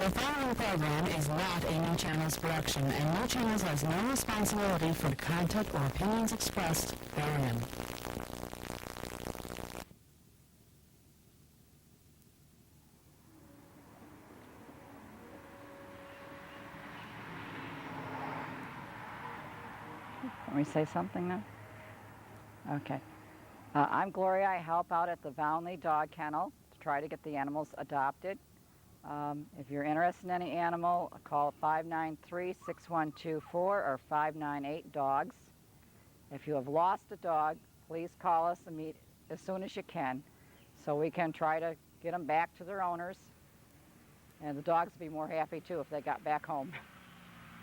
The following program is not a New Channels production, and New Channels has no responsibility for the content or opinions expressed therein. Let me say something now? Okay. I'm Gloria. I help out at the Volney dog kennel to try to get the animals adopted. If you're interested in any animal, call 593-6124 or 598-DOGS. If you have lost a dog, please call us as soon as you can so we can try to get them back to their owners. And the dogs would be more happy too if they got back home.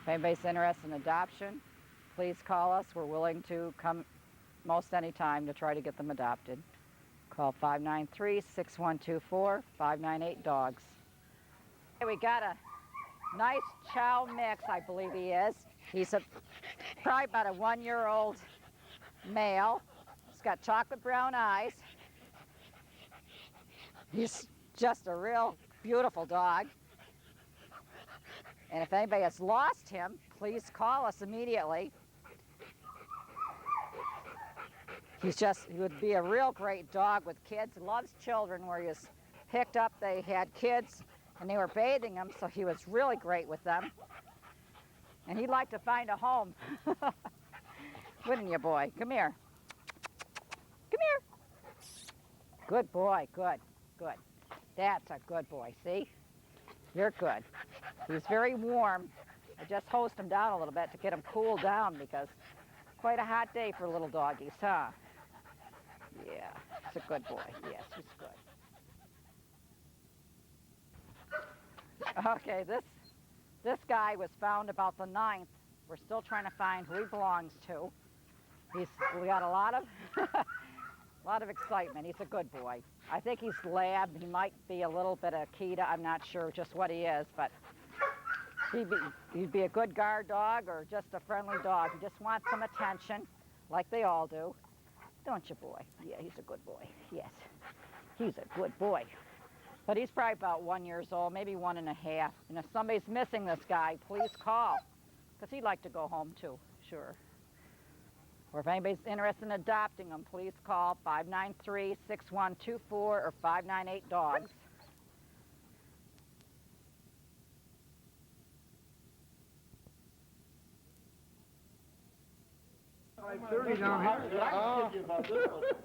If anybody's interested in adoption, please call us. We're willing to come most any time to try to get them adopted. Call 593-6124, 598-DOGS. We got a nice chow mix, I believe he is. He's probably about a 1-year-old male. He's got chocolate brown eyes. He's just a real beautiful dog. And if anybody has lost him, please call us immediately. He would be a real great dog with kids. He loves children. Where he was picked up, they had kids and they were bathing him, so he was really great with them. And he'd like to find a home. Wouldn't you, boy? Come here. Come here. Good boy, good, good. That's a good boy, see? You're good. He's very warm. I just hosed him down a little bit to get him cooled down because it's quite a hot day for little doggies, huh? Yeah, he's a good boy. Yes, he's good. Okay, this guy was found about the 9th. We're still trying to find who he belongs to. We got a lot of excitement. He's a good boy. I think he's lab. He might be a little bit of Akita. I'm not sure just what he is, but he'd be a good guard dog or just a friendly dog. He just wants some attention, like they all do. Don't you, boy? Yeah, he's a good boy. Yes, he's a good boy. But he's probably about 1 year old, maybe 1.5. And if somebody's missing this guy, please call, because he'd like to go home too, sure. Or if anybody's interested in adopting him, please call 593-6124 or 598-DOGS.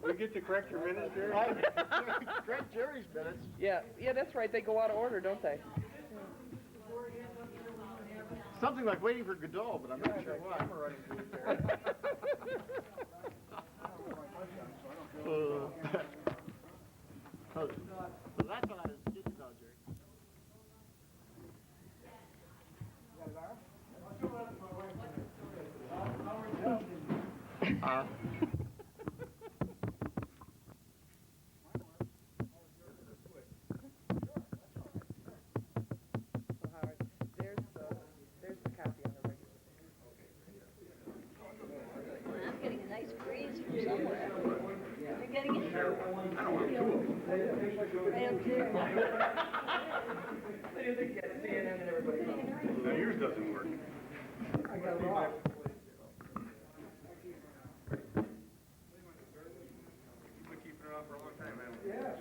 We get to correct your minutes, Jerry? Correct Jerry's minutes. Yeah, that's right. They go out of order, don't they? Something like waiting for Godot, but I'm not sure why. So that's what I was just about, Jerry. There's the copy on the regular. Well, I'm getting a nice breeze from somewhere. You're getting it? I don't want two of them. I am too. What do you think? You got CNN and everybody else. Now yours doesn't work. I got it all. You've been keeping it off for a long time, haven't you? Yeah.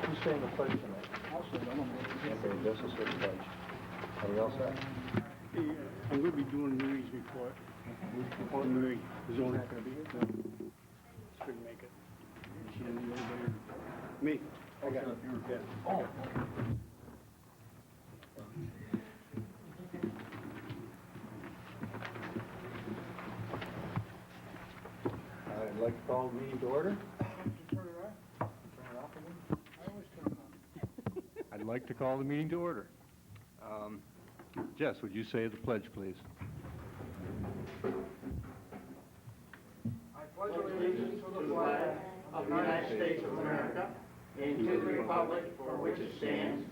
Who's saying the pledge tonight? I'll say them. Okay, Justice said the pledge. Are we all set? I'm going to be doing Marie's report. Marie is only not going to be here? couldn't make it. She didn't know better. Me. I got it. Yeah. Oh. I'd like to call the meeting to order. Turn it off. Turn it off again? I always turn it on. like to call the meeting to order. Jess, would you say the pledge, please? I pledge allegiance to the flag of the United States of America and to the republic for which it stands,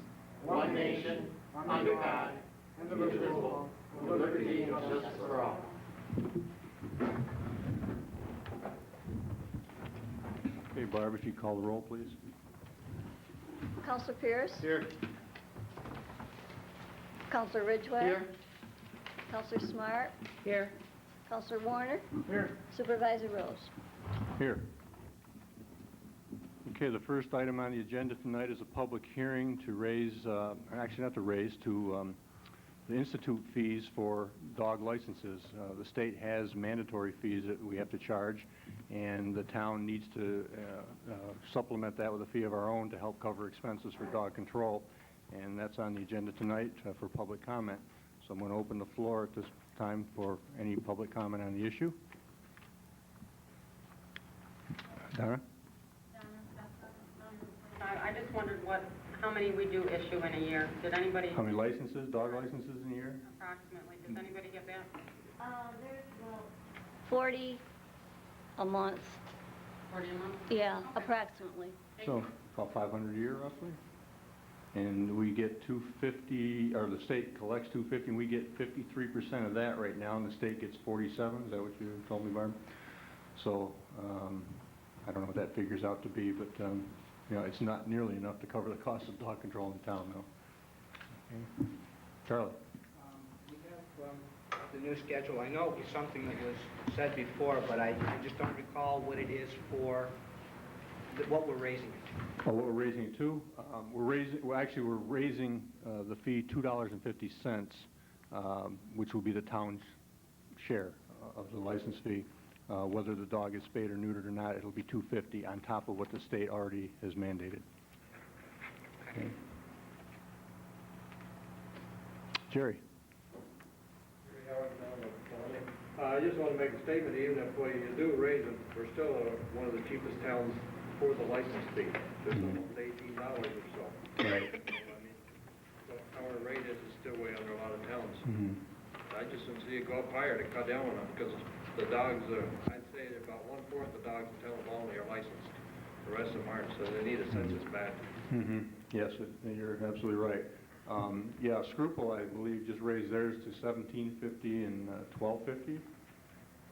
one nation, under God, indivisible, with liberty and justice for all. Okay, Barb, if you call the roll, please. Counselor Pierce? Here. Counselor Ridgway? Here. Counselor Smart? Here. Counselor Warner? Here. Supervisor Rose? Here. Okay, the first item on the agenda tonight is a public hearing to raise, actually not to raise, to institute fees for dog licenses. The state has mandatory fees that we have to charge, and the town needs to supplement that with a fee of our own to help cover expenses for dog control. And that's on the agenda tonight for public comment. So I'm going to open the floor at this time for any public comment on the issue. Donna? I just wondered how many we do issue in a year. Did anybody, How many licenses, dog licenses in a year? approximately, does anybody get that? There's about 40 a month. 40 a month? Yeah, approximately. So about 500 a year roughly. And we get 250, or the state collects 250, and we get 53% of that right now, and the state gets 47. Is that what you told me, Barb? So I don't know what that figures out to be, but you know, it's not nearly enough to cover the cost of dog control in town, though. Okay. Charlie? We have the new schedule. I know it was something that was said before, but I just don't recall what it is for, what we're raising it to. Oh, what we're raising it to? We're raising the fee $2.50, which will be the town's share of the license fee. Whether the dog is spayed or neutered or not, it'll be $2.50 on top of what the state already has mandated. Okay. Jerry? I just want to make a statement, even if we do raise it, we're still one of the cheapest towns for the license fee. Just almost $18 or so. Right. So, I mean, our rate is still way under a lot of towns. Mm-hmm. I just don't see it go up higher to cut down on them, because the dogs, I'd say that about 1/4 of the dogs in town of Volney are licensed. The rest of them aren't, so they need a census badge. Mm-hmm. Yes, you're absolutely right. Yeah, Scruple, I believe, just raised theirs to $17.50 and $12.50.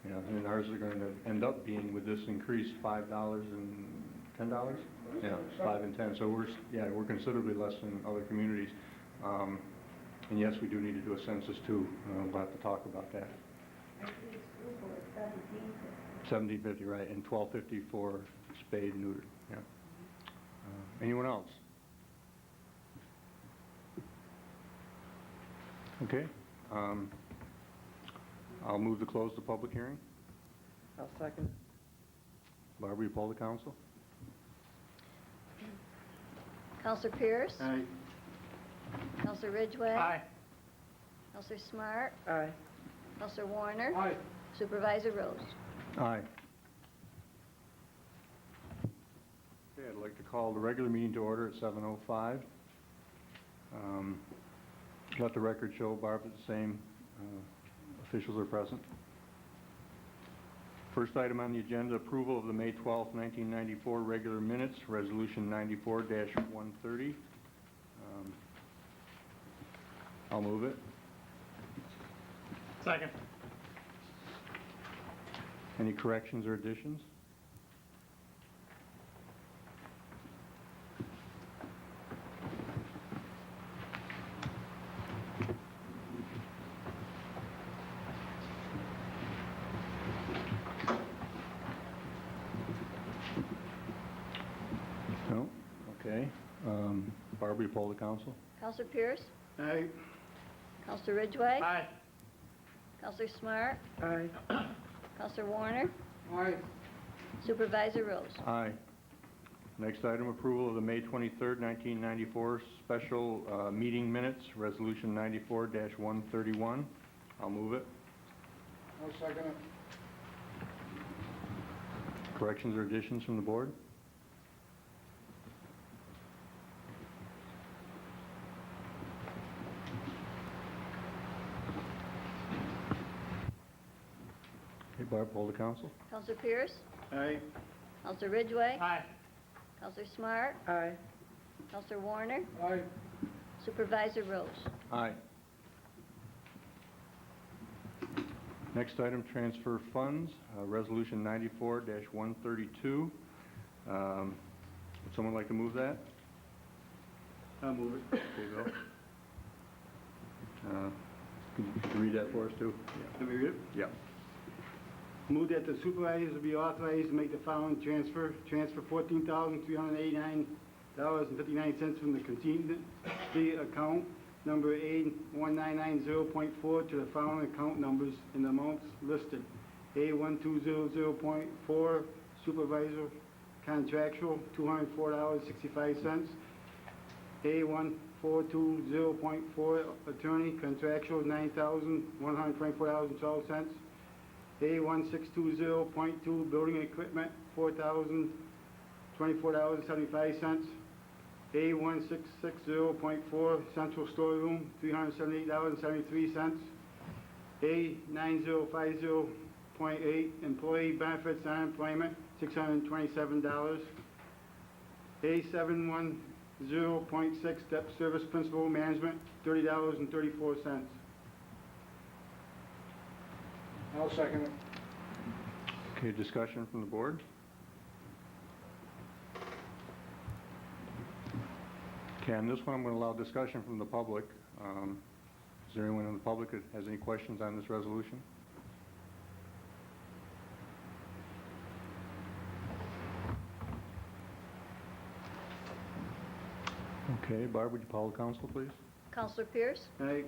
Yeah, and ours are going to end up being, with this increase, $5 and $10. Yeah, 5 and 10. So we're considerably less than other communities. And yes, we do need to do a census too. We'll have to talk about that. $17.50, right, and $12.50 for spayed and neutered. Yeah. Anyone else? Okay. I'll move to close the public hearing. I'll second. Barbara, you poll the council? Counselor Pierce? Aye. Counselor Ridgway? Aye. Counselor Smart? Aye. Counselor Warner? Aye. Supervisor Rose? Aye. Okay, I'd like to call the regular meeting to order at 7:05. Let the record show, Barb, that the same officials are present. First item on the agenda, approval of the May 12, 1994 regular minutes, Resolution 94-130. I'll move it. Second. Any corrections or additions? No? Okay. Barbara, you poll the council? Counselor Pierce? Aye. Counselor Ridgway? Aye. Counselor Smart? Aye. Counselor Warner? Aye. Supervisor Rose? Aye. Next item, approval of the May 23rd, 1994 special meeting minutes, Resolution 94-131. I'll move it. I'll second it. Corrections or additions from the board? Barb, poll the council. Counselor Pierce? Aye. Counselor Ridgway? Aye. Counselor Smart? Aye. Counselor Warner? Aye. Supervisor Rose? Aye. Next item, transfer funds, Resolution 94-132. Would someone like to move that? I'll move it. Okay, Bill. Could you read that for us, too? Let me read it. Yeah. Move that the supervisors be authorized to make the following transfer. Transfer $14,389.59 from the contingency account number A1990.4 to the following account numbers in the amounts listed. A1200.4 supervisor contractual, $204.65. A1420.4 attorney contractual, $9,124.12. A1620.2 building equipment, $4,024.75. A1660.4 central storeroom, $378.73. A9050.8 employee benefits and unemployment, $627. A710.6 debt service principal management, $30.34. I'll second it. Okay, discussion from the board? Okay, on this one, I'm going to allow discussion from the public. Is there anyone in the public that has any questions on this resolution? Okay, Barb, would you poll the council, please? Counselor Pierce? Aye.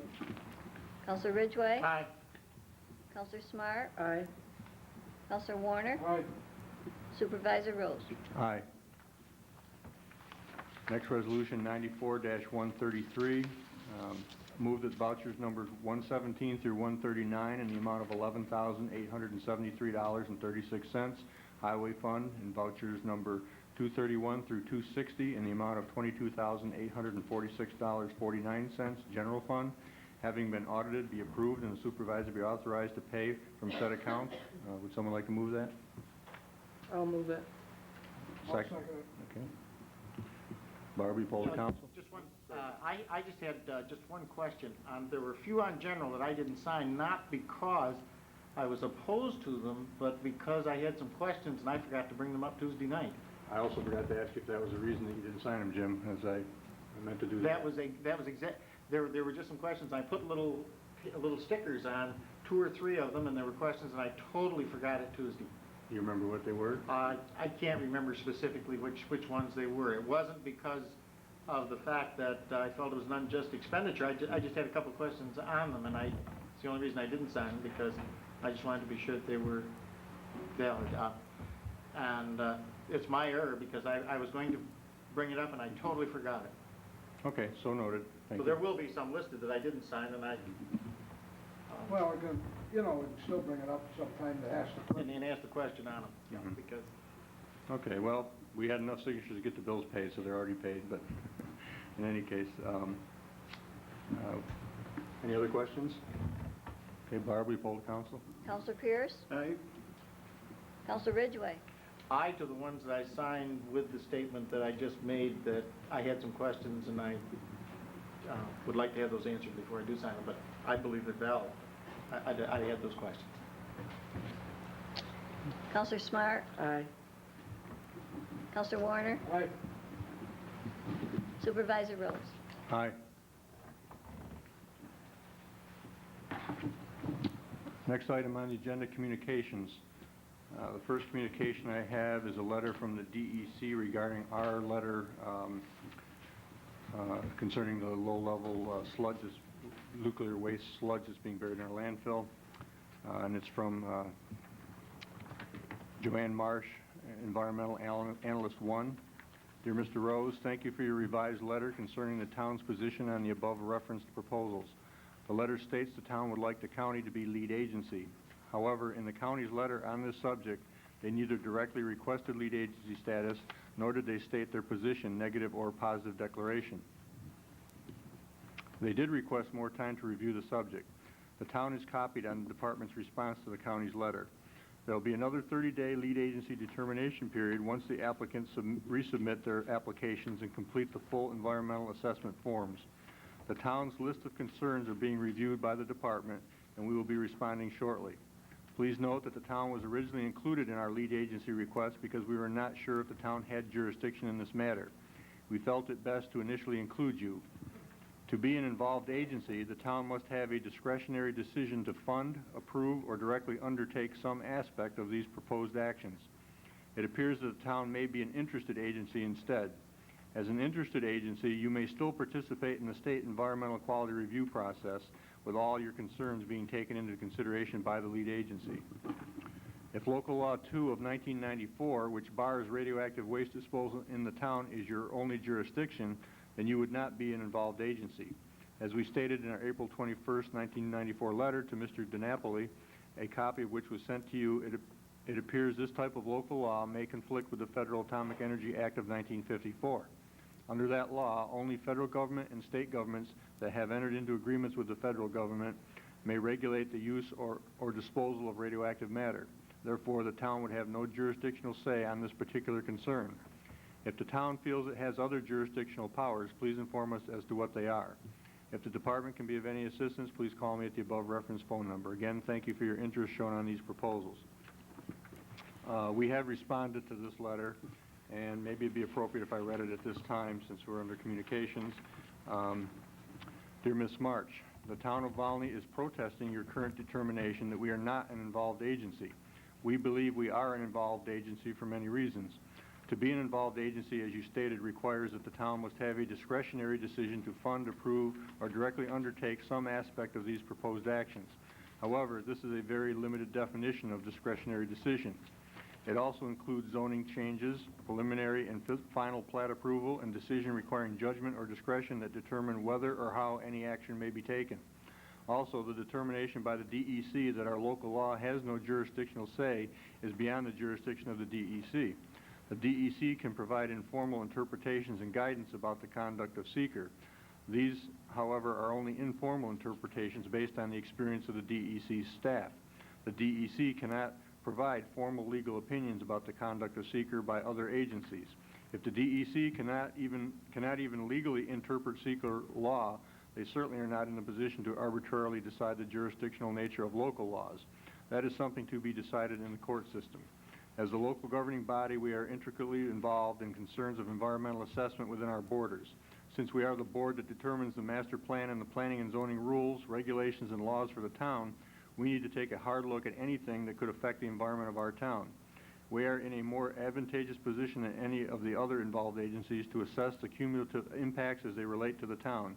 Counselor Ridgway? Aye. Counselor Smart? Aye. Counselor Warner? Aye. Supervisor Rose? Aye. Next resolution, 94-133. Move that vouchers numbers 117 through 139 in the amount of $11,873.36, Highway Fund, and vouchers number 231 through 260 in the amount of $22,846.49, General Fund, having been audited, be approved, and the supervisor be authorized to pay from said accounts. Would someone like to move that? I'll move it. Second. Okay. Barbie, poll the council. Just one, I just had just one question. There were a few on general that I didn't sign, not because I was opposed to them, but because I had some questions and I forgot to bring them up Tuesday night. I also forgot to ask you if that was the reason that you didn't sign them, Jim, as I meant to do that. There were just some questions. I put little stickers on 2 or 3 of them, and there were questions, and I totally forgot it Tuesday. You remember what they were? I can't remember specifically which ones they were. It wasn't because of the fact that I felt it was an unjust expenditure. I just had a couple questions on them, and it's the only reason I didn't sign them, because I just wanted to be sure that they were valid. It's my error, because I was going to bring it up, and I totally forgot it. Okay, so noted. Thank So you. there will be some listed that I didn't sign, and Well, we can, we can still bring it up sometime to ask the question. and ask the question on them, Mhm. because Okay, well, we had enough signatures to get the bills paid, so they're already paid, but in any case, any other questions? Okay, Barb, will you poll the council? Counselor Pierce? Aye. Counselor Ridgway? I, to the ones that I signed with the statement that I just made, that I had some questions, and I would like to have those answered before I do sign them, but I believe they're valid. I had those questions. Counselor Smart? Aye. Counselor Warner? Aye. Supervisor Rose? Aye. Next item on the agenda, communications. The first communication I have is a letter from the DEC regarding our letter concerning the low-level sludges, nuclear waste sludge that's being buried in our landfill. And it's from Joanne Marsh, Environmental Analyst 1. Dear Mr. Rose, thank you for your revised letter concerning the town's position on the above referenced proposals. The letter states the town would like the county to be lead agency. However, in the county's letter on this subject, they neither directly requested lead agency status, nor did they state their position, negative or positive declaration. They did request more time to review the subject. The town is copied on the department's response to the county's letter. There will be another 30-day lead agency determination period once the applicants resubmit their applications and complete the full environmental assessment forms. The town's list of concerns are being reviewed by the department, and we will be responding shortly. Please note that the town was originally included in our lead agency request because we were not sure if the town had jurisdiction in this matter. We felt it best to initially include you. To be an involved agency, the town must have a discretionary decision to fund, approve, or directly undertake some aspect of these proposed actions. It appears that the town may be an interested agency instead. As an interested agency, you may still participate in the state environmental quality review process with all your concerns being taken into consideration by the lead agency. If Local Law 2 of 1994, which bars radioactive waste disposal in the town, is your only jurisdiction, then you would not be an involved agency. As we stated in our April 21st, 1994 letter to Mr. DiNapoli, a copy of which was sent to you, it appears this type of local law may conflict with the Federal Atomic Energy Act of 1954. Under that law, only federal government and state governments that have entered into agreements with the federal government may regulate the use or disposal of radioactive matter. Therefore, the town would have no jurisdictional say on this particular concern. If the town feels it has other jurisdictional powers, please inform us as to what they are. If the department can be of any assistance, please call me at the above referenced phone number. Again, thank you for your interest shown on these proposals. We have responded to this letter, and maybe it'd be appropriate if I read it at this time since we're under communications. Dear Ms. March, the town of Volney is protesting your current determination that we are not an involved agency. We believe we are an involved agency for many reasons. To be an involved agency, as you stated, requires that the town must have a discretionary decision to fund, approve, or directly undertake some aspect of these proposed actions. However, this is a very limited definition of discretionary decision. It also includes zoning changes, preliminary and final plat approval, and decision requiring judgment or discretion that determine whether or how any action may be taken. Also, the determination by the DEC that our local law has no jurisdictional say is beyond the jurisdiction of the DEC. The DEC can provide informal interpretations and guidance about the conduct of seeker. These, however, are only informal interpretations based on the experience of the DEC staff. The DEC cannot provide formal legal opinions about the conduct of seeker by other agencies. If the DEC cannot even legally interpret seeker law, they certainly are not in a position to arbitrarily decide the jurisdictional nature of local laws. That is something to be decided in the court system. As the local governing body, we are intricately involved in concerns of environmental assessment within our borders. Since we are the board that determines the master plan and the planning and zoning rules, regulations, and laws for the town, we need to take a hard look at anything that could affect the environment of our town. We are in a more advantageous position than any of the other involved agencies to assess the cumulative impacts as they relate to the town.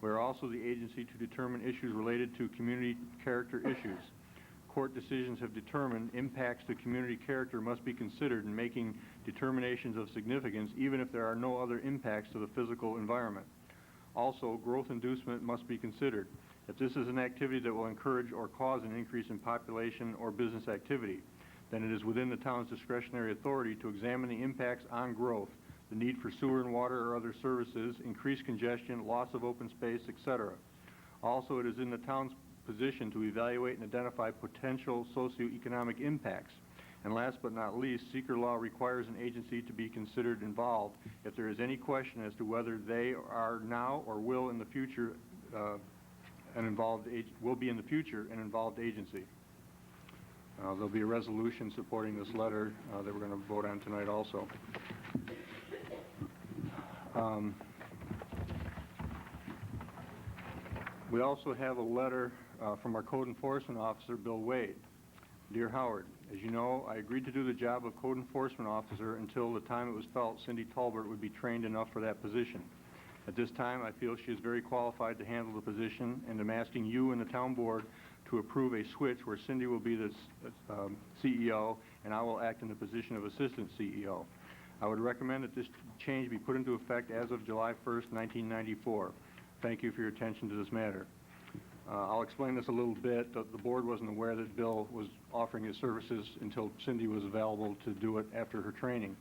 We are also the agency to determine issues related to community character issues. Court decisions have determined impacts to community character must be considered in making determinations of significance, even if there are no other impacts to the physical environment. Also, growth inducement must be considered. If this is an activity that will encourage or cause an increase in population or business activity, then it is within the town's discretionary authority to examine the impacts on growth, the need for sewer and water or other services, increased congestion, loss of open space, etc. Also, it is in the town's position to evaluate and identify potential socioeconomic impacts. And last but not least, seeker law requires an agency to be considered involved if there is any question as to whether they are now or will in the future an involved agency. There'll be a resolution supporting this letter that we're going to vote on tonight also. We also have a letter from our Code Enforcement Officer, Bill Wade. Dear Howard, as you know, I agreed to do the job of Code Enforcement Officer until the time it was felt Cindy Tolbert would be trained enough for that position. At this time, I feel she is very qualified to handle the position, and I'm asking you and the town board to approve a switch where Cindy will be the CEO and I will act in the position of Assistant CEO. I would recommend that this change be put into effect as of July 1st, 1994. Thank you for your attention to this matter. I'll explain this a little bit. The board wasn't aware that Bill was offering his services until Cindy was available to do it after her training.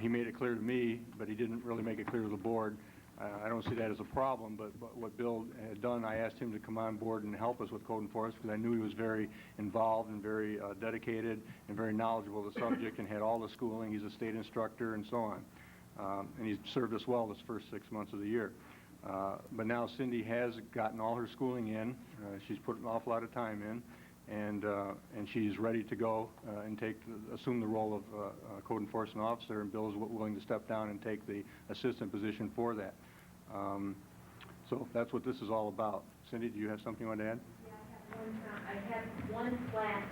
He made it clear to me, but he didn't really make it clear to the board. I don't see that as a problem, but what Bill had done, I asked him to come on board and help us with code enforcement because I knew he was very involved and very dedicated and very knowledgeable of the subject and had all the schooling. He's a state instructor and so on. And he's served us well this first 6 months of the year. But now Cindy has gotten all her schooling in. She's put an awful lot of time in, and she's ready to go and assume the role of code enforcement officer, and Bill is willing to step down and take the assistant position for that. So that's what this is all about. Cindy, do you have something you want to add? I have one class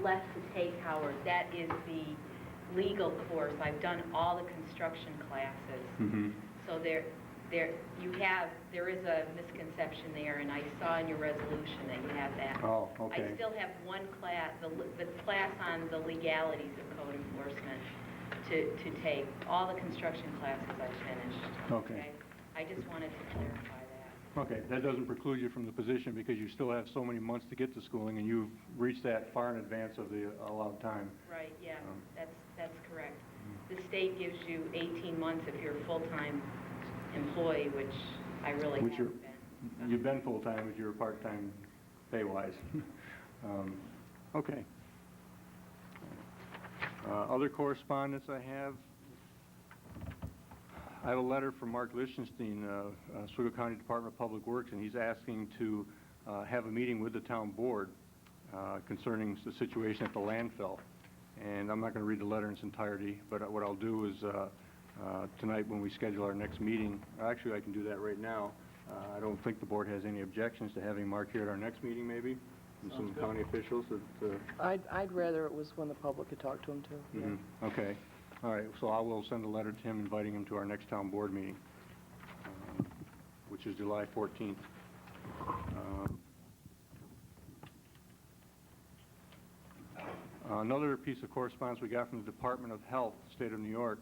left to take, Howard. That is the legal course. I've done all the construction classes. Mm-hmm. So there is a misconception there, and I saw in your resolution that you have that. Oh, okay. I still have one class, the class on the legalities of code enforcement to take. All the construction classes I've finished. Okay. I just wanted to clarify that. Okay, that doesn't preclude you from the position because you still have so many months to get to schooling, and you've reached that far in advance of the allowed time. Right, yeah, that's correct. The state gives you 18 months if you're a full-time employee, which I really haven't been. You've been full-time, but you're part-time pay-wise. Okay. Other correspondence I have a letter from Mark Lichtenstein, Oswego County Department of Public Works, and he's asking to have a meeting with the town board concerning the situation at the landfill. And I'm not going to read the letter in its entirety, but what I'll do is tonight when we schedule our next meeting, actually I can do that right now. I don't think the board has any objections to having Mark here at our next meeting, maybe, and some county officials. I'd rather it was when the public could talk to him, too. Mm-hmm. Okay. All right, so I will send a letter to him inviting him to our next town board meeting, which is July 14th. Another piece of correspondence we got from the Department of Health, State of New York,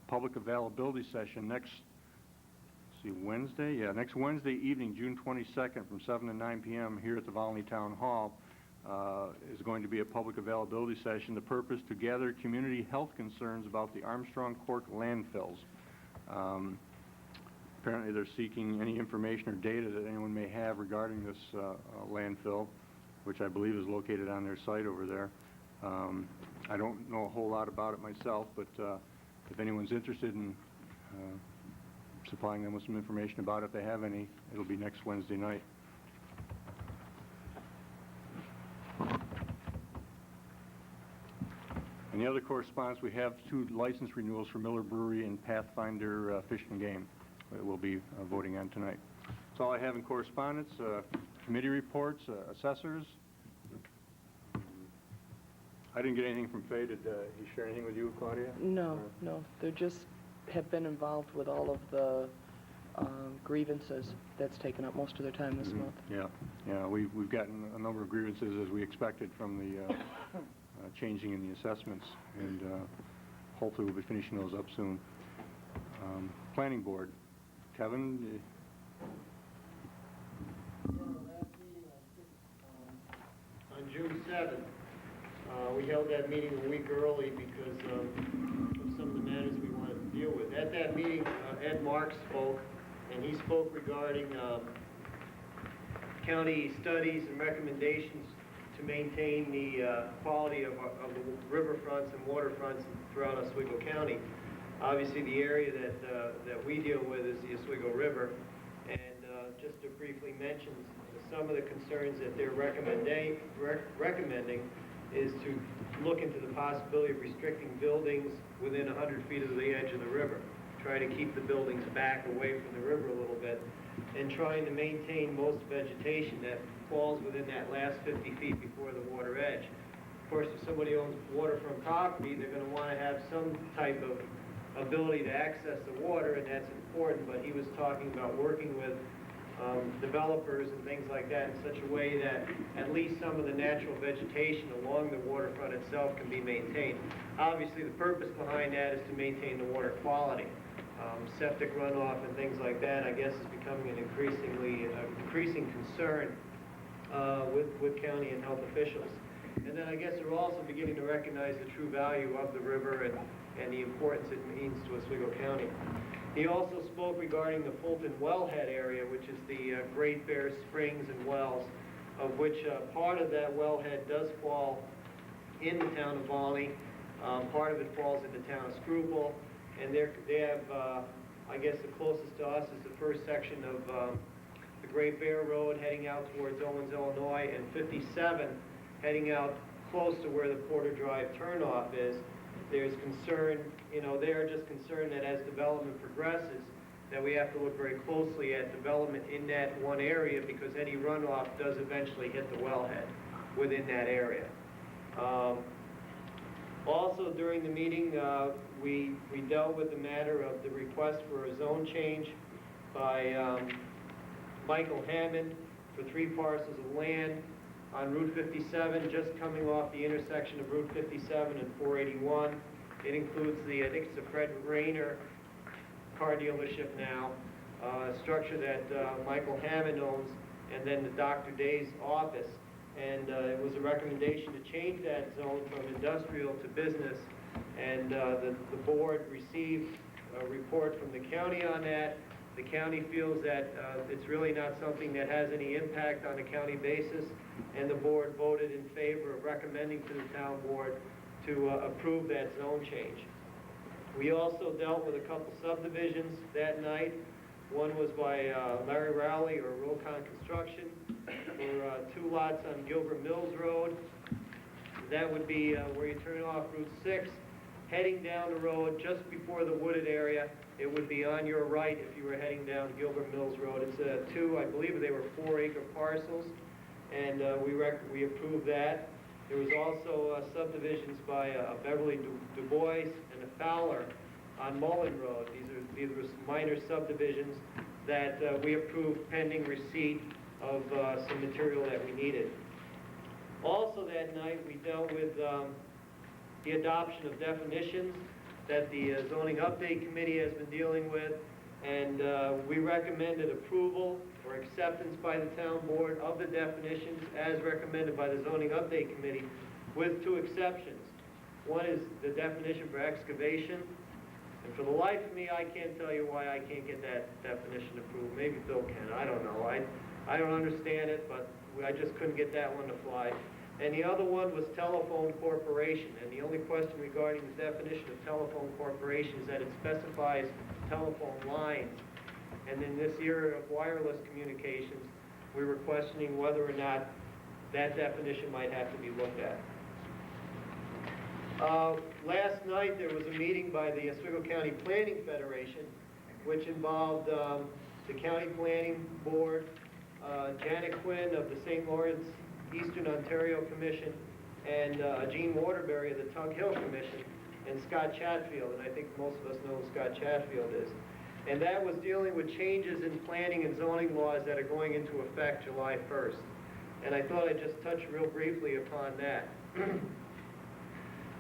public availability session next Wednesday evening, June 22nd from 7 to 9 p.m. here at the Volney Town Hall. Is going to be a public availability session. The purpose to gather community health concerns about the Armstrong Cork landfills. Apparently they're seeking any information or data that anyone may have regarding this landfill, which I believe is located on their site over there. I don't know a whole lot about it myself, but if anyone's interested in supplying them with some information about it, if they have any, it'll be next Wednesday night. And the other correspondence, we have 2 license renewals for Miller Brewery and Pathfinder Fish and Game that we'll be voting on tonight. That's all I have in correspondence. Committee reports, assessors. I didn't get anything from Faye. Did he share anything with you, Claudia? No. They just have been involved with all of the grievances. That's taken up most of their time this month. Yeah. We've gotten a number of grievances as we expected from the changing in the assessments, and hopefully we'll be finishing those up soon. Planning Board. Kevin? On June 7th, we held that meeting a week early because of some of the matters we wanted to deal with. At that meeting, Ed Marks spoke, and he spoke regarding county studies and recommendations to maintain the quality of the riverfronts and waterfronts throughout Oswego County. Obviously, the area that we deal with is the Oswego River, and just to briefly mention some of the concerns that they're recommending is to look into the possibility of restricting buildings within 100 feet of the edge of the river, try to keep the buildings back away from the river a little bit, and trying to maintain most vegetation that falls within that last 50 feet before the water edge. Of course, if somebody owns waterfront property, they're going to want to have some type of ability to access the water, and that's important, but he was talking about working with developers and things like that in such a way that at least some of the natural vegetation along the waterfront itself can be maintained. Obviously, the purpose behind that is to maintain the water quality. Septic runoff and things like that, I guess, is becoming an increasing concern with county and health officials. And then I guess they're also beginning to recognize the true value of the river and the importance it means to Oswego County. He also spoke regarding the Fulton Wellhead area, which is the Great Bear Springs and Wells, of which part of that wellhead does fall in the town of Volney. Part of it falls in the town of Screwball, and they have, I guess the closest to us is the first section of the Great Bear Road heading out towards Owens, Illinois, and 57 heading out close to where the Porter Drive turnoff is. There's concern, they are just concerned that as development progresses, that we have to look very closely at development in that one area, because any runoff does eventually hit the wellhead within that area. Also during the meeting, we dealt with the matter of the request for a zone change by Michael Hammond for 3 parcels of land on Route 57, just coming off the intersection of Route 57 and 481. It includes I think it's the Fred Rayner car dealership now, a structure that Michael Hammond owns, and then the Dr. Day's office. And it was a recommendation to change that zone from industrial to business, and the board received a report from the county on that. The county feels that it's really not something that has any impact on a county basis, and the board voted in favor of recommending to the town board to approve that zone change. We also dealt with a couple subdivisions that night. One was by Larry Rowley or Rocon Construction for 2 lots on Gilbert Mills Road. That would be where you turn off Route 6, heading down the road just before the wooded area. It would be on your right if you were heading down Gilbert Mills Road. It's 2, I believe they were 4-acre parcels, and we approved that. There was also subdivisions by Beverly Du Bois and a Fowler on Mullen Road. These were minor subdivisions that we approved pending receipt of some material that we needed. Also that night we dealt with the adoption of definitions that the Zoning Update Committee has been dealing with, and we recommended approval or acceptance by the town board of the definitions as recommended by the Zoning Update Committee, with 2 exceptions. One is the definition for excavation, and for the life of me, I can't tell you why I can't get that definition approved. Maybe Bill can, I don't know. I don't understand it, but I just couldn't get that one to fly. And the other one was telephone corporation, and the only question regarding the definition of telephone corporation is that it specifies telephone lines. And in this era of wireless communications, we were questioning whether or not that definition might have to be looked at. Last night there was a meeting by the Oswego County Planning Federation, which involved the County Planning Board, Janet Quinn of the St. Lawrence Eastern Ontario Commission, and Gene Waterbury of the Tug Hill Commission, and Scott Chatfield, and I think most of us know who Scott Chatfield is. And that was dealing with changes in planning and zoning laws that are going into effect July 1st. And I thought I'd just touch real briefly upon that.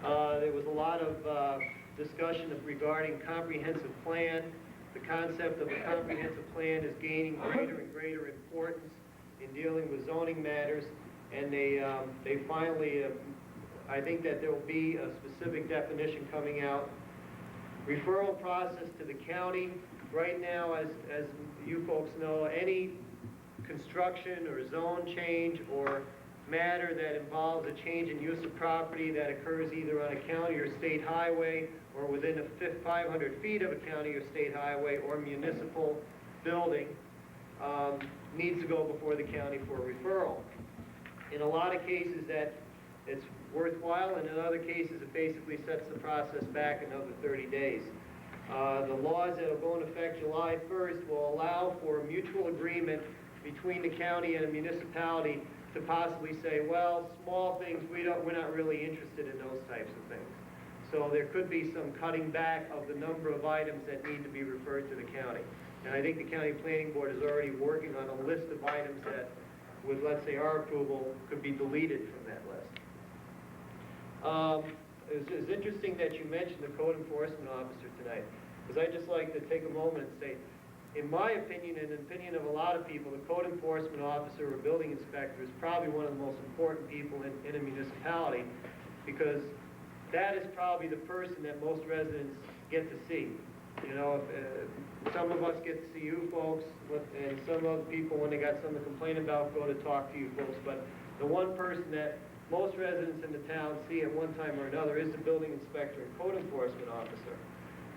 There was a lot of discussion regarding comprehensive plan. The concept of a comprehensive plan is gaining greater and greater importance in dealing with zoning matters, and they finally, I think that there will be a specific definition coming out. Referral process to the county. Right now, as you folks know, any construction or zone change or matter that involves a change in use of property that occurs either on a county or state highway or within 500 feet of a county or state highway or municipal building needs to go before the county for a referral. In a lot of cases that it's worthwhile, and in other cases it basically sets the process back another 30 days. The laws that will go into effect July 1st will allow for a mutual agreement between the county and a municipality to possibly say, well, small things, we're not really interested in those types of things. So there could be some cutting back of the number of items that need to be referred to the county. And I think the County Planning Board is already working on a list of items that, with, let's say, our approval, could be deleted from that list. It's interesting that you mentioned the code enforcement officer tonight, because I'd just like to take a moment and say, in my opinion, and in the opinion of a lot of people, the code enforcement officer or building inspector is probably one of the most important people in a municipality, because that is probably the person that most residents get to see. You know, some of us get to see you folks, and some other people, when they got something to complain about, go to talk to you folks. But the one person that most residents in the town see at one time or another is the building inspector and code enforcement officer.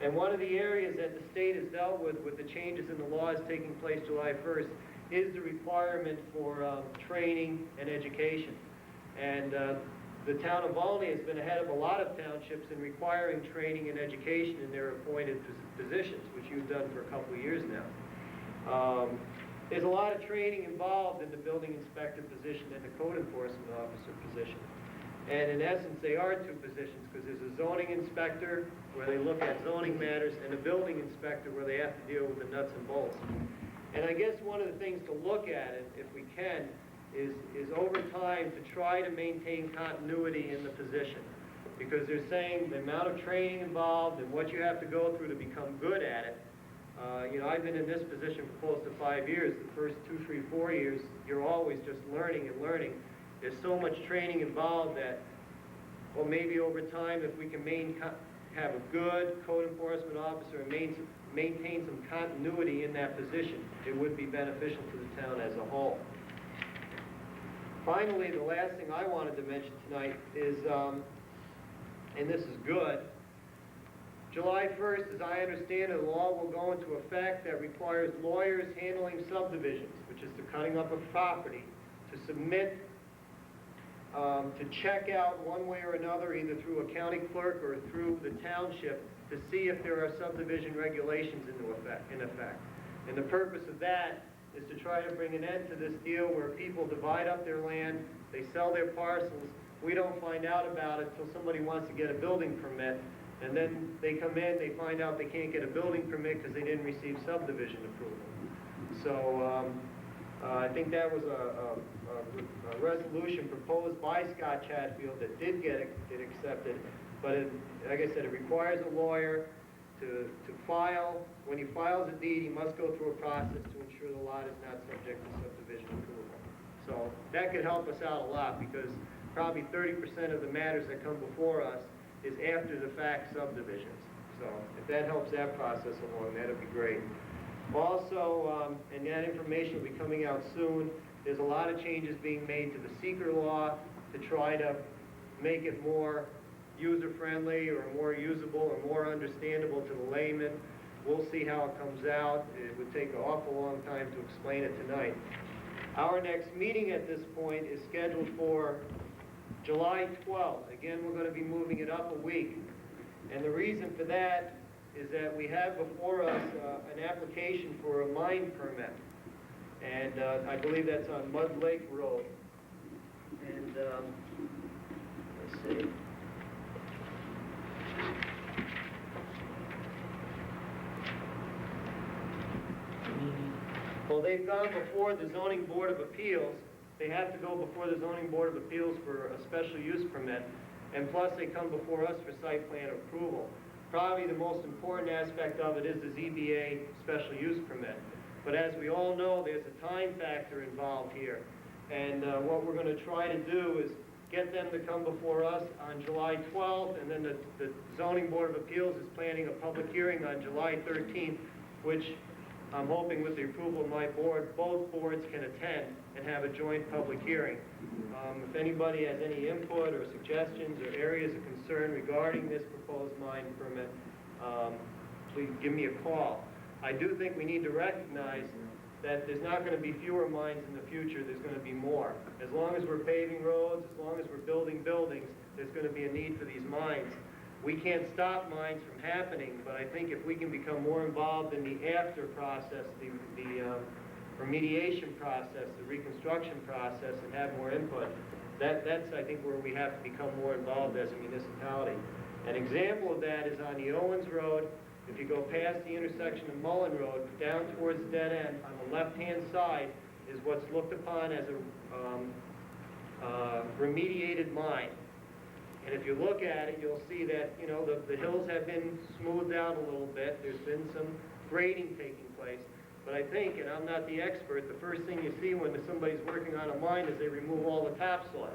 And one of the areas that the state has dealt with the changes in the laws taking place July 1st, is the requirement for training and education. And the town of Volney has been ahead of a lot of townships in requiring training and education in their appointed positions, which you've done for a couple of years now. There's a lot of training involved in the building inspector position and the code enforcement officer position. And in essence, they are two positions, because there's a zoning inspector where they look at zoning matters, and a building inspector where they have to deal with the nuts and bolts. And I guess one of the things to look at, if we can, is over time to try to maintain continuity in the position. Because they're saying the amount of training involved and what you have to go through to become good at it. You know, I've been in this position for close to 5 years. The first 2, 3, 4 years, you're always just learning and learning. There's so much training involved that, well, maybe over time, if we can have a good code enforcement officer and maintain some continuity in that position, it would be beneficial to the town as a whole. Finally, the last thing I wanted to mention tonight is, and this is good, July 1st, as I understand it, the law will go into effect that requires lawyers handling subdivisions, which is the cutting up of property, to submit, to check out one way or another, either through a county clerk or through the township, to see if there are subdivision regulations in effect. And the purpose of that is to try to bring an end to this deal where people divide up their land, they sell their parcels, we don't find out about it until somebody wants to get a building permit, and then they come in, they find out they can't get a building permit because they didn't receive subdivision approval. So I think that was a resolution proposed by Scott Chatfield that did get it accepted, but like I said, it requires a lawyer to file. When he files a deed, he must go through a process to ensure the lot is not subject to subdivision approval. So that could help us out a lot, because probably 30% of the matters that come before us is after the fact subdivisions. So if that helps that process along, that'd be great. Also, and that information will be coming out soon, there's a lot of changes being made to the seeker law to try to make it more user-friendly or more usable or more understandable to the layman. We'll see how it comes out. It would take an awful long time to explain it tonight. Our next meeting at this point is scheduled for July 12th. Again, we're going to be moving it up a week. And the reason for that is that we have before us an application for a mine permit. And I believe that's on Mud Lake Road. And let's see. Well, they've gone before the Zoning Board of Appeals. They have to go before the Zoning Board of Appeals for a special use permit, and plus they come before us for site plan approval. Probably the most important aspect of it is the ZBA special use permit. But as we all know, there's a time factor involved here. And what we're going to try to do is get them to come before us on July 12th, and then the Zoning Board of Appeals is planning a public hearing on July 13th, which I'm hoping with the approval of my board, both boards can attend and have a joint public hearing. If anybody has any input or suggestions or areas of concern regarding this proposed mine permit, please give me a call. I do think we need to recognize that there's not going to be fewer mines in the future, there's going to be more. As long as we're paving roads, as long as we're building buildings, there's going to be a need for these mines. We can't stop mines from happening, but I think if we can become more involved in the after process, the remediation process, the reconstruction process, and have more input, that's, I think, where we have to become more involved as a municipality. An example of that is on the Owens Road. If you go past the intersection of Mullen Road, down towards the dead end, on the left-hand side is what's looked upon as a remediated mine. And if you look at it, you'll see that, you know, the hills have been smoothed out a little bit. There's been some grading taking place. But I think, and I'm not the expert, the first thing you see when somebody's working on a mine is they remove all the topsoil.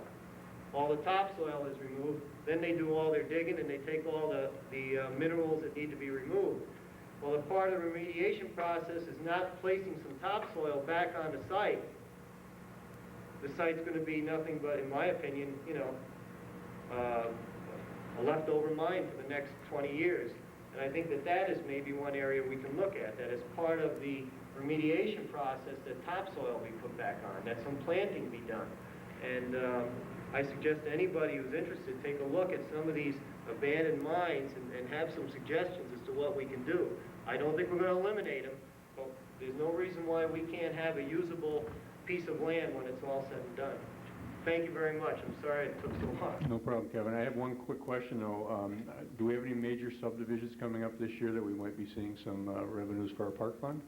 All the topsoil is removed. Then they do all their digging and they take all the minerals that need to be removed. Well, if part of the remediation process is not placing some topsoil back on the site's going to be nothing but, in my opinion, a leftover mine for the next 20 years. And I think that is maybe one area we can look at, that as part of the remediation process, that topsoil be put back on, that some planting be done. And I suggest to anybody who's interested, take a look at some of these abandoned mines and have some suggestions as to what we can do. I don't think we're going to eliminate them, but there's no reason why we can't have a usable piece of land when it's all said and done. Thank you very much. I'm sorry it took so long. No problem, Kevin. I have one quick question, though. Do we have any major subdivisions coming up this year that we might be seeing some revenues for our park fund?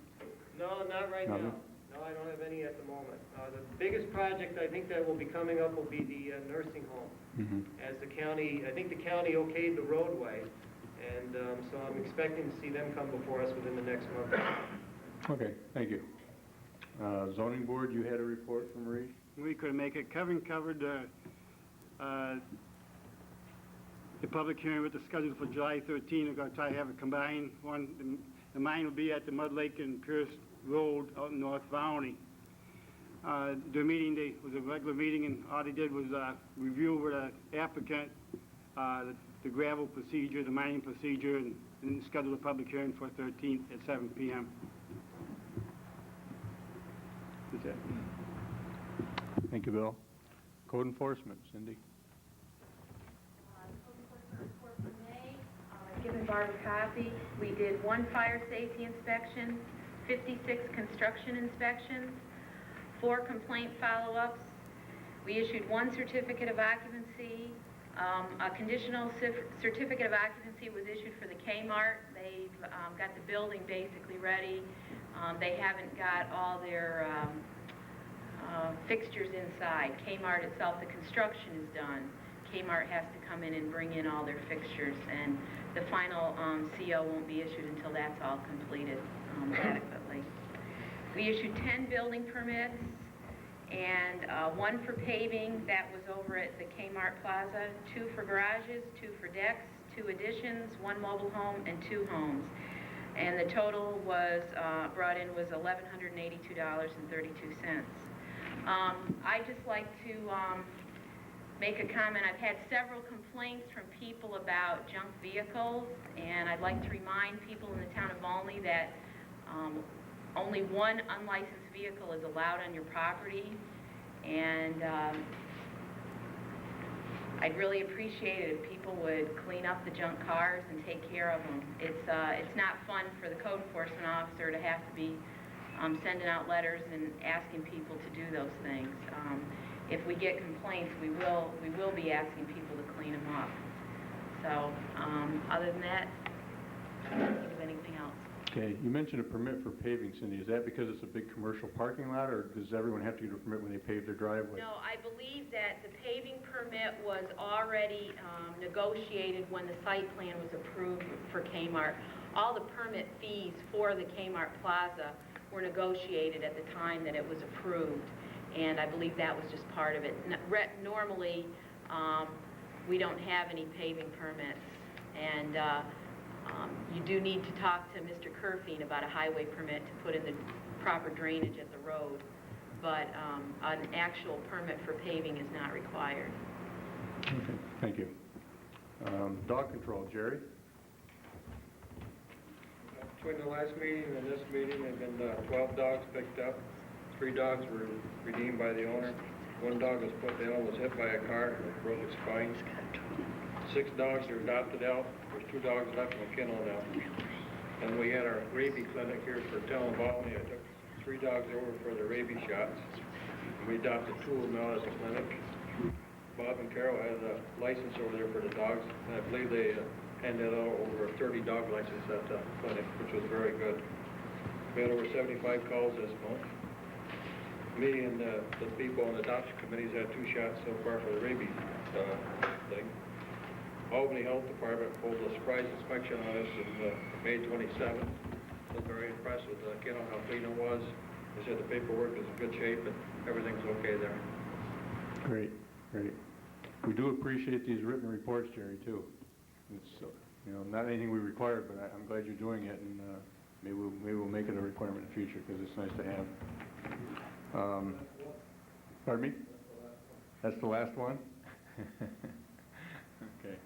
No, not right Nothing? now. No, I don't have any at the moment. The biggest project I think that will be coming up will be the nursing home. Mm-hmm. As the county, I think the county okayed the roadway, and so I'm expecting to see them come before us within the next month. Okay, thank you. Zoning Board, you had a report from Marie? We could make it. Kevin covered the public hearing with the schedule for July 13. We're going to try to have it combined. The mine will be at the Mud Lake and Pierce Road out in North Volney. The meeting was a regular meeting, and all they did was review with the applicant the gravel procedure, the mining procedure, and schedule a public hearing for 13th at 7 p.m. That's it. Thank you, Bill. Code Enforcement, Cindy. Code enforcement report for May. I've given Barb a copy. We did 1 fire safety inspection, 56 construction inspections, 4 complaint follow-ups. We issued 1 certificate of occupancy. A conditional certificate of occupancy was issued for the Kmart. They've got the building basically ready. They haven't got all their fixtures inside. Kmart itself, the construction is done. Kmart has to come in and bring in all their fixtures, and the final CO won't be issued until that's all completed adequately. We issued 10 building permits, and 1 for paving, that was over at the Kmart Plaza, 2 for garages, 2 for decks, 2 additions, 1 mobile home, and 2 homes. And the total was brought in was $1,182.32. I'd just like to make a comment. I've had several complaints from people about junk vehicles, and I'd like to remind people in the town of Volney that only 1 unlicensed vehicle is allowed on your property, and I'd really appreciate it if people would clean up the junk cars and take care of them. It's not fun for the code enforcement officer to have to be sending out letters and asking people to do those things. If we get complaints, we will be asking people to clean them up. So, other than that, I can't think of anything else. Okay, you mentioned a permit for paving, Cindy. Is that because it's a big commercial parking lot, or does everyone have to get a permit when they pave their driveway? No, I believe that the paving permit was already negotiated when the site plan was approved for Kmart. All the permit fees for the Kmart Plaza were negotiated at the time that it was approved, and I believe that was just part of it. Normally, we don't have any paving permits, and you do need to talk to Mr. Kerfine about a highway permit to put in the proper drainage at the road, but an actual permit for paving is not required. Okay, thank you. Dog control, Jerry? Between the last meeting and this meeting, there have been 12 dogs picked up. 3 dogs were redeemed by the owner. 1 dog was put down, was hit by a car, and broke its spine. 6 dogs are adopted out. There's 2 dogs left in the kennel now. And we had our rabies clinic here for town of Volney. I took 3 dogs over for the rabies shots. We adopted 2 of them out at the clinic. Bob and Carol had a license over there for the dogs, and I believe they handed out over 30 dog licenses at the clinic, which was very good. We had over 75 calls this month. Me and the people on the adoption committees had 2 shots so far for the rabies thing. Albany Health Department pulled a surprise inspection on us on May 27th. I was very impressed with the kennel, how clean it was. They said the paperwork is in good shape and everything's okay there. Great, great. We do appreciate these written reports, Jerry, too. not anything we require, but I'm glad you're doing it, and maybe we'll make it a requirement in the future, because it's nice to have. Pardon me? That's the last one? Okay.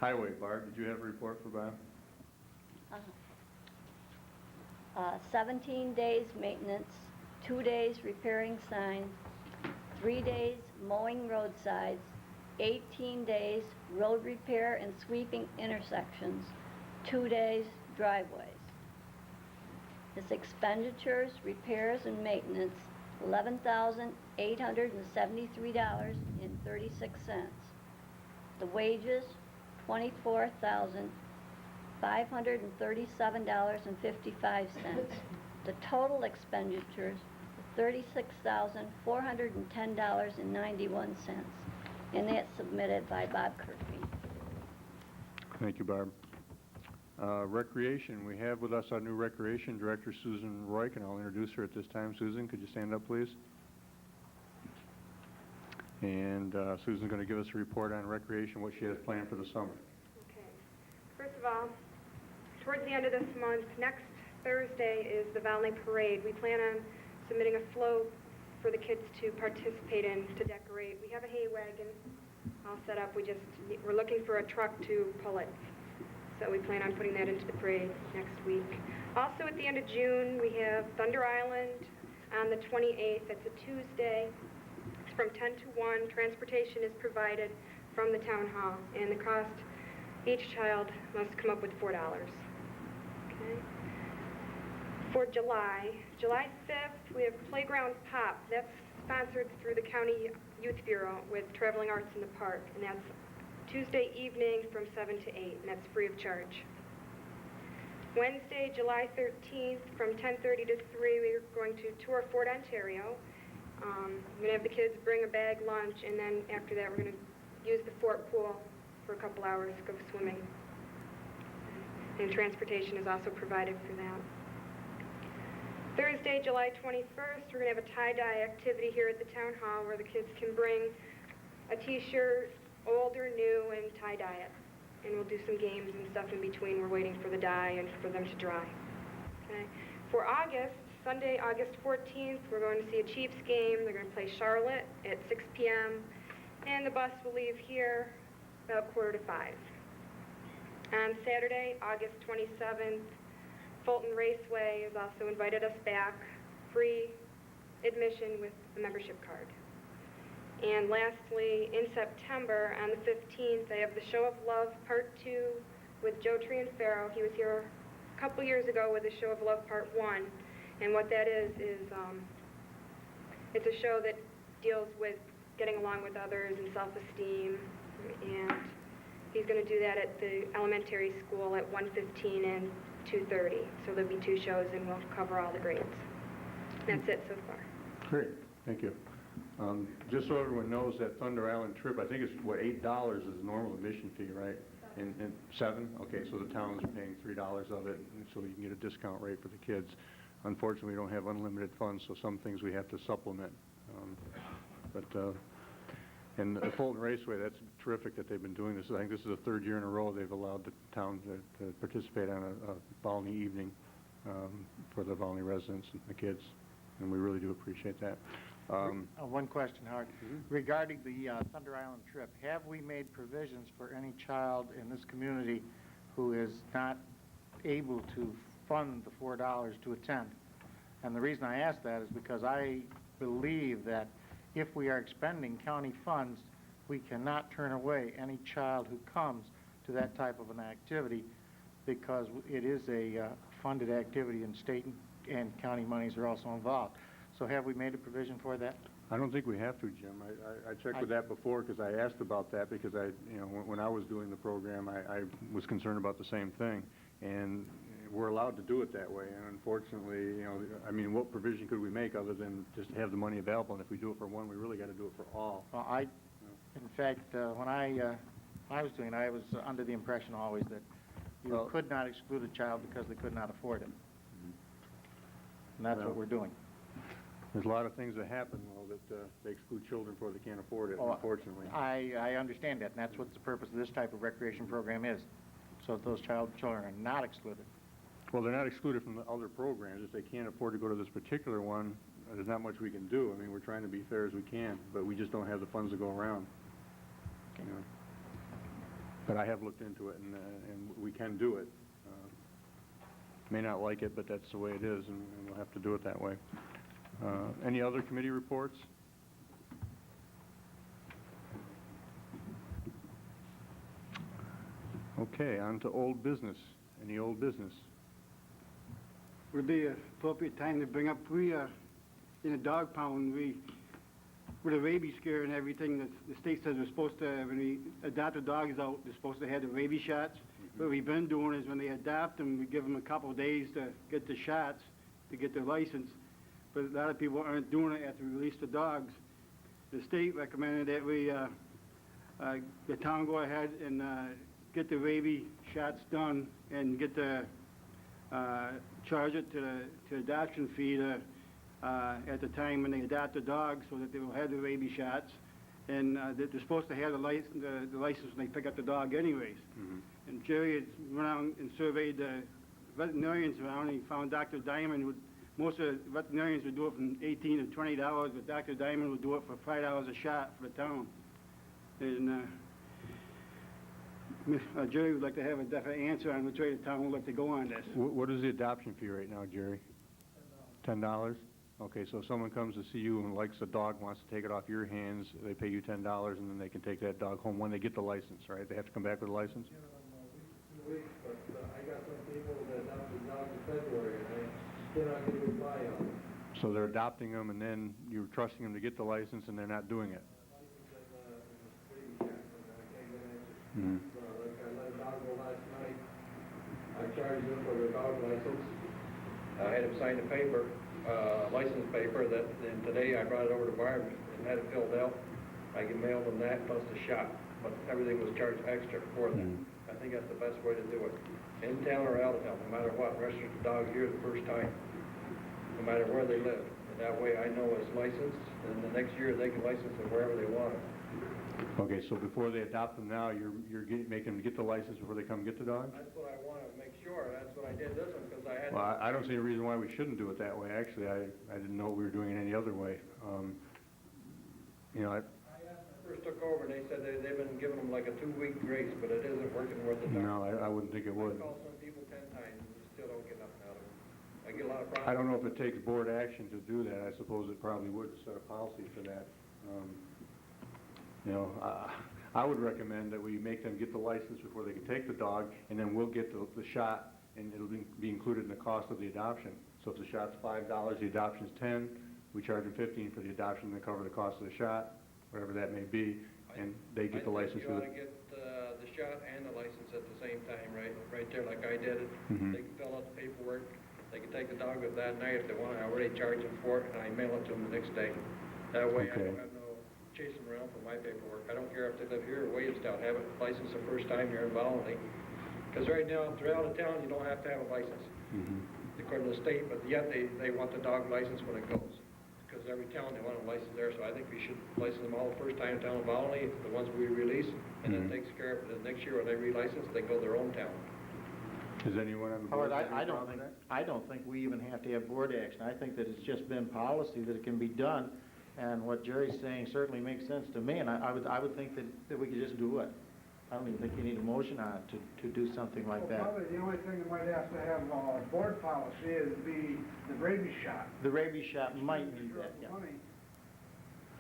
Highway, Barb, did you have a report for Bob? 17 days maintenance, 2 days repairing signs, 3 days mowing roadsides, 18 days road repair and sweeping intersections, 2 days driveways. His expenditures, repairs and maintenance, $11,873.36. The wages, $24,537.55. The total expenditures, $36,410.91. And that's submitted by Bob Kirkby. Thank you, Barb. Recreation, we have with us our new Recreation Director, Susan Royk, and I'll introduce her at this time. Susan, could you stand up, please? And Susan's going to give us a report on recreation, what she has planned for the summer. Okay. First of all, towards the end of this month, next Thursday is the Volney Parade. We plan on submitting a float for the kids to participate in, to decorate. We have a hay wagon all set up. We're looking for a truck to pull it. So we plan on putting that into the parade next week. Also at the end of June, we have Thunder Island on the 28th. That's a Tuesday. It's from 10 to 1. Transportation is provided from the town hall, and the cost, each child must come up with $4. Okay. For July 5th, we have Playground Pop. That's sponsored through the County Youth Bureau with Traveling Arts in the Park, and that's Tuesday evening from 7 to 8, and that's free of charge. Wednesday, July 13th, from 10:30 to 3, we're going to tour Fort Ontario. We're going to have the kids bring a bag lunch, and then after that, we're going to use the fort pool for a couple hours, go swimming. And transportation is also provided for that. Thursday, July 21st, we're going to have a tie-dye activity here at the town hall where the kids can bring a t-shirt, old or new, and tie-dye it. And we'll do some games and stuff in between. We're waiting for the dye and for them to dry. Okay. For August, Sunday, August 14th, we're going to see a Chiefs game. They're going to play Charlotte at 6 p.m. And the bus will leave here about 4:45. On Saturday, August 27th, Fulton Raceway has also invited us back, free admission with a membership card. And lastly, in September, on the 15th, I have the Show of Love Part 2 with Joe Trianfaro. He was here a couple years ago with the Show of Love Part 1. And what that is it's a show that deals with getting along with others and self-esteem. And he's going to do that at the elementary school at 1:15 and 2:30. So there'll be 2 shows, and we'll cover all the grades. That's it so far. Great, thank you. Just so everyone knows, that Thunder Island trip, I think it's, what, $8 is the normal admission fee, right? And 7? Okay, so the towns are paying $3 of it, and so you can get a discount rate for the kids. Unfortunately, we don't have unlimited funds, so some things we have to supplement. And the Fulton Raceway, that's terrific that they've been doing this. I think this is the 3rd year in a row they've allowed the town to participate on a Volney evening for the Volney residents and the kids, and we really do appreciate that. One question, Howard. Regarding the Thunder Island trip, have we made provisions for any child in this community who is not able to fund the $4 to attend? And the reason I ask that is because I believe that if we are expending county funds, we cannot turn away any child who comes to that type of an activity, because it is a funded activity, and state and county monies are also involved. So have we made a provision for that? I don't think we have to, Jim. I checked with that before, because I asked about that, because when I was doing the program, I was concerned about the same thing, and we're allowed to do it that way. And unfortunately, I mean, what provision could we make other than just have the money available? And if we do it for one, we really got to do it for all. Well, in fact, when I was doing it, I was under the impression always that you could not exclude a child because they could not afford it. And that's what we're doing. There's a lot of things that happen, though, that they exclude children for they can't afford it, Oh, unfortunately. I understand that, and that's what the purpose of this type of recreation program is, so that those children are not excluded. Well, they're not excluded from the other programs. If they can't afford to go to this particular one, there's not much we can do. I mean, we're trying to be fair as we can, but we just don't have the funds to go around. You know. But I have looked into it, and we can do it. May not like it, but that's the way it is, and we'll have to do it that way. Any other committee reports? Okay, on to old business. Any old business? Would be an appropriate time to bring up, we, in a dog pound, with a rabies scare and everything, the state says we're supposed to, when we adopt the dogs out, they're supposed to have the rabies shots. What we've been doing is when they adopt them, we give them a couple of days to get the shots, to get their license. But a lot of people aren't doing it after we release the dogs. The state recommended that we, the town go ahead and get the rabies shots done and get the, charge it to the adoption fee at the time when they adopt the dog so that they will have the rabies shots. And they're supposed to have the license when they pick up the dog anyways. Mm-hmm. And Jerry had went out and surveyed the veterinarians around, and he found Dr. Diamond would, most of the veterinarians would do it from $18 to $20, but Dr. Diamond would do it for $5 a shot for the town. And Jerry would like to have a definite answer on which way the town would like to go on this. What is the adoption fee right now, Jerry? $10? Okay, so if someone comes to see you and likes a dog, wants to take it off your hands, they pay you $10, and then they can take that dog home when they get the license, right? They have to come back with a license? Weeks, but I got some people that adopted dogs in February, and I still not get a reply on them. So they're adopting them, and then you're trusting them to get the license, and they're not doing it? Mm-hmm. Like I let a dog go last night. I charged him for the dog license. I had him sign a paper, license paper, that, and today I brought it over to Barb and had it filled out. I mailed him that plus the shot, but everything was charged extra for that. Mm-hmm. I think that's the best way to do it. In town or out of town, no matter what, register the dog here the first time, no matter where they live. And that way I know it's licensed, and the next year they can license it wherever they want it. Okay, so before they adopt them now, you're making them get the license before they come get the dog? That's what I want to make sure. That's what I did this one, because I had... Well, I don't see a reason why we shouldn't do it that way. Actually, I didn't know we were doing it any other way. You know, I first took over, and they said they've been giving them like a 2-week grace, but it isn't working worth the time. no, I wouldn't think it would. I called some people 10 times, and still don't get nothing out of them. I get a lot of problems. I don't know if it takes board action to do that. I suppose it probably would to set a policy for that. You know, I would recommend that we make them get the license before they can take the dog, and then we'll get the shot, and it'll be included in the cost of the adoption. So if the shot's $5, the adoption's $10, we charge them $15 for the adoption, and they cover the cost of the shot, whatever that may be, and they get the license. I think you ought to get the shot and the license at the same time, right there, like I did it. Mm-hmm. They can fill out the paperwork. They can take the dog up that night if they want. I already charge them for it, and I mail it to them the next day. That way I don't have no chasing around for my paperwork. I don't care if they live here or Williamstown. Have it licensed the first time you're in Volney. Because right now, throughout the town, you don't have to have a license, according to the state, but yet they want the dog license when it goes. Because every town, they want a license there, so I think we should license them all the first time in town of Volney, the ones we release, and then takes care of it. The next year when they relicense, they go to their own town. Does anyone on the board Howard, have any problem with that? I don't think we even have to have board action. I think that it's just been policy that it can be done, and what Jerry's saying certainly makes sense to me, and I would think that we could just do it. I don't even think you need a motion on it to do something like that. Probably the only thing that might have to have board policy is the rabies shot. The rabies shot might need that, yeah. Money.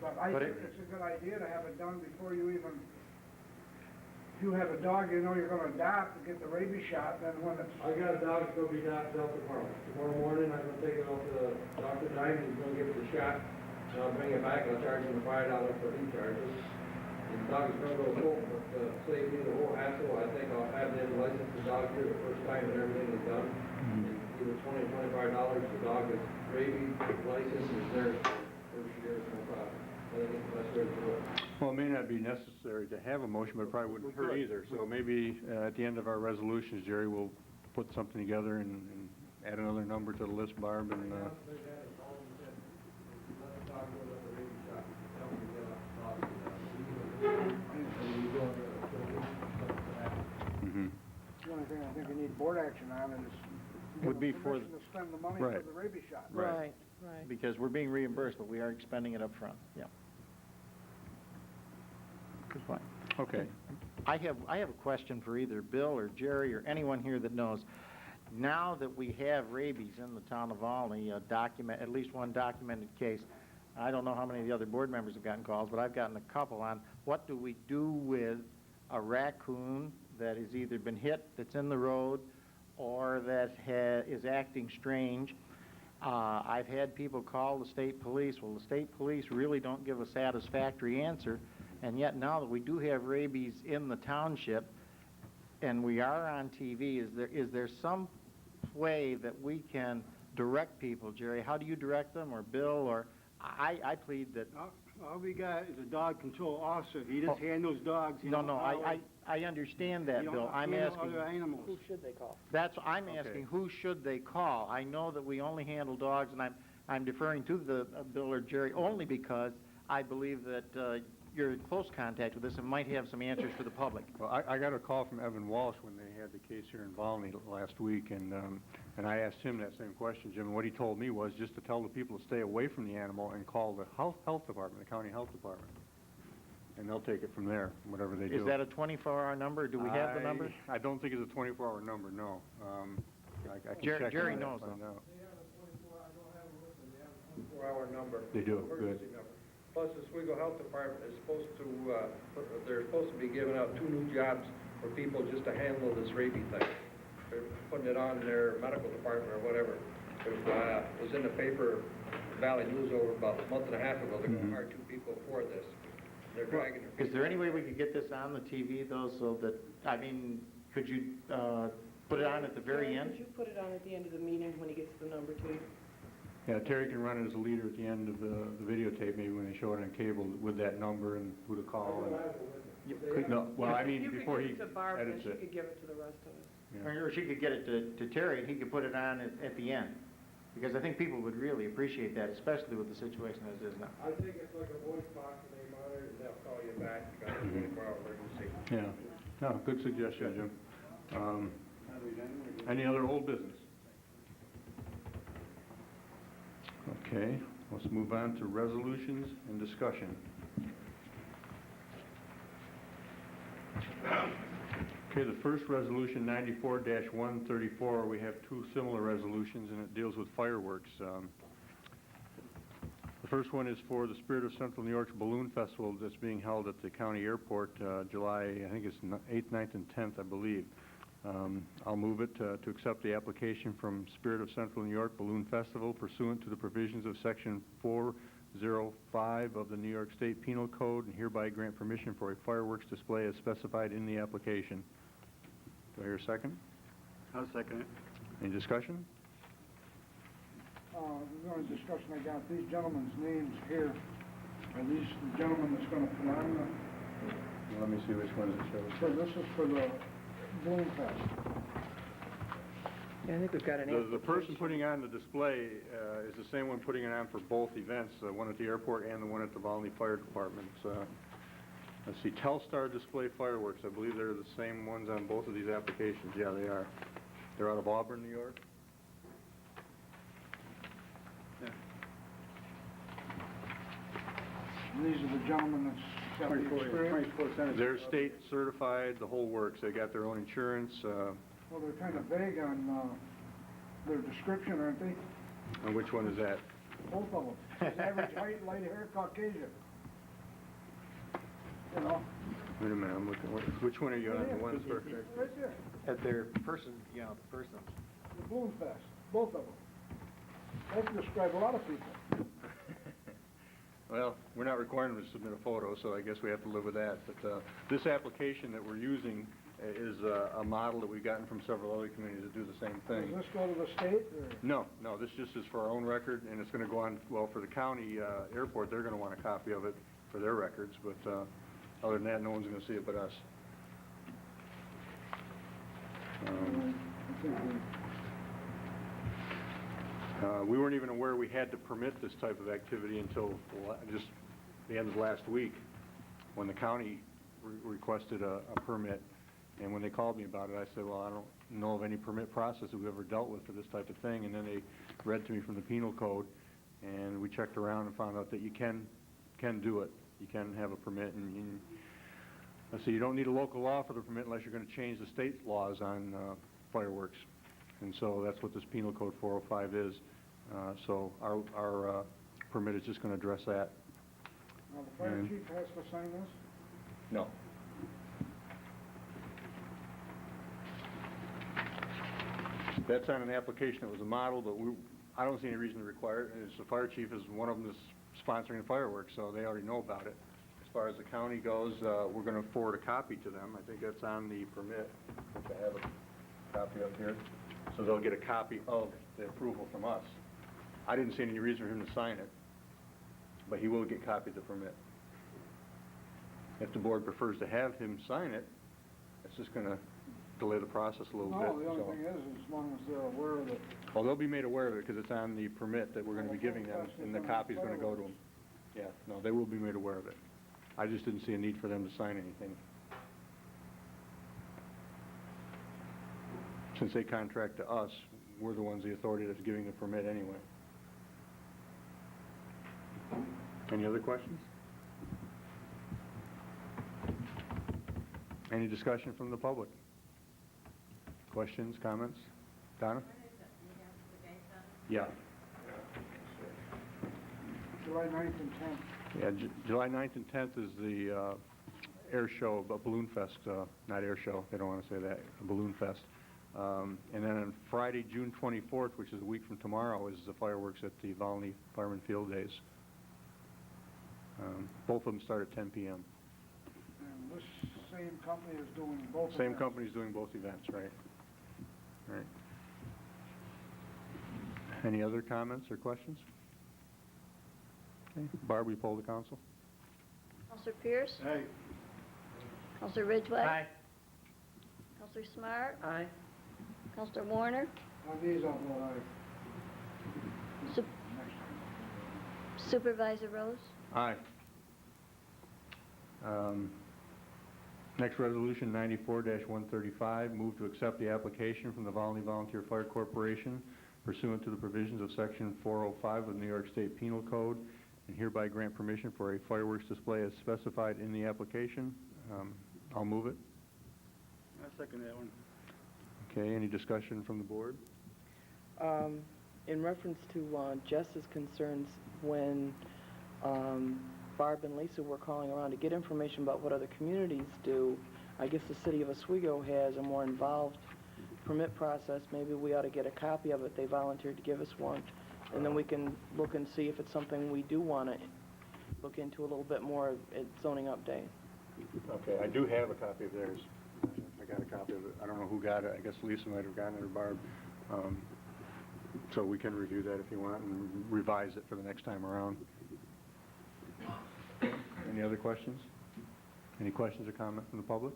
But I think it's a good idea to have it done before you even, if you have a dog you know you're going to adopt, to get the rabies shot, then when it's... I got a dog that's going to be adopted out tomorrow. Tomorrow morning, I'm going to take it out to Dr. Diamond. He's going to give it the shot, and I'll bring it back, and I'll charge him the $5 for he charges. The dog is going to go home, but save me the whole hassle. I think I'll have them license the dog here the first time and everything is done. And either $20 or $25, the dog is rabies license is theirs first year, no problem. I think it's the best way to do it. Well, it may not be necessary to have a motion, but it probably wouldn't hurt either. So maybe at the end of our resolutions, Jerry, we'll put something together and add another number to the list, Barb, and thing I think we need board action on, and is Would be give for them permission to spend the money Right. for the rabies shot. Right, right. because we're being reimbursed, but we are expending it up front. Yeah. Good point. Okay. I have a question for either Bill or Jerry or anyone here that knows. Now that we have rabies in the town of Volney, at least one documented case, I don't know how many of the other board members have gotten calls, but I've gotten a couple on what do we do with a raccoon that has either been hit, that's in the road, or that is acting strange. I've had people call the state police. Well, the state police really don't give a satisfactory answer, and yet now that we do have rabies in the township, and we are on TV, is there some way that we can direct people, Jerry? How do you direct them, or Bill, or I plead that... All we got is a dog control officer. He just handles dogs. He No, don't follow- I understand that, he don't Bill. I'm handle asking... other animals. Who should they call? I'm asking, who should they call? I know that we only handle dogs, and I'm deferring to the Bill or Jerry only because I believe that you're in close contact with this and might have some answers for the public. Well, I got a call from Evan Walsh when they had the case here in Volney last week, and I asked him that same question, Jim, and what he told me was just to tell the people to stay away from the animal and call the health department, the county health department, and they'll take it from there, whatever they do. Is that a 24-hour number? Do we have the number? I don't think it's a 24-hour number, no. I can check Jerry on that knows, and find though. out. They have a 24-hour number. They do, Emergency good. number. Plus, the Oswego Health Department is supposed to, they're supposed to be giving out 2 new jobs for people just to handle this rabies thing. They're putting it on their medical department or whatever. It was in the paper, Valley News, over about a month and a half ago. They're going to hire 2 people for this. They're dragging their feet. Is there any way we could get this on the TV, though, so that, I mean, could you put it on at the very end? Could you put it on at the end of the meeting when he gets the number to you? Yeah, Terry can run it as a leader at the end of the videotape, maybe when they show it on cable, with that number and who to call. And, no, well, I mean, before he You could give it to Barb, and edits she it. could give it to the rest of us. Yeah. Or she could get it to Terry, and he could put it on at the end. Because I think people would really appreciate that, especially with the situation as it is now. I think it's like a voice box and they monitor and they'll call you back. You got a 24-hour emergency. Yeah, no, good suggestion, Jim. Any other old business? Okay, let's move on to resolutions and discussion. Okay, the first resolution, 94-134, we have 2 similar resolutions, and it deals with fireworks. The first one is for the Spirit of Central New York's Balloon Festival that's being held at the county airport July, I think it's 8th, 9th, and 10th, I believe. I'll move it to accept the application from Spirit of Central New York Balloon Festival pursuant to the provisions of Section 405 of the New York State Penal Code, and hereby grant permission for a fireworks display as specified in the application. Do I hear a second? I'll second it. Any discussion? The only discussion I got, these gentlemen's names here, are these the gentlemen that's gonna put on the, Let me see which one it shows. so this is for the Balloon Fest. Yeah, I think we've got an The person putting on the display is the same one putting it on for both events, the one at the airport and the one at the Volney Fire Department. Let's see, Telstar Display Fireworks, I believe they're the same ones on both of these applications. Yeah, they are. They're out of Auburn, New York. And these are the gentlemen that's got the experience. 24 They're state certified, the whole works. They got their own insurance. Well, they're kind of vague on their description, aren't they? And which one is that? Both of them. Says average height, light hair, Caucasian. You know? Wait a minute, I'm looking. Which one are you on? The ones for... Right there, At their person, the person. the Balloon Fest, both of them. That can describe a lot of people. Well, we're not requiring them to submit a photo, so I guess we have to live with that. But this application that we're using is a model that we've gotten from several other communities that do the same Does thing. this go to the state, or? No, this just is for our own record, and it's going to go on, well, for the county airport, they're going to want a copy of it for their records, but other than that, no one's going to see it but us. We weren't even aware we had to permit this type of activity until just the end of last week, when the county requested a permit. And when they called me about it, I said, well, I don't know of any permit process that we've ever dealt with for this type of thing. And then they read to me from the penal code, and we checked around and found out that you can do it. You can have a permit, and so you don't need a local law for the permit unless you're going to change the state laws on fireworks. And so that's what this penal code 405 is. So our permit is just going to address that. Now, the fire chief has to sign this? No. That's on an application that was a model, but I don't see any reason to require it. And the fire chief is one of them that's sponsoring the fireworks, so they already know about it. As far as the county goes, we're going to forward a copy to them. I think that's on the permit, which I have a copy up here. So they'll get a copy of the approval from us. I didn't see any reason for him to sign it, but he will get a copy of the permit. If the board prefers to have him sign it, it's just going to delay the process a little bit. No, the only thing is, as long as they're aware of it. Well, they'll be made aware of it because it's on the permit that we're going to be giving them, and the copy's going to go to them. Yeah, no, they will be made aware of it. I just didn't see a need for them to sign anything. Since they contract to us, we're the ones, the authority that's giving the permit anyway. Any other questions? Any discussion from the public? Questions, comments? Donna? Yeah. July 9th and 10th. Yeah, July 9th and 10th is the air show, Balloon Fest, not air show, they don't want to say that, a Balloon Fest. And then on Friday, June 24th, which is a week from tomorrow, is the fireworks at the Volney Fireman Field Days. Both of them start at 10 p.m. And this same company is doing both of Same them. company's doing both events, right? Right. Any other comments or questions? Okay. Barb, will you poll the council? Counselor Pierce? Aye. Counselor Ridgway? Aye. Counselor Smart? Aye. Counselor Warner? On these, I'll vote aye. Sup- Supervisor Rose? Aye. Next resolution, 94-135, move to accept the application from the Volney Volunteer Fire Corporation pursuant to the provisions of Section 405 of the New York State Penal Code, and hereby grant permission for a fireworks display as specified in the application. I'll move it. I'll second that one. Okay, any discussion from the board? In reference to Jess's concerns, when Barb and Lisa were calling around to get information about what other communities do, I guess the city of Oswego has a more involved permit process. Maybe we ought to get a copy of it. They volunteered to give us one, and then we can look and see if it's something we do want to look into a little bit more at zoning update. Okay, I do have a copy of theirs. I got a copy of it. I don't know who got it. I guess Lisa might have gotten it or Barb. So we can review that if you want and revise it for the next time around. Any other questions? Any questions or comment from the public?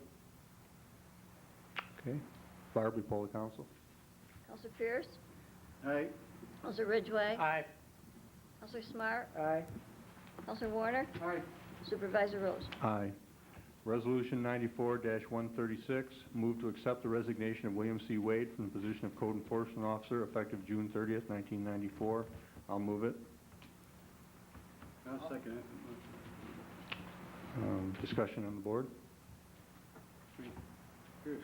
Okay. Barb, we poll the council. Counselor Pierce? Aye. Counselor Ridgway? Aye. Counselor Smart? Aye. Counselor Warner? Aye. Supervisor Rose? Aye. Resolution 94-136, move to accept the resignation of William C. Wade from the position of Code Enforcement Officer effective June 30th, 1994. I'll move it. I'll second it. Discussion on the board? Pierce.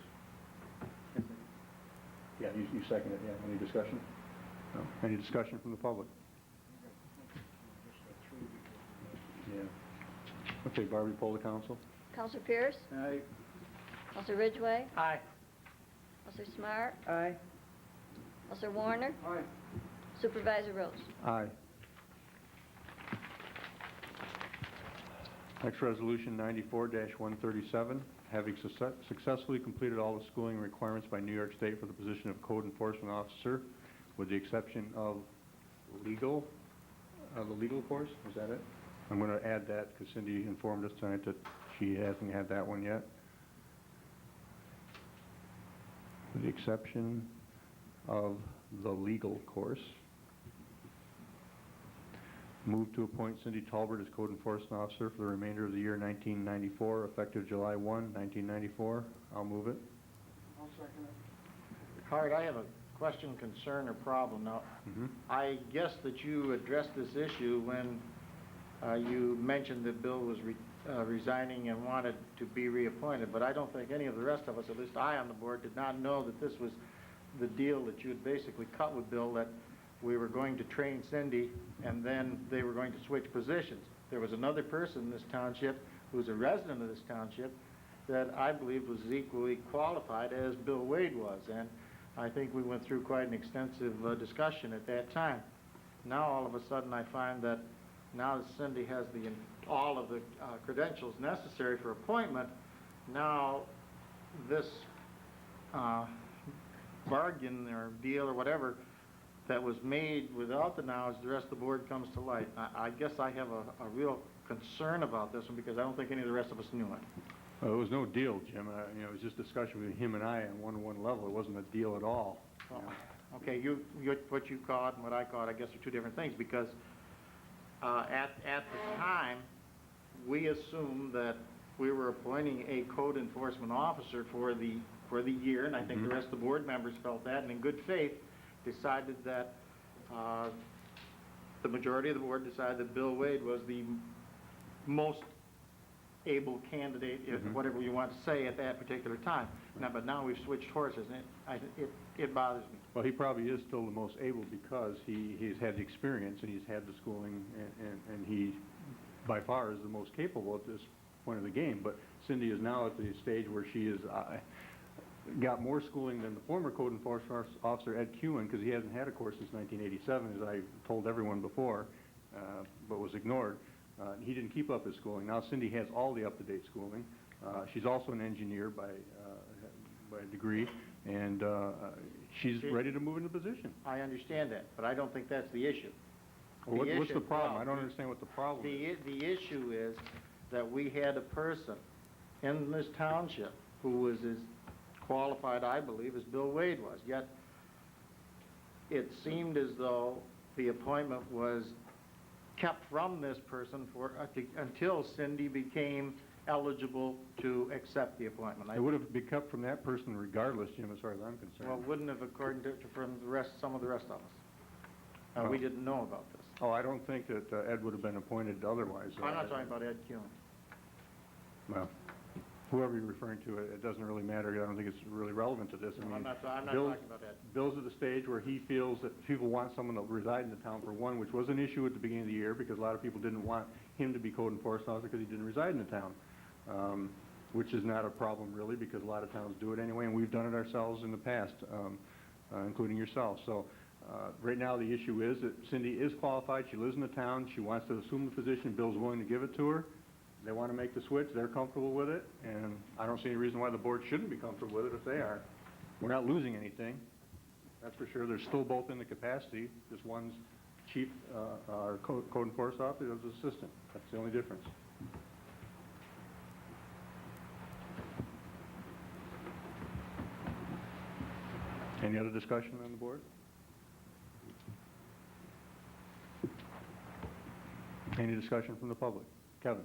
Yeah, you second it, yeah. Any discussion? No? Any discussion from the public? Yeah. Okay, Barbie, poll the council. Counselor Pierce? Aye. Counselor Ridgway? Aye. Counselor Smart? Aye. Counselor Warner? Aye. Supervisor Rose? Aye. Next resolution, 94-137, having successfully completed all the schooling requirements by New York State for the position of Code Enforcement Officer, with the exception of the legal course, is that it? I'm going to add that because Cindy informed us tonight that she hasn't had that one yet. With the exception of the legal course. Move to appoint Cindy Talbert as Code Enforcement Officer for the remainder of the year 1994, effective July 1, 1994. I'll move it. I'll second Hart, I have a question, concern, or problem. Now, I guess that you addressed this issue when you mentioned that Bill was resigning and wanted to be reappointed, but I don't think any of the rest of us, at least I on the board, did not know that this was the deal that you had basically cut with Bill, that we were going to train Cindy and then they were going to switch positions. There was another person in this township who's a resident of this township that I believe was equally qualified as Bill Wade was, and I think we went through quite an extensive discussion at that time. Now all of a sudden I find that now that Cindy has all of the credentials necessary for appointment, now this bargain or deal or whatever that was made without the knowledge of the rest of the board comes to light. I guess I have a real concern about this one because I don't think any of the rest of us knew it. Well, it was no deal, Jim. It was just discussion between him and I on one-on-one level. It wasn't a deal at all. Okay, what you call it and what I call it, I guess, are two different things, because at the time, we assumed that we were appointing a code enforcement officer for the year, and I think the rest of the board members felt that, and in good faith, decided that the majority of the board decided that Bill Wade was the most able candidate, whatever you want to say, at that particular time. Now, but now we've switched horses, and it bothers me. Well, he probably is still the most able because he's had the experience and he's had the schooling, and he, by far, is the most capable at this point of the game. But Cindy is now at the stage where she is got more schooling than the former code enforcement officer, Ed Kewen, because he hasn't had a course since 1987, as I told everyone before, but was ignored. He didn't keep up his schooling. Now Cindy has all the up-to-date schooling. She's also an engineer by degree, and she's ready to move into position. I understand that, but I don't think that's the issue. Well, what's the problem? I don't understand what the problem is. The issue is that we had a person in this township who was as qualified, I believe, as Bill Wade was, yet it seemed as though the appointment was kept from this person until Cindy became eligible to accept the appointment. It would have been kept from that person regardless, Jim, as far as I'm concerned. Well, it wouldn't have, according to from some of the rest of us. We didn't know about this. Oh, I don't think that Ed would have been appointed otherwise. I'm not talking about Ed Kewen. Well, whoever you're referring to, it doesn't really matter. I don't think it's really relevant to this. I mean, I'm not talking about Ed. Bill's at the stage where he feels that people want someone to reside in the town, for one, which was an issue at the beginning of the year because a lot of people didn't want him to be code enforcement officer because he didn't reside in the town, which is not a problem really because a lot of towns do it anyway, and we've done it ourselves in the past, including yourself. So right now the issue is that Cindy is qualified. She lives in the town. She wants to assume the position. Bill's willing to give it to her. They want to make the switch. They're comfortable with it, and I don't see any reason why the board shouldn't be comfortable with it if they are. We're not losing anything. That's for sure. They're still both in the capacity. Just one's chief or code enforcement officer, the other's assistant. That's the only difference. Any other discussion on the board? Any discussion from the public? Kevin?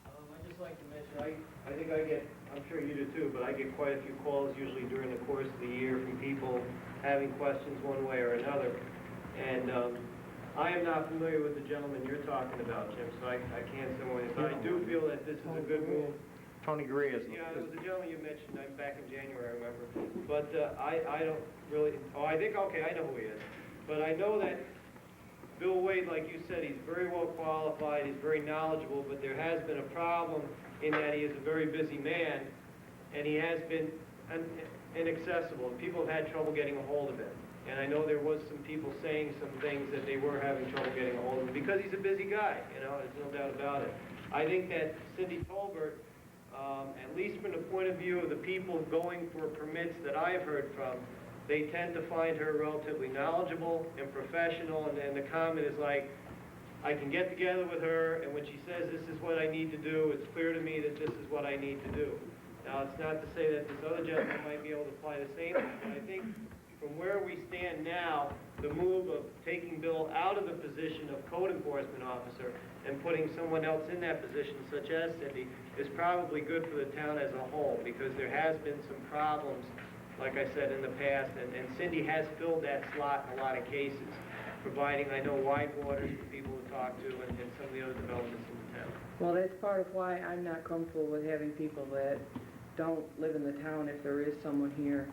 I'd just like to mention, I think I'm sure you do too, but I get quite a few calls usually during the course of the year from people having questions one way or another. And I am not familiar with the gentleman you're talking about, Jim, so I can't say more. But I do feel that this is a good move. Tony Gray is. Yeah, it was the gentleman you mentioned back in January, I remember. But I don't really, I think, okay, I know who he is. But I know that Bill Wade, like you said, he's very well qualified, he's very knowledgeable, but there has been a problem in that he is a very busy man, and he has been inaccessible, and people have had trouble getting a hold of him. And I know there was some people saying some things that they were having trouble getting a hold of him, because he's a busy guy, there's no doubt about it. I think that Cindy Tolbert, at least from the point of view of the people going for permits that I've heard from, they tend to find her relatively knowledgeable and professional, and the comment is like, I can get together with her, and when she says this is what I need to do, it's clear to me that this is what I need to do. Now, it's not to say that this other gentleman might be able to apply the same thing, but I think from where we stand now, the move of taking Bill out of the position of code enforcement officer and putting someone else in that position, such as Cindy, is probably good for the town as a whole, because there has been some problems like I said in the past, and Cindy has filled that slot in a lot of cases, providing, I know, wide waters for people to talk to and some of the other developments in the town. Well, that's part of why I'm not comfortable with having people that don't live in the town if there is someone here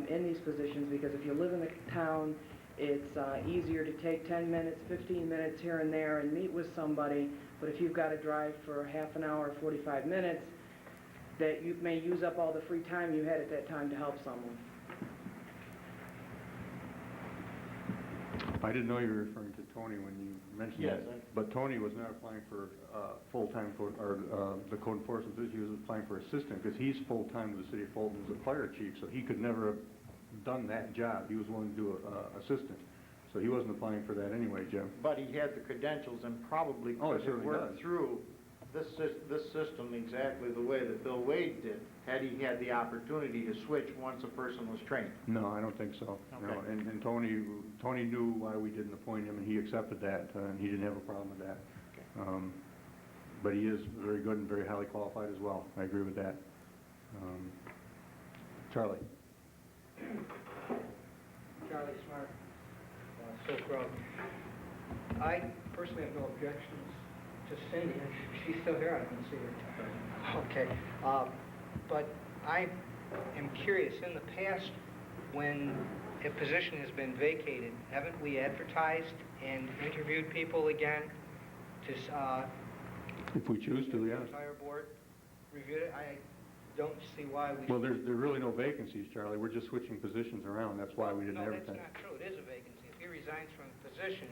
in these positions, because if you live in the town, it's easier to take 10 minutes, 15 minutes here and there and meet with somebody, but if you've got to drive for half an hour, 45 minutes, that you may use up all the free time you had at that time to help someone. I didn't know you were referring to Tony when you mentioned Yes, that. But Tony was not applying for full-time the code enforcement position. He was applying for assistant because he's full-time with the city of Fulton as a fire chief, so he could never have done that job. He was willing to do assistant. So he wasn't applying for that anyway, Jim. But he had the credentials and probably Oh, he could have certainly worked does. through this system exactly the way that Bill Wade did, had he had the opportunity to switch once a person was trained. No, I don't think so. No. Okay. And Tony knew why we didn't appoint him, and he accepted that, and he didn't have a problem with that. Okay. But he is very good and very highly qualified as well. I agree with that. Charlie. Charlie Smart, Silk Road. I personally have no objections to Cindy. If she's still here, I don't see her. Okay. But I am curious, in the past, when a position has been vacated, haven't we advertised and interviewed people again to, If we choose to, the yes. entire board reviewed it? I don't see why we Well, there's really no vacancies, Charlie. We're just switching positions around. That's why we didn't No, that's advertise. not true. It is a vacancy. If he resigns from the position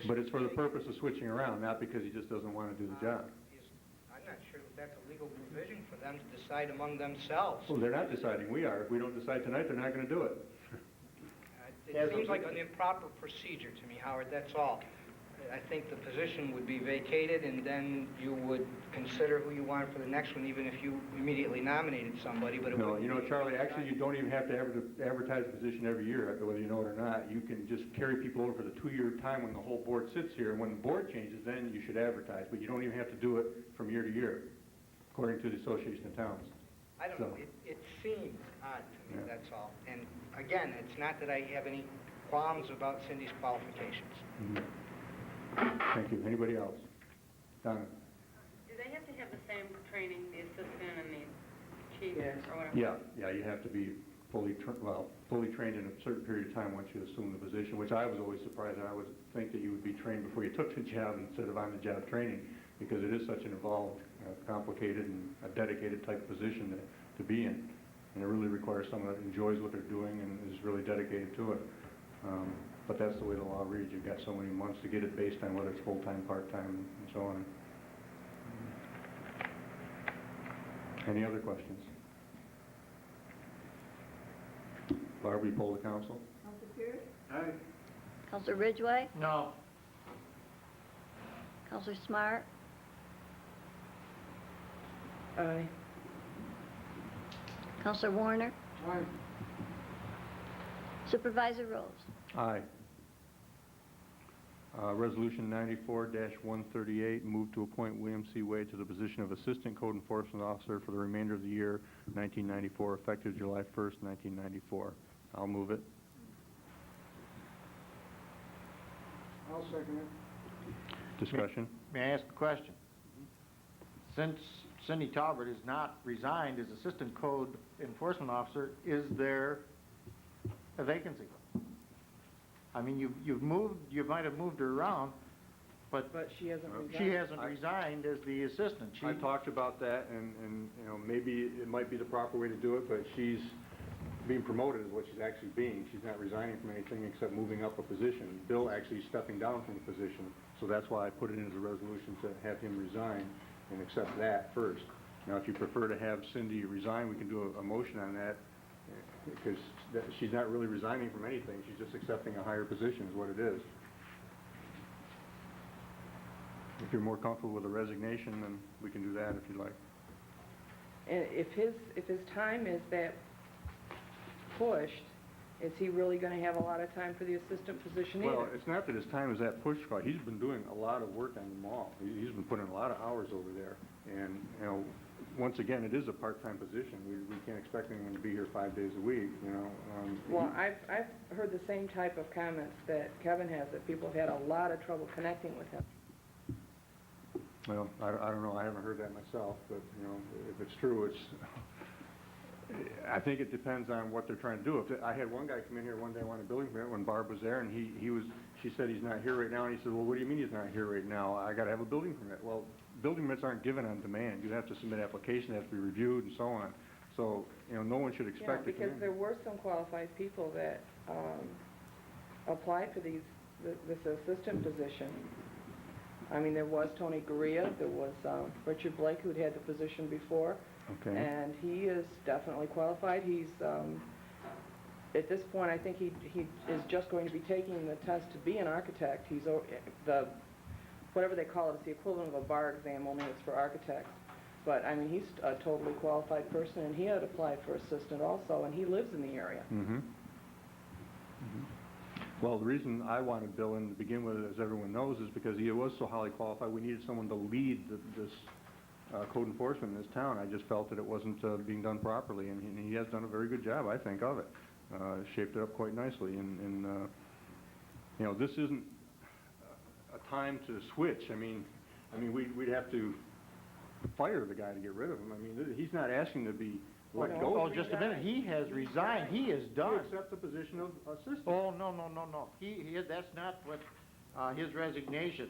But it's for the is purpose of switching around, not because he just doesn't want to do the job. I'm not sure that that's a legal provision for them to decide among themselves. Well, they're not deciding. We are. If we don't decide tonight, they're not going to do it. It seems like an improper procedure to me, Howard, that's all. I think the position would be vacated, and then you would consider who you want for the next one, even if you immediately nominated somebody, but it No, wouldn't you know, be- Charlie, actually, you don't even have to advertise the position every year, whether you know it or not. You can just carry people over for the 2-year time when the whole board sits here, and when the board changes, then you should advertise, but you don't even have to do it from year to year, according to the Association of Towns. I don't So- know, it seems odd to me, Yeah. that's all. And again, it's not that I have any qualms about Cindy's qualifications. Mhm. Thank you. Anybody else? Donna? Do they have to have the same training, the assistant and the chief Yes. or whatever? Yeah, you have to be fully trained in a certain period of time once you assume the position, which I was always surprised. I would think that you would be trained before you took the job instead of on-the-job training, because it is such an involved, complicated, and a dedicated type of position to be in. And it really requires someone that enjoys what they're doing and is really dedicated to it. But that's the way the law reads. You've got so many months to get it based on whether it's full-time, part-time, and so on. Any other questions? Barb, will you poll the council? Counselor Pierce? Aye. Counselor Ridgway? No. Counselor Smart? Aye. Counselor Warner? Aye. Supervisor Rose? Aye. Resolution 94-138, move to appoint William C. Wade to the position of Assistant Code Enforcement Officer for the remainder of the year 1994, effective July 1st, 1994. I'll move it. I'll second it. Discussion? May I ask a question? Since Cindy Talbert is not resigned as Assistant Code Enforcement Officer, is there a vacancy? I mean, you might have moved her around, but she hasn't resigned. she hasn't resigned as the assistant. I talked about that, and you know, maybe it might be the proper way to do it, but she's being promoted is what she's actually being. She's not resigning from anything except moving up a position. Bill actually is stepping down from the position, so that's why I put it in as a resolution to have him resign and accept that first. Now, if you prefer to have Cindy resign, we can do a motion on that, because she's not really resigning from anything. She's just accepting a higher position is what it is. If you're more comfortable with a resignation, then we can do that if you'd like. And if his time is that pushed, is he really going to have a lot of time for the assistant position either? Well, it's not that his time is that pushed for. He's been doing a lot of work on the mall. He's been putting a lot of hours over there. And, you know, once again, it is a part-time position. We can't expect anyone to be here 5 days a week, you know. Well, I've heard the same type of comments that Kevin has, that people have had a lot of trouble connecting with him. Well, I don't know, I haven't heard that myself, but, you know, if it's true, I think it depends on what they're trying to do. I had one guy come in here one day, wanted a building permit when Barb was there, and she said he's not here right now, and he said, well, what do you mean he's not here right now? I gotta have a building permit. Well, building permits aren't given on demand. You have to submit an application, they have to be reviewed, and so on. So, you know, no one should expect to come in. Because there were some qualified people that applied for this assistant position. I mean, there was Tony Guria, there was Richard Blake, who'd had the position before. Okay. And he is definitely qualified. He's, at this point, I think he is just going to be taking the test to be an architect. He's, whatever they call it, it's the equivalent of a bar exam, only it's for architects. But, I mean, he's a totally qualified person, and he had applied for assistant also, and he lives in the area. Mm-hmm. Well, the reason I wanted Bill in to begin with, as everyone knows, is because he was so highly qualified. We needed someone to lead this code enforcement in this town. I just felt that it wasn't being done properly, and he has done a very good job, I think, of it. Shaped it up quite nicely, and you know, this isn't a time to switch. I mean, we'd have to fire the guy to get rid of him. I mean, he's not asking to be let go. Oh, just a minute. He has resigned. He is done. He accepts the position of assistant. Oh, no. That's not what his resignation.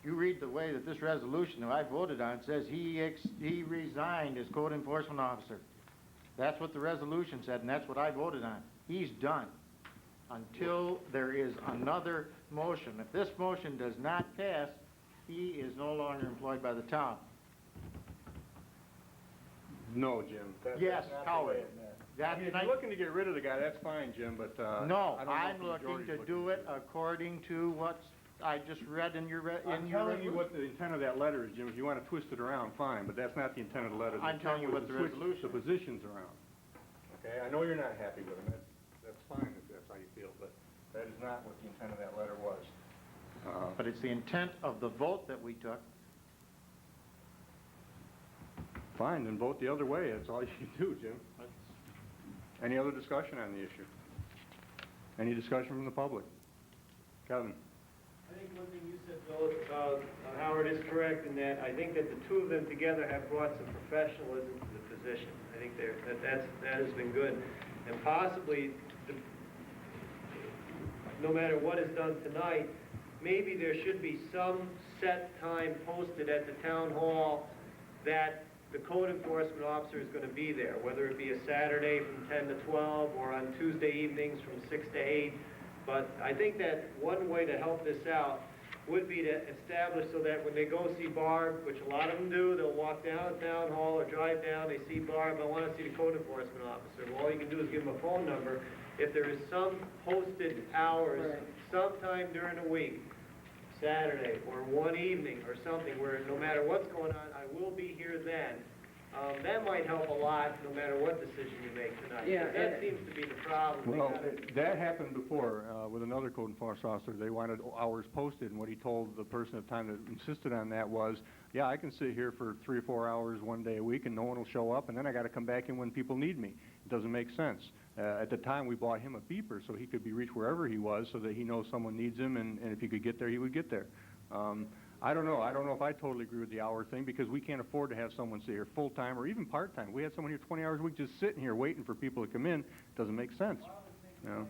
You read the way that this resolution that I voted on says he resigned as code enforcement officer. That's what the resolution said, and that's what I voted on. He's done until there is another motion. If this motion does not pass, he is no longer employed by the town. No, Jim. Yes, Howard. I mean, if you're looking to get rid of the guy, that's fine, Jim, but no, I don't know I'm if the looking majority's to do it according to what I just read in your I'm telling you what the intent of that letter is, Jim. If you want to twist it around, fine, but that's not the intent of the letter. I'm telling you what the resolution. The positions around. Okay, I know you're not happy with him. That's fine if that's how you feel, but that is not what the intent of that letter was. But it's the intent of the vote that we took. Fine, then vote the other way. That's all you can do, Jim. Any other discussion on the issue? Any discussion from the public? Kevin? I think one thing you said, Bill, Howard, is correct in that I think that the two of them together have brought some professionalism to the position. I think that has been good. And possibly, no matter what is done tonight, maybe there should be some set time posted at the town hall that the code enforcement officer is going to be there, whether it be a Saturday from 10 to 12 or on Tuesday evenings from 6 to 8. But I think that one way to help this out would be to establish so that when they go see Barb, which a lot of them do, they'll walk down to town hall or drive down, they see Barb, I want to see the code enforcement officer. Well, all you can do is give them a phone number. If there is some posted hours, sometime during the week, Saturday or one evening or something where no matter what's going on, I will be here then. That might help a lot no matter what decision you make tonight. Yeah, that seems to be the problem. Well, that happened before with another code enforcement officer. They wanted hours posted, and what he told the person at the time that insisted on that was, yeah, I can sit here for 3 or 4 hours one day a week and no one will show up, and then I got to come back in when people need me. It doesn't make sense. At the time, we bought him a beeper so he could be reached wherever he was so that he knows someone needs him, and if he could get there, he would get there. I don't know. I don't know if I totally agree with the hour thing because we can't afford to have someone sit here full-time or even part-time. We had someone here 20 hours a week just sitting here waiting for people to come in. It doesn't make sense. You know?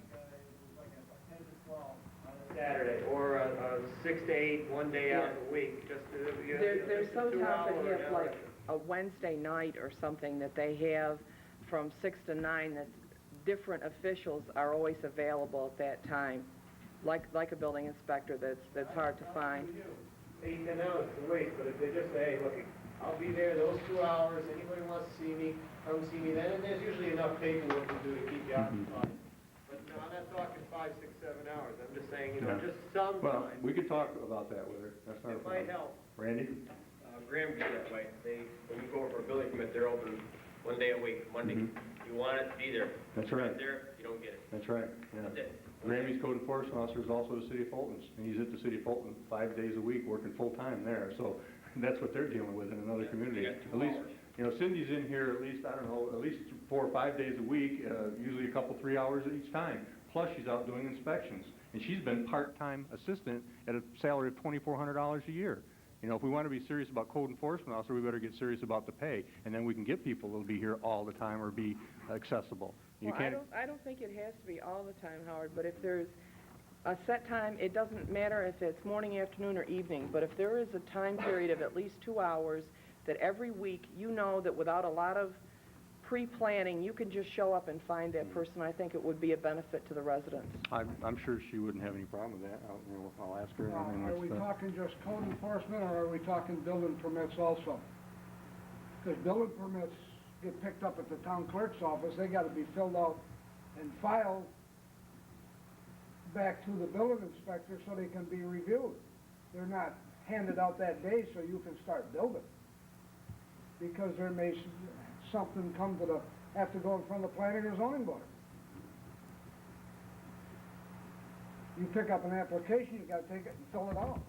Saturday or 6 to 8 one day out of the week. Just There's some two towns that hour have like a Wednesday night or something that they have from 6 to 9 that different officials are always available at that time, like a building inspector that's hard to find. 8, 10 hours to wait, but if they just say, hey, look, I'll be there those 2 hours, anybody wants to see me, come see me then, and there's usually enough paperwork to do to keep you occupied. But no, I'm not talking 5, 6, 7 hours, I'm just saying, you know, just some Well, time. we could talk about that with her. That's not a It problem. might help. Randy? Graham gets that way. When you go over a building permit, they're open one day a week, Monday. You want it to be there. That's If you're right. not there, you don't get it. That's right, yeah. That's it. Grammy's code enforcement officer is also the city of Fulton's, and he's at the city of Fulton 5 days a week working full-time there, so that's what they're dealing with in another community. They got 2 At least, hours. You know, Cindy's in here at least, I don't know, at least 4 or 5 days a week, usually a couple, 3 hours each time. Plus, she's out doing inspections. And she's been part-time assistant at a salary of $2,400 a year. You know, if we want to be serious about code enforcement officer, we better get serious about the pay. And then we can get people that'll be here all the time or be accessible. You Well, can't... I don't think it has to be all the time, Howard, but if there's a set time, it doesn't matter if it's morning, afternoon, or evening, but if there is a time period of at least 2 hours that every week you know that without a lot of pre-planning, you can just show up and find that person, I think it would be a benefit to the residents. I'm sure she wouldn't have any problem with that. I'll ask her. I mean, Are we talking just code enforcement, or are we talking building permits also? Because building permits get picked up at the town clerk's office, they gotta be filled out and filed back to the building inspector so they can be reviewed. They're not handed out that day so you can start building. Because there may something come to have to go in front of the planning or zoning board. You pick up an application, you gotta take it and fill it out.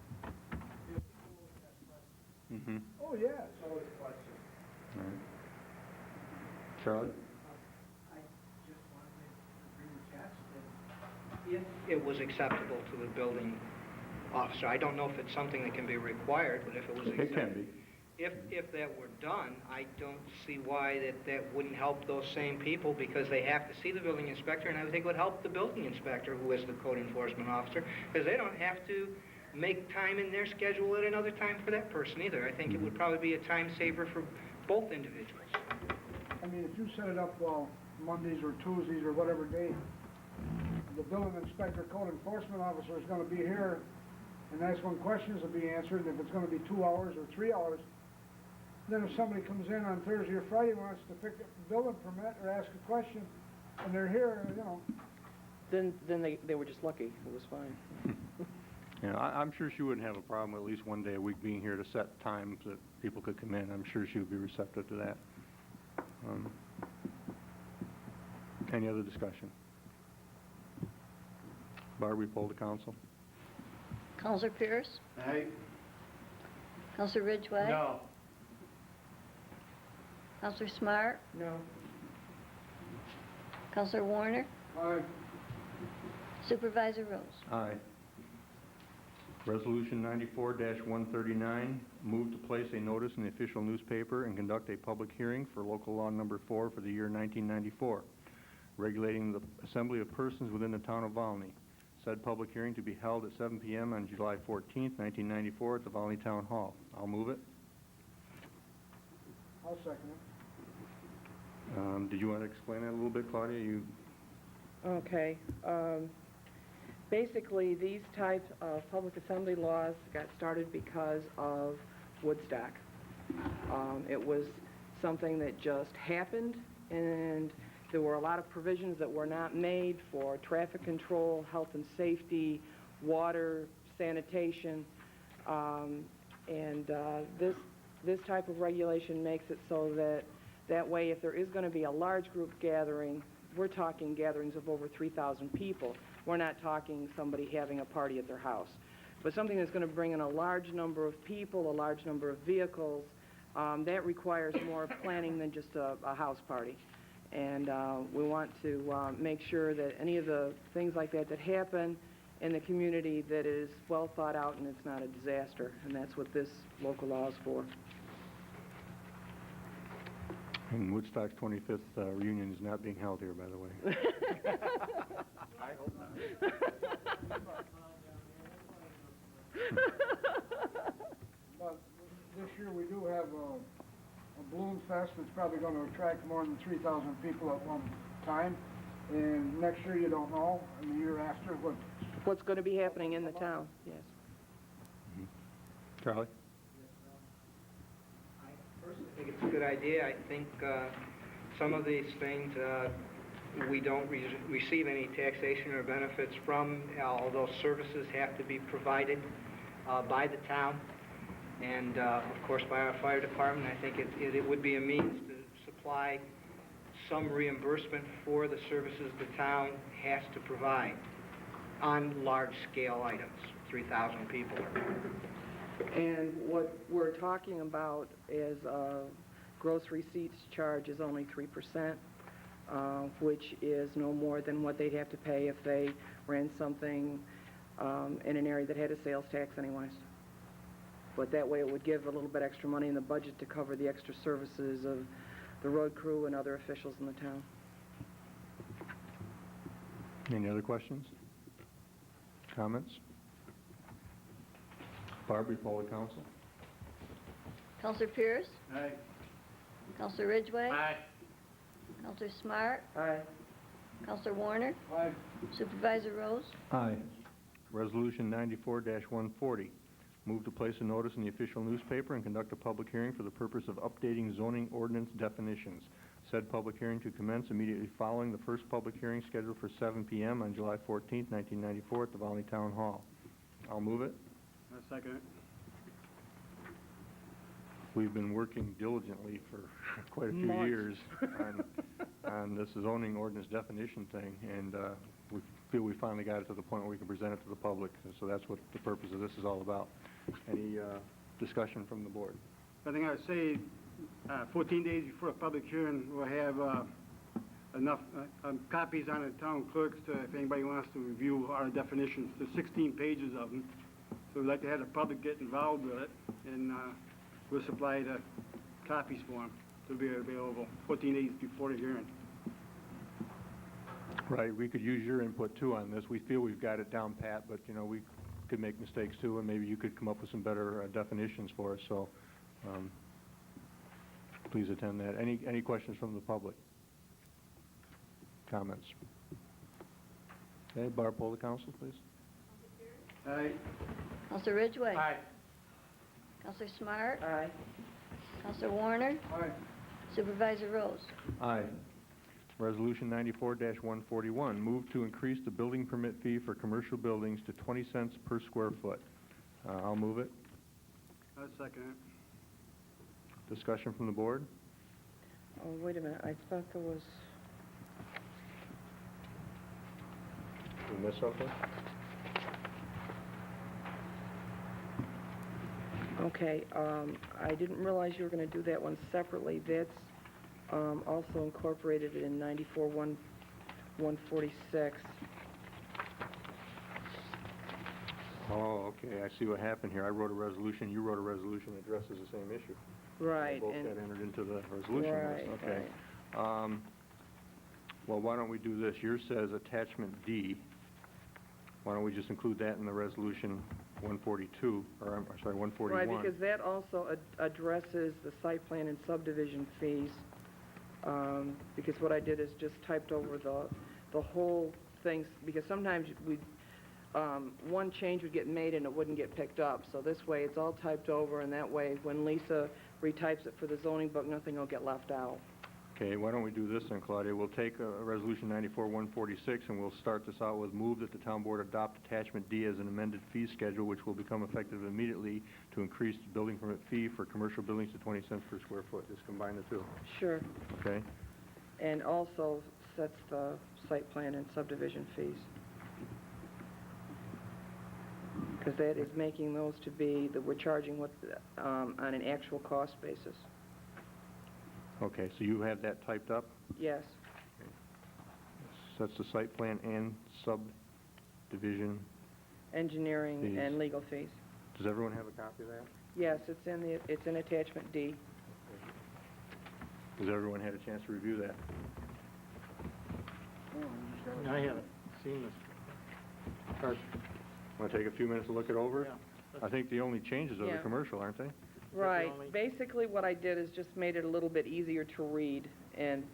Mm-hmm. Oh, yeah. All right. Charlie? I just wanted to agree with Jess that if it was acceptable to the building officer, I don't know if it's something that can be required, but if it was acceptable. It can be. If that were done, I don't see why that wouldn't help those same people, because they have to see the building inspector, and I think it would help the building inspector, who is the code enforcement officer, because they don't have to make time in their schedule at another time for that person either. I think it would probably be a time saver for both individuals. I mean, if you set it up, Mondays or Tuesdays or whatever day, the building inspector, code enforcement officer is gonna be here, and that's when questions will be answered, and if it's gonna be 2 hours or 3 hours, then if somebody comes in on Thursday or Friday and wants to pick up a building permit or ask a question, and they're here, you know. Then they were just lucky, it was fine. Yeah, I'm sure she wouldn't have a problem at least one day a week being here to set times that people could come in. I'm sure she would be receptive to that. Any other discussion? Barb, we poll the council. Counselor Pierce? Aye. Counselor Ridgway? No. Counselor Smart? No. Counselor Warner? Aye. Supervisor Rose? Aye. Resolution 94-139, move to place a notice in the official newspaper and conduct a public hearing for local law number 4 for the year 1994, regulating the assembly of persons within the town of Volney. Said public hearing to be held at 7 p.m. on July 14th, 1994 at the Volney Town Hall. I'll move it. I'll second it. Did you want to explain that a little bit, Claudia? Okay. Basically, these types of public assembly laws got started because of Woodstock. It was something that just happened, and there were a lot of provisions that were not made for traffic control, health and safety, water, sanitation, and this type of regulation makes it so that way if there is going to be a large group gathering, we're talking gatherings of over 3,000 people. We're not talking somebody having a party at their house. But something that's going to bring in a large number of people, a large number of vehicles, that requires more planning than just a house party. And we want to make sure that any of the things like that happen in the community, that is well thought out and it's not a disaster. And that's what this local law is for. And Woodstock's 25th reunion is not being held here, by the way. I hope not. But this year we do have a balloon fest that's probably going to attract more than 3,000 people at one time. And next year you don't know, and the year after what's going to be happening in the town, yes. Charlie? Personally, I think it's a good idea. I think some of these things we don't receive any taxation or benefits from, although services have to be provided by the town and, of course, by our fire department. I think it would be a means to supply some reimbursement for the services the town has to provide on large-scale items, 3,000 people. And what we're talking about is gross receipts charge is only 3%, which is no more than what they'd have to pay if they ran something in an area that had a sales tax anyways. But that way it would give a little bit extra money in the budget to cover the extra services of the road crew and other officials in the town. Any other questions? Comments? Barb, you poll the council. Counselor Pierce? Aye. Counselor Ridgway? Aye. Counselor Smart? Aye. Counselor Warner? Aye. Supervisor Rose? Aye. Resolution 94-140. Move to place a notice in the official newspaper and conduct a public hearing for the purpose of updating zoning ordinance definitions. Said public hearing to commence immediately following the first public hearing scheduled for 7 p.m. on July 14, 1994 at the Volney Town Hall. I'll move it. I'll second it. We've been working diligently for quite a few Months. years on this zoning ordinance definition thing, and we feel we finally got it to the point where we can present it to the public. So that's what the purpose of this is all about. Any discussion from the board? I think I would say 14 days before a public hearing, we'll have enough copies on the town clerks to, if anybody wants to review our definitions. There's 16 pages of them. So we'd like to have the public get involved with it, and we'll supply the copies for them to be available 14 days before the hearing. Right, we could use your input too on this. We feel we've got it down pat, but you know, we could make mistakes too, and maybe you could come up with some better definitions for us. So please attend that. Any questions from the public? Comments? Okay, Barb, poll the council, please. Aye. Counselor Ridgway? Aye. Counselor Smart? Aye. Counselor Warner? Aye. Supervisor Rose? Aye. Resolution 94-141, move to increase the building permit fee for commercial buildings to 20 cents per square foot. I'll move it. I'll second it. Discussion from the board? Oh, wait a minute, I thought there was... Did we miss something? Okay, I didn't realize you were going to do that one separately. That's also incorporated in 94-146. Oh, okay, I see what happened here. I wrote a resolution, you wrote a resolution that addresses the same issue. Right. Both got entered into the resolution list. Right, Okay. Well, why don't we do this? Yours says attachment D. Why don't we just include that in the resolution 142, or I'm sorry, 141? Right, because that also addresses the site plan and subdivision fees. Because what I did is just typed over the whole thing, because sometimes one change would get made and it wouldn't get picked up. So this way it's all typed over, and that way when Lisa retypes it for the zoning book, nothing will get left out. Okay, why don't we do this then, Claudia? We'll take resolution 94-146 and we'll start this out with move that the town board adopt attachment D as an amended fee schedule, which will become effective immediately to increase the building permit fee for commercial buildings to 20 cents per square foot. Just combine the two. Sure. Okay? And also sets the site plan and subdivision fees. Because that is making those to be, that we're charging what, on an actual cost basis. Okay, so you have that typed up? Yes. Sets the site plan and subdivision. Engineering Fees. and legal fees. Does everyone have a copy of that? Yes, it's in attachment D. Has everyone had a chance to review that? I haven't seen this. Want to take a few minutes to look it over? Yeah. I think the only changes are the Yeah. commercial, aren't they? Right. Basically, what I did is just made it a little bit easier to read, and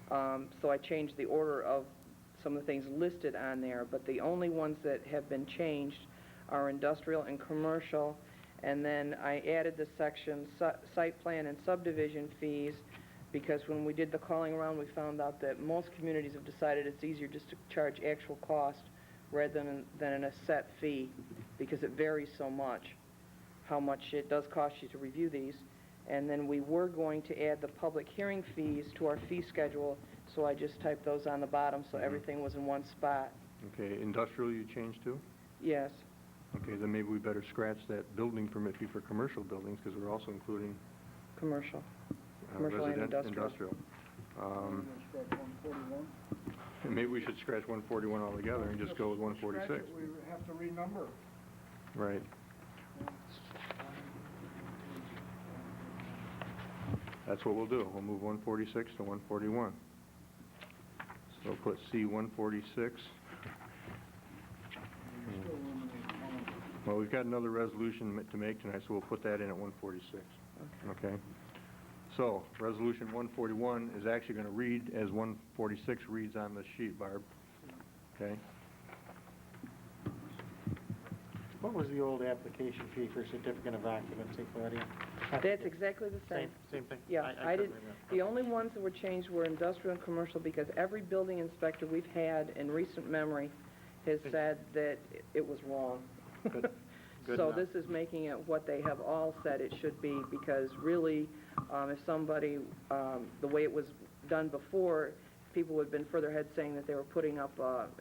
so I changed the order of some of the things listed on there, but the only ones that have been changed are industrial and commercial, and then I added the section site plan and subdivision fees, because when we did the calling around, we found out that most communities have decided it's easier just to charge actual cost rather than in a set fee, because it varies so much how much it does cost you to review these. And then we were going to add the public hearing fees to our fee schedule, so I just typed those on the bottom so everything was in one spot. Okay, industrial you changed to? Yes. Okay, then maybe we better scratch that building permit fee for commercial buildings, because we're also including... Commercial. Commercial and industrial. We're gonna scratch 141. Maybe we should scratch 141 altogether and just go with 146. Scratch it, we have to renumber. Right. That's what we'll do. We'll move 146 to 141. So we'll put C 146. Well, we've got another resolution to make tonight, so we'll put that in at 146. Okay? So, Resolution 141 is actually going to read as 146 reads on the sheet, Barb. Okay? What was the old application fee for certificate of occupancy, Claudia? That's exactly the same. Same thing? Yeah, I couldn't didn't, remember. the only ones that were changed were industrial and commercial because every building inspector we've had in recent memory has said that it was wrong. Good So enough. this is making it what they have all said it should be because really, if somebody, the way it was done before, people would have been further ahead saying that they were putting up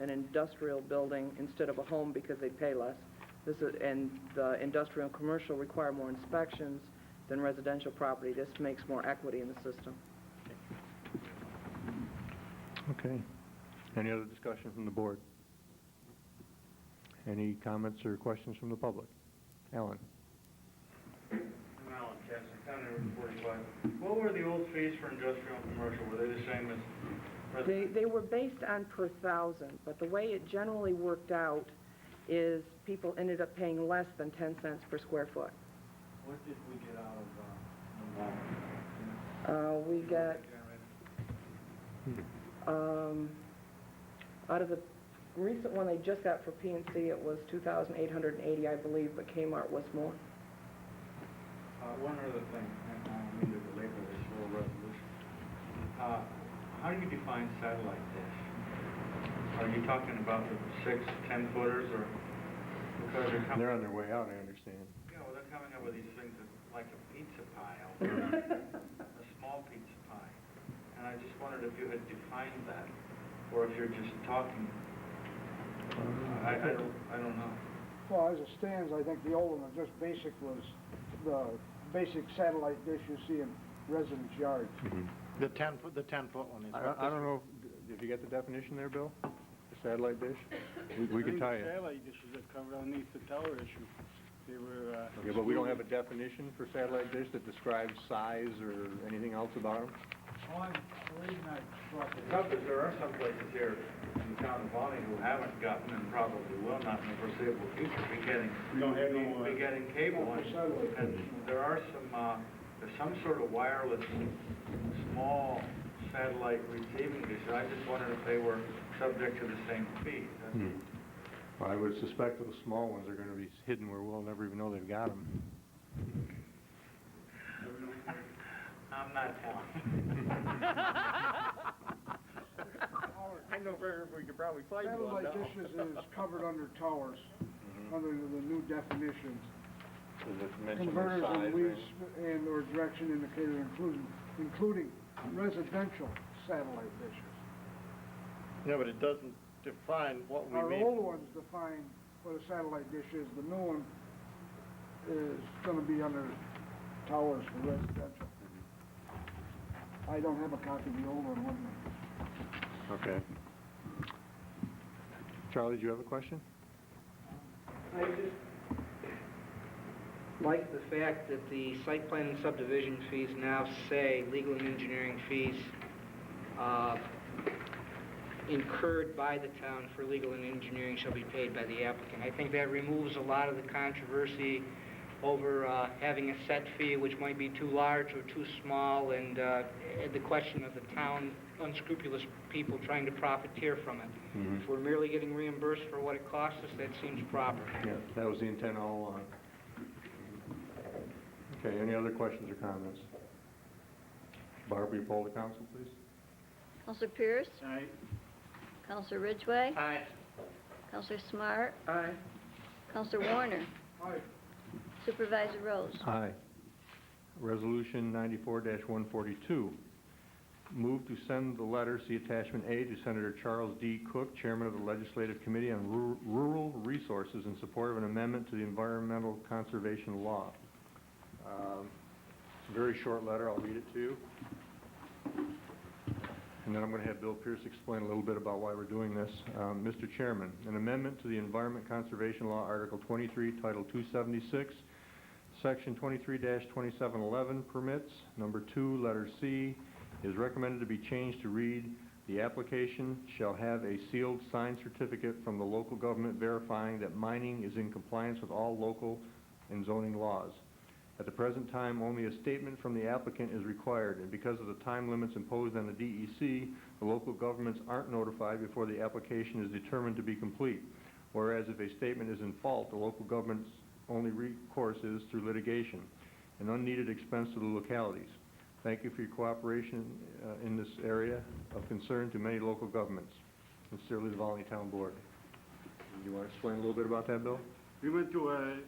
an industrial building instead of a home because they'd pay less. And the industrial and commercial require more inspections than residential property. This makes more equity in the system. Okay. Any other discussion from the board? Any comments or questions from the public? Alan? I'm Alan Casson, County Road 45. What were the old fees for industrial and commercial? Were they the same as They were based on per thousand, but the way it generally worked out is people ended up paying less than 10 cents per square foot. What did we get out of We got, out of the recent one they just got for P&C, it was $2,880, I believe, but Kmart was more. one other thing, and I don't mean to belabor this whole resolution. How do you define satellite dish? Are you talking about the 6, 10 footers, or because They're on their way out, I understand. Yeah, well, they're coming up with these things that, like a pizza pie, a small pizza pie. And I just wondered if you had defined that, or if you're just talking. I don't know. Well, as it stands, I think the old one, just basic, was the basic satellite dish you see in residence yards. The 10-foot one is. I don't know, if you get the definition there, Bill? The satellite dish? We can tie it. Satellite dishes are covered underneath the tower issue. They were, Okay, but we don't have a definition for satellite dish that describes size or anything else about them? The trouble is, there are some places here in the town of Volney who haven't gotten, and probably will not in the foreseeable future, be getting cable. And there are there's some sort of wireless, small satellite receiving dishes. I just wondered if they were subject to the same fee. Well, I would suspect that the small ones are going to be hidden where we'll never even know they've got them. I'm not telling. I know we could probably find one Satellite now. dishes is covered under towers, under the new definitions. Does it mention the Converters size? and leads and/or direction indicator including residential satellite dishes. Yeah, but it doesn't define what we Our mean. old ones define what a satellite dish is. The new one is going to be under towers for residential. I don't have a copy of the old one with me. Okay. Charlie, do you have a question? I just like the fact that the site plan and subdivision fees now say legal and engineering fees incurred by the town for legal and engineering shall be paid by the applicant. I think that removes a lot of the controversy over having a set fee which might be too large or too small, and the question of the town unscrupulous people trying to profiteer from it. If we're merely getting reimbursed for what it costs us, that seems proper. Yeah, that was the intent all along. Okay, any other questions or comments? Barb, will you poll the council, please? Counselor Pierce? Aye. Counselor Ridgway? Aye. Counselor Smart? Aye. Counselor Warner? Aye. Supervisor Rose? Aye. Resolution 94-142. Move to send the letter, see attachment A, to Senator Charles D. Cook, Chairman of the Legislative Committee on Rural Resources, in support of an amendment to the Environmental Conservation Law. Very short letter, I'll read it to you. And then I'm going to have Bill Pierce explain a little bit about why we're doing this. Mr. Chairman, an amendment to the Environment Conservation Law, Article 23, Title 276, Section 23-2711 permits, number 2, letter C, is recommended to be changed to read, the application shall have a sealed signed certificate from the local government verifying that mining is in compliance with all local and zoning laws. At the present time, only a statement from the applicant is required, and because of the time limits imposed on the DEC, the local governments aren't notified before the application is determined to be complete. Whereas if a statement is in fault, the local government's only recourse is through litigation, an unneeded expense to the localities. Thank you for your cooperation in this area of concern to many local governments. Sincerely, the Volney Town Board. Do you want to explain a little bit about that, Bill? We went to a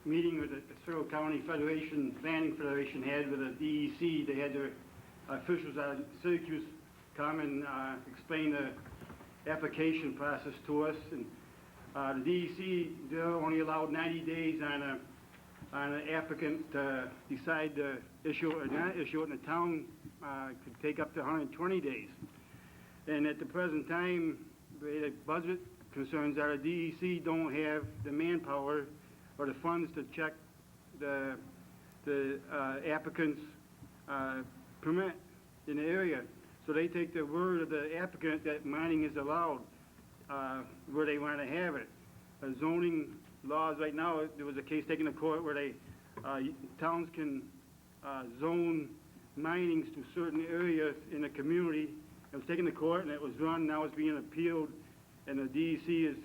meeting with the Several County Federation, Planning Federation had with the DEC. They had their officials out of Syracuse come and explain the application process to us. And the DEC, they're only allowed 90 days on an applicant to decide to issue it or not issue it, and the town could take up to 120 days. And at the present time, the budget concerns are the DEC don't have the manpower or the funds to check the applicant's permit in the area. So they take the word of the applicant that mining is allowed where they want to have it. Zoning laws right now, there was a case taken to court where they towns can zone minings to certain areas in the community. It was taken to court and it was run, now it's being appealed, and the DEC has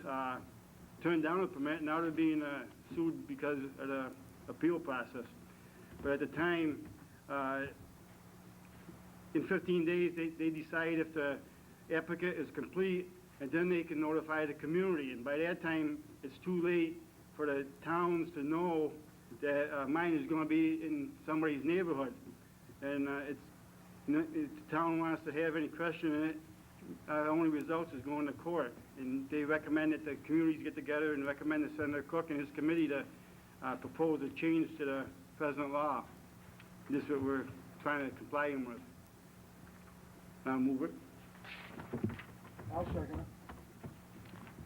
turned down a permit. Now they're being sued because of the appeal process. But at the time, in 15 days, they decide if the applicant is complete, and then they can notify the community. And by that time, it's too late for the towns to know that mine is going to be in somebody's neighborhood. And if the town wants to have any question in it, only results is going to court. And they recommend that the communities get together and recommend to Senator Cook and his committee to propose a change to the present law. This is what we're trying to comply with. I'll move it. I'll second it.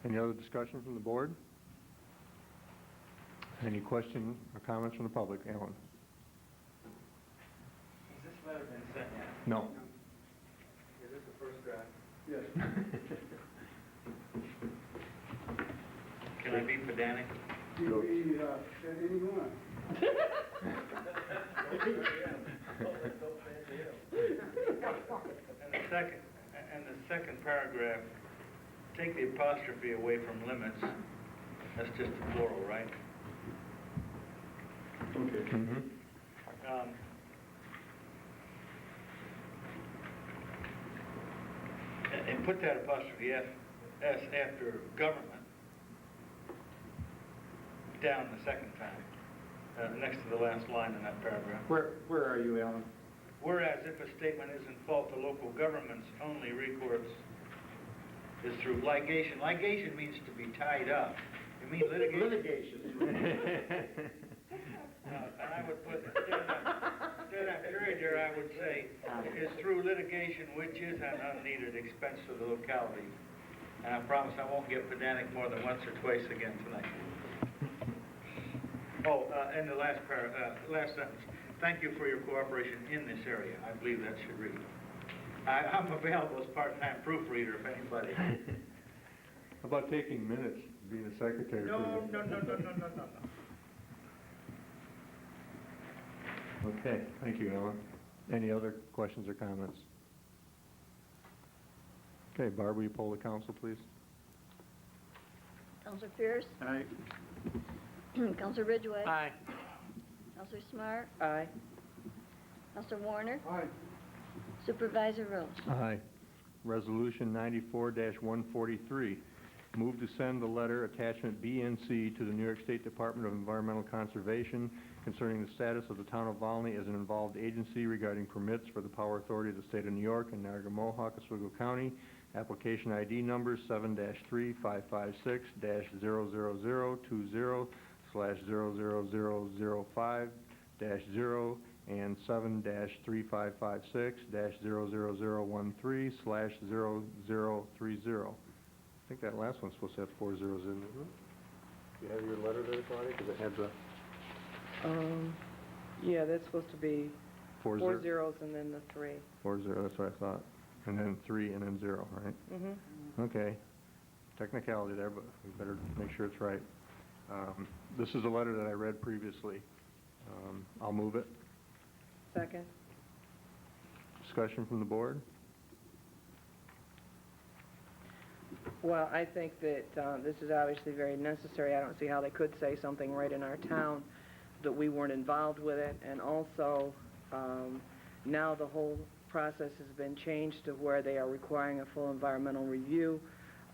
Any other discussion from the board? Any questions or comments from the public? Alan? Has this letter been sent yet? No. Is this the first draft? Yes. Can I be pedantic? Anything you want. And the second paragraph, take the apostrophe away from limits. That's just a plural, right? Okay. Mm-hmm. And put that apostrophe S after government down the second time, next to the last line in that paragraph. Where are you, Alan? Whereas if a statement is in fault, the local government's only recourse is through ligation. Ligation means to be tied up. You mean litigation? And I would put, instead of that period there, I would say, is through litigation, which is an unneeded expense to the locality. And I promise I won't get pedantic more than once or twice again tonight. Oh, and the last sentence. Thank you for your cooperation in this area. I believe that should read. I'm available as part-time proofreader if anybody. How about taking minutes, being a secretary? No. Okay, thank you, Alan. Any other questions or comments? Okay, Barb, will you poll the council, please? Counselor Pierce? Aye. Counselor Ridgway? Aye. Counselor Smart? Aye. Counselor Warner? Aye. Supervisor Rose? Aye. Resolution 94-143. Move to send the letter attachment B and C to the New York State Department of Environmental Conservation concerning the status of the town of Volney as an involved agency regarding permits for the Power Authority of the State of New York and Niagara Mohawk, Oswego County. Application ID number 7-3556-00020/00005-0 and 7-3556-00013/0030. I think that last one's supposed to have 4 zeros in it, isn't it? You have your letter there, Claudia? Because it had the Yeah, that's supposed to be 4 4 zeros and then the 3. 4 0, that's what I thought. And then 3 and then 0, right? Mm-hmm. Okay. Technicality there, but we better make sure it's right. This is a letter that I read previously. I'll move it. Second. Discussion from the board? Well, I think that this is obviously very necessary. I don't see how they could say something right in our town that we weren't involved with it. And also, now the whole process has been changed to where they are requiring a full environmental review.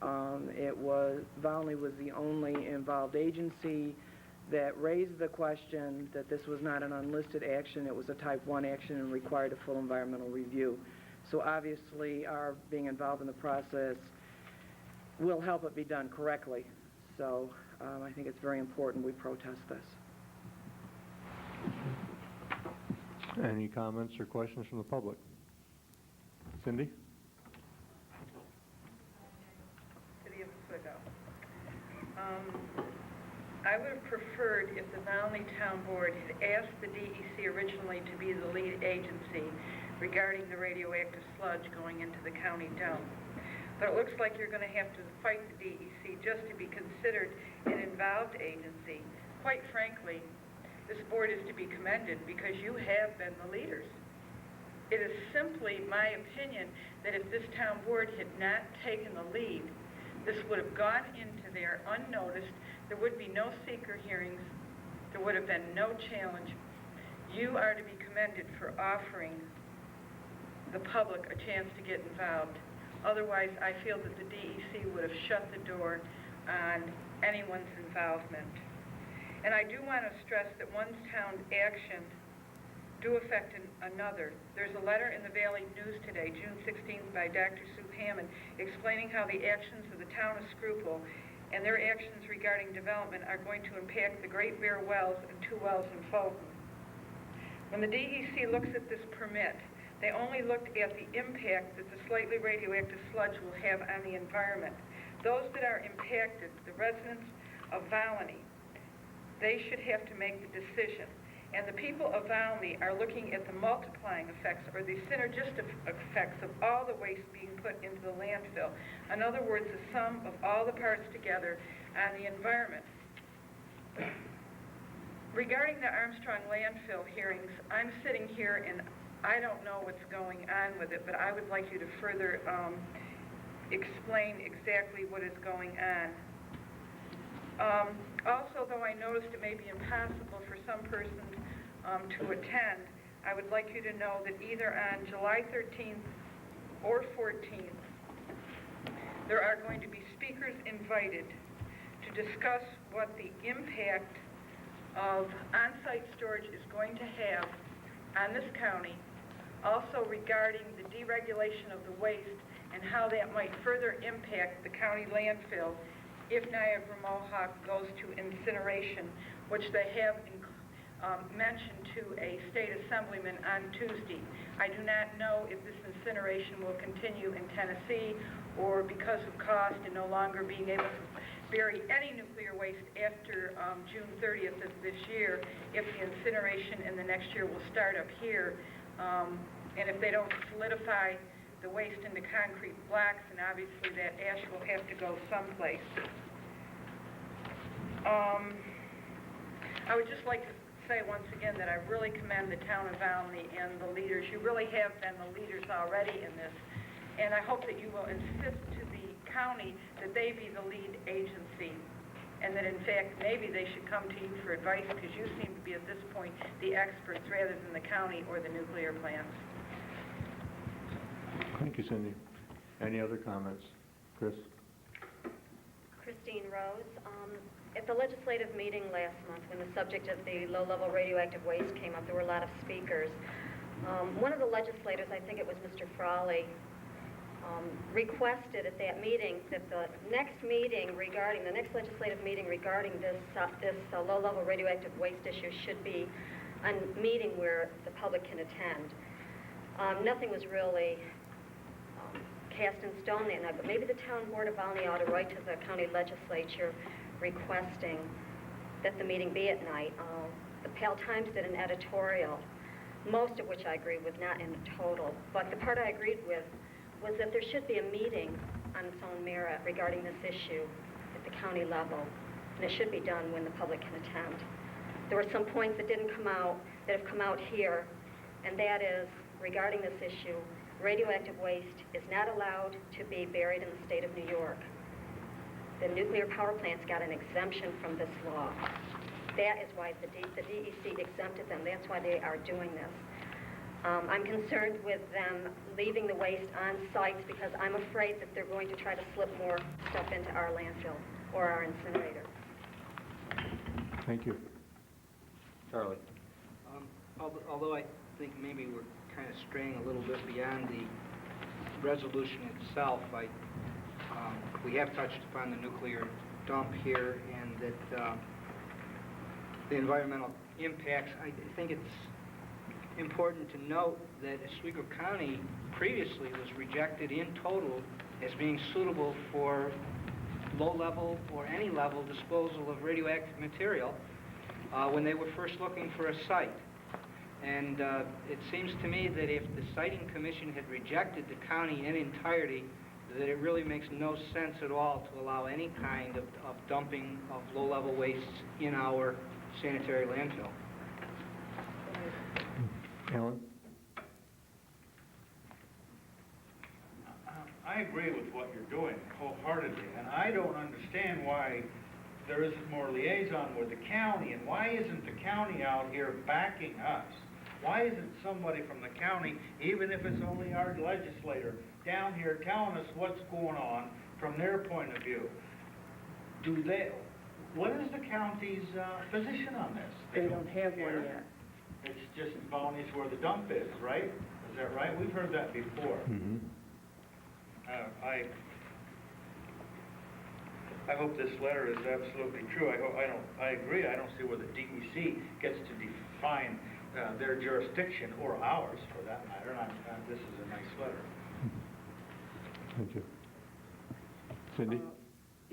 Volney was the only involved agency that raised the question that this was not an unlisted action, it was a type 1 action and required a full environmental review. So obviously our being involved in the process will help it be done correctly. So I think it's very important we protest this. Any comments or questions from the public? Cindy? City of Oswego. I would have preferred if the Volney Town Board had asked the DEC originally to be the lead agency regarding the radioactive sludge going into the county dump. But it looks like you're going to have to fight the DEC just to be considered an involved agency. Quite frankly, this board is to be commended because you have been the leaders. It is simply my opinion that if this town board had not taken the lead, this would have gone into there unnoticed. There would be no seeker hearings. There would have been no challenge. You are to be commended for offering the public a chance to get involved. Otherwise, I feel that the DEC would have shut the door on anyone's involvement. And I do want to stress that one town's actions do affect another. There's a letter in the Valley News today, June 16th, by Dr. Sue Hammond, explaining how the actions of the town of Skrupel and their actions regarding development are going to impact the Great Bear Wells and 2 wells in Fulton. When the DEC looks at this permit, they only looked at the impact that the slightly radioactive sludge will have on the environment. Those that are impacted, the residents of Volney, they should have to make the decision. And the people of Volney are looking at the multiplying effects or the synergistic effects of all the waste being put into the landfill. In other words, the sum of all the parts together on the environment. Regarding the Armstrong landfill hearings, I'm sitting here and I don't know what's going on with it, but I would like you to further explain exactly what is going on. Also, though I noticed it may be impossible for some persons to attend, I would like you to know that either on July 13th or 14th, there are going to be speakers invited to discuss what the impact of on-site storage is going to have on this county, also regarding the deregulation of the waste and how that might further impact the county landfill if Niagara Mohawk goes to incineration, which they have mentioned to a state assemblyman on Tuesday. I do not know if this incineration will continue in Tennessee or because of cost and no longer being able to bury any nuclear waste after June 30th of this year, if the incineration in the next year will start up here, and if they don't solidify the waste into concrete blocks, and obviously that ash will have to go someplace. I would just like to say once again that I really commend the town of Volney and the leaders. You really have been the leaders already in this, and I hope that you will insist to the county that they be the lead agency, and that in fact maybe they should come to you for advice, because you seem to be at this point the experts rather than the county or the nuclear plants. Thank you, Cindy. Any other comments? Chris? Christine Rose. At the legislative meeting last month, when the subject of the low-level radioactive waste came up, there were a lot of speakers. One of the legislators, I think it was Mr. Frawley, requested at that meeting that the next legislative meeting regarding this low-level radioactive waste issue should be a meeting where the public can attend. Nothing was really cast in stone that night, but maybe the town board of Volney ought to write to the county legislature requesting that the meeting be at night. The Pal Times did an editorial, most of which I agree with, not in total, but the part I agreed with was that there should be a meeting on its own merit regarding this issue at the county level, and it should be done when the public can attend. There were some points that didn't come out, that have come out here, and that is, regarding this issue, radioactive waste is not allowed to be buried in the state of New York. The nuclear power plants got an exemption from this law. That is why the DEC exempted them. That's why they are doing this. I'm concerned with them leaving the waste on sites because I'm afraid that they're going to try to slip more stuff into our landfill or our incinerator. Thank you. Charlie. Although I think maybe we're kind of straying a little bit beyond the resolution itself, we have touched upon the nuclear dump here and that the environmental impacts. I think it's important to note that Oswego County previously was rejected in total as being suitable for low-level or any level disposal of radioactive material when they were first looking for a site. And it seems to me that if the Siting Commission had rejected the county in entirety, that it really makes no sense at all to allow any kind of dumping of low-level wastes in our sanitary landfill. Alan? I agree with what you're doing wholeheartedly, and I don't understand why there isn't more liaison with the county, and why isn't the county out here backing us? Why isn't somebody from the county, even if it's only our legislator, down here telling us what's going on from their point of view? What is the county's position on this? They don't have one yet. It's just Volney's where the dump is, right? Is that right? We've heard that before. Mm-hmm. I hope this letter is absolutely true. I agree. I don't see where the DEC gets to define their jurisdiction or ours, for that matter. And this is a nice letter. Thank you. Cindy?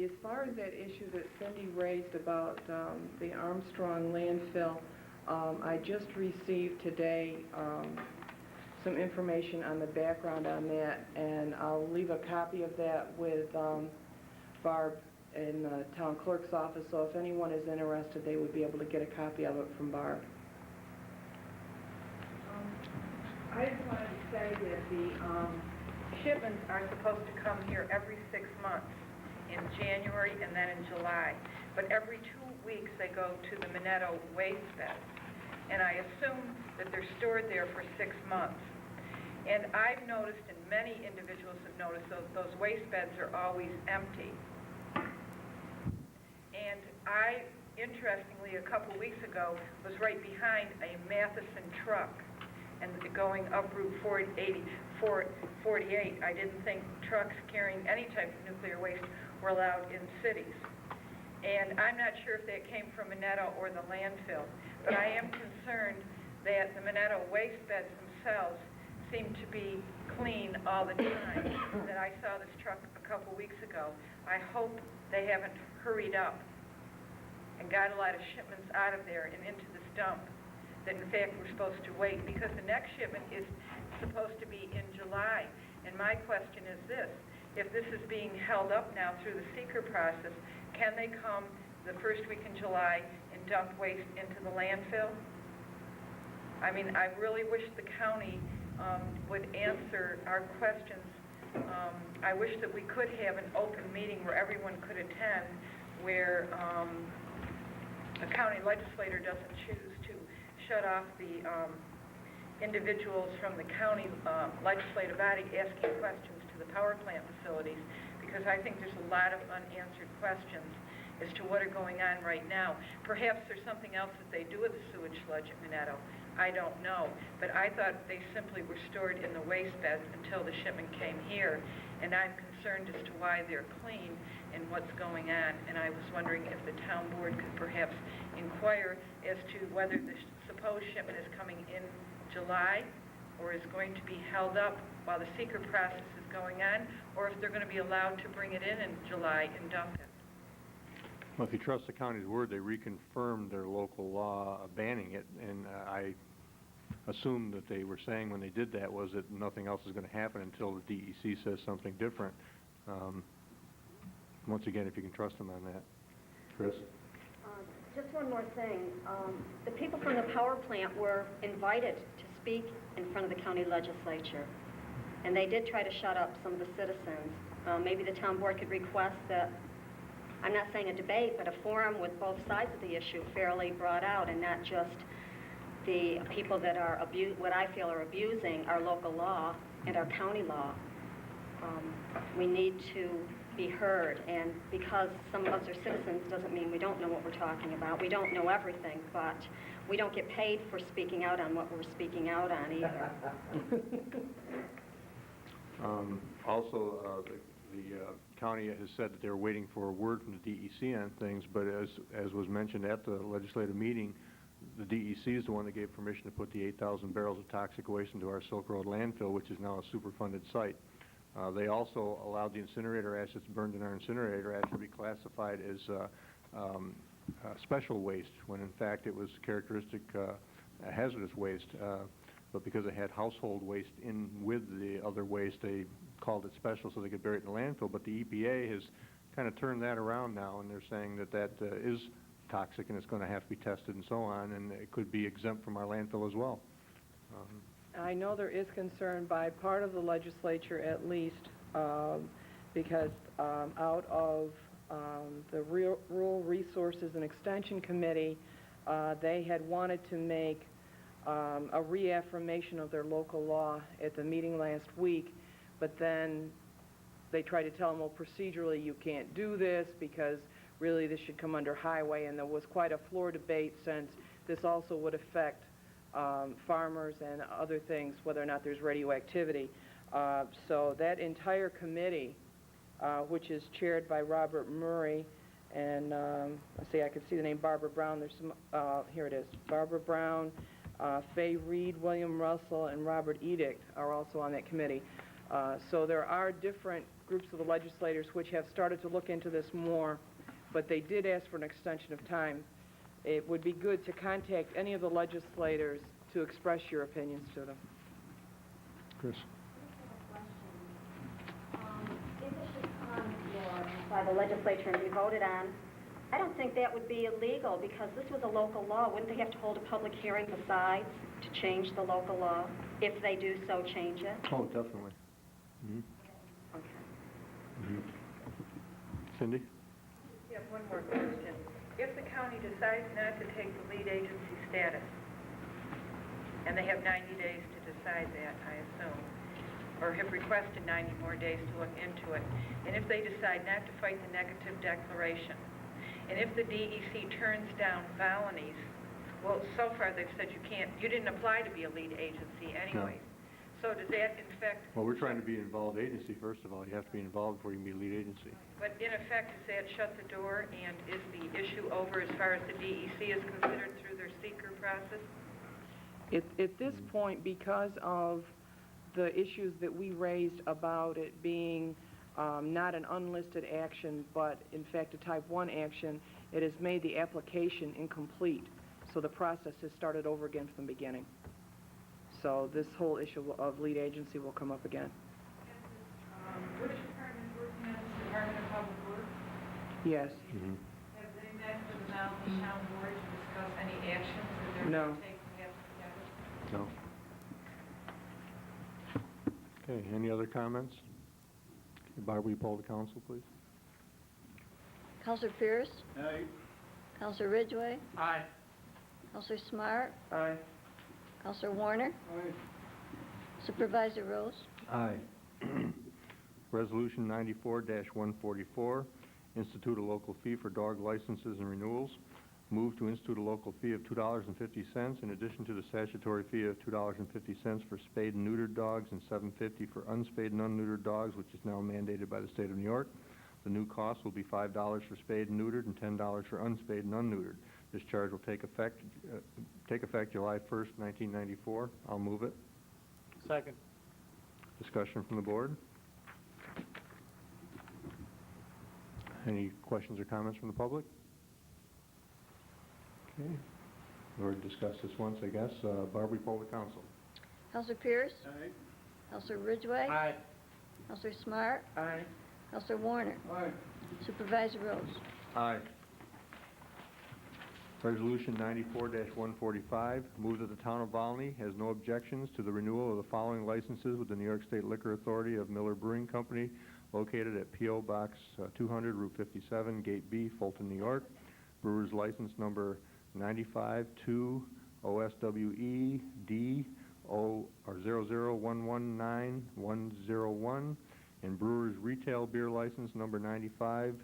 As far as that issue that Cindy raised about the Armstrong landfill, I just received today some information on the background on that, and I'll leave a copy of that with Barb in the town clerk's office, so if anyone is interested, they would be able to get a copy of it from Barb. I just wanted to say that the shipments are supposed to come here every 6 months, in January and then in July. But every 2 weeks they go to the Minetto waste beds. And I assume that they're stored there for 6 months. And I've noticed, and many individuals have noticed, those waste beds are always empty. And I, interestingly, a couple weeks ago, was right behind a Matheson truck. And going up Route 48, I didn't think trucks carrying any type of nuclear waste were allowed in cities. And I'm not sure if that came from Minetto or the landfill, but I am concerned that the Minetto waste beds themselves seem to be clean all the time. That I saw this truck a couple weeks ago. I hope they haven't hurried up and got a lot of shipments out of there and into this dump that in fact we're supposed to wait, because the next shipment is supposed to be in July. And my question is this: if this is being held up now through the seeker process, can they come the first week in July and dump waste into the landfill? I mean, I really wish the county would answer our questions. I wish that we could have an open meeting where everyone could attend, where a county legislator doesn't choose to shut off the individuals from the county legislative body asking questions to the power plant facilities, because I think there's a lot of unanswered questions as to what are going on right now. Perhaps there's something else that they do with the sewage sludge at Minetto. I don't know. But I thought they simply were stored in the waste beds until the shipment came here. And I'm concerned as to why they're clean and what's going on, and I was wondering if the town board could perhaps inquire as to whether the supposed shipment is coming in July, or is going to be held up while the seeker process is going on, or if they're going to be allowed to bring it in July and dump it. Well, if you trust the county's word, they reconfirmed their local law banning it, and I assumed that they were saying when they did that was that nothing else is going to happen until the DEC says something different. Once again, if you can trust them on that. Chris? Just one more thing. The people from the power plant were invited to speak in front of the county legislature, and they did try to shut up some of the citizens. Maybe the town board could request that, I'm not saying a debate, but a forum with both sides of the issue fairly brought out, and not just the people that are what I feel are abusing our local law and our county law. We need to be heard, and because some of us are citizens doesn't mean we don't know what we're talking about. We don't know everything, but we don't get paid for speaking out on what we're speaking out on either. Also, the county has said that they're waiting for a word from the DEC on things, but as was mentioned at the legislative meeting, the DEC is the one that gave permission to put the 8,000 barrels of toxic waste into our Silk Road landfill, which is now a Superfunded site. They also allowed the incinerator ash that's burned in our incinerator ash to be classified as special waste, when in fact it was characteristic hazardous waste. But because it had household waste in with the other waste, they called it special so they could bury it in the landfill. But the EPA has kind of turned that around now, and they're saying that that is toxic and it's going to have to be tested and so on, and it could be exempt from our landfill as well. I know there is concern by part of the legislature at least, because out of the Rural Resources and Extension Committee, they had wanted to make a reaffirmation of their local law at the meeting last week, but then they tried to tell them, well, procedurally you can't do this because really this should come under highway, and there was quite a floor debate since this also would affect farmers and other things, whether or not there's radioactivity. So that entire committee, which is chaired by Robert Murray, and let's see, I can see the name Barbara Brown. There's some, here it is, Barbara Brown, Fay Reed, William Russell, and Robert Edict are also on that committee. So there are different groups of the legislators which have started to look into this more, but they did ask for an extension of time. It would be good to contact any of the legislators to express your opinions to them. Chris? If it should come by the legislature and be voted on, I don't think that would be illegal, because this was a local law. Wouldn't they have to hold a public hearing besides to change the local law, if they do so change it? Oh, definitely. Mm-hmm. Okay. Mm-hmm. Cindy? Yeah, one more question. If the county decides not to take the lead agency status, and they have 90 days to decide that, I assume, or have requested 90 more days to look into it, and if they decide not to fight the negative declaration, and if the DEC turns down Volney's, well, so far they've said you didn't apply to be a lead agency anyway. No. So does that, in fact... Well, we're trying to be an involved agency, first of all. You have to be involved before you can be a lead agency. But in effect, does that shut the door, and is the issue over as far as the DEC is considered through their seeker process? At this point, because of the issues that we raised about it being not an unlisted action, but in fact a type 1 action, it has made the application incomplete. So the process has started over again from the beginning. So this whole issue of lead agency will come up again. Which department is working on this, Department of Public Works? Yes. Mm-hmm. Have they met with the Volney Town Board to discuss any actions that they're No. going to take together? No. Okay, any other comments? Barb, will you poll the council, please? Counselor Pierce? Aye. Counselor Ridgway? Aye. Counselor Smart? Aye. Counselor Warner? Aye. Supervisor Rose? Aye. Resolution 94-144, institute a local fee for dog licenses and renewals. Move to institute a local fee of $2.50 in addition to the statutory fee of $2.50 for spayed and neutered dogs and $7.50 for unspayed and unneutered dogs, which is now mandated by the state of New York. The new cost will be $5 for spayed and neutered and $10 for unspayed and unneutered. This charge will take effect July 1st, 1994. I'll move it. Second. Discussion from the board? Any questions or comments from the public? Okay. We already discussed this once, I guess. Barb, we poll the council. Counselor Pierce? Aye. Counselor Ridgway? Aye. Counselor Smart? Aye. Counselor Warner? Aye. Supervisor Rose? Aye. Resolution 94-145, move that the town of Volney has no objections to the renewal of the following licenses with the New York State Liquor Authority of Miller Brewing Company, located at P.O. Box 200, Route 57, Gate B, Fulton, New York. Brewer's license number 95-2 OSWE D 00119-101, and Brewer's retail beer license number 95-2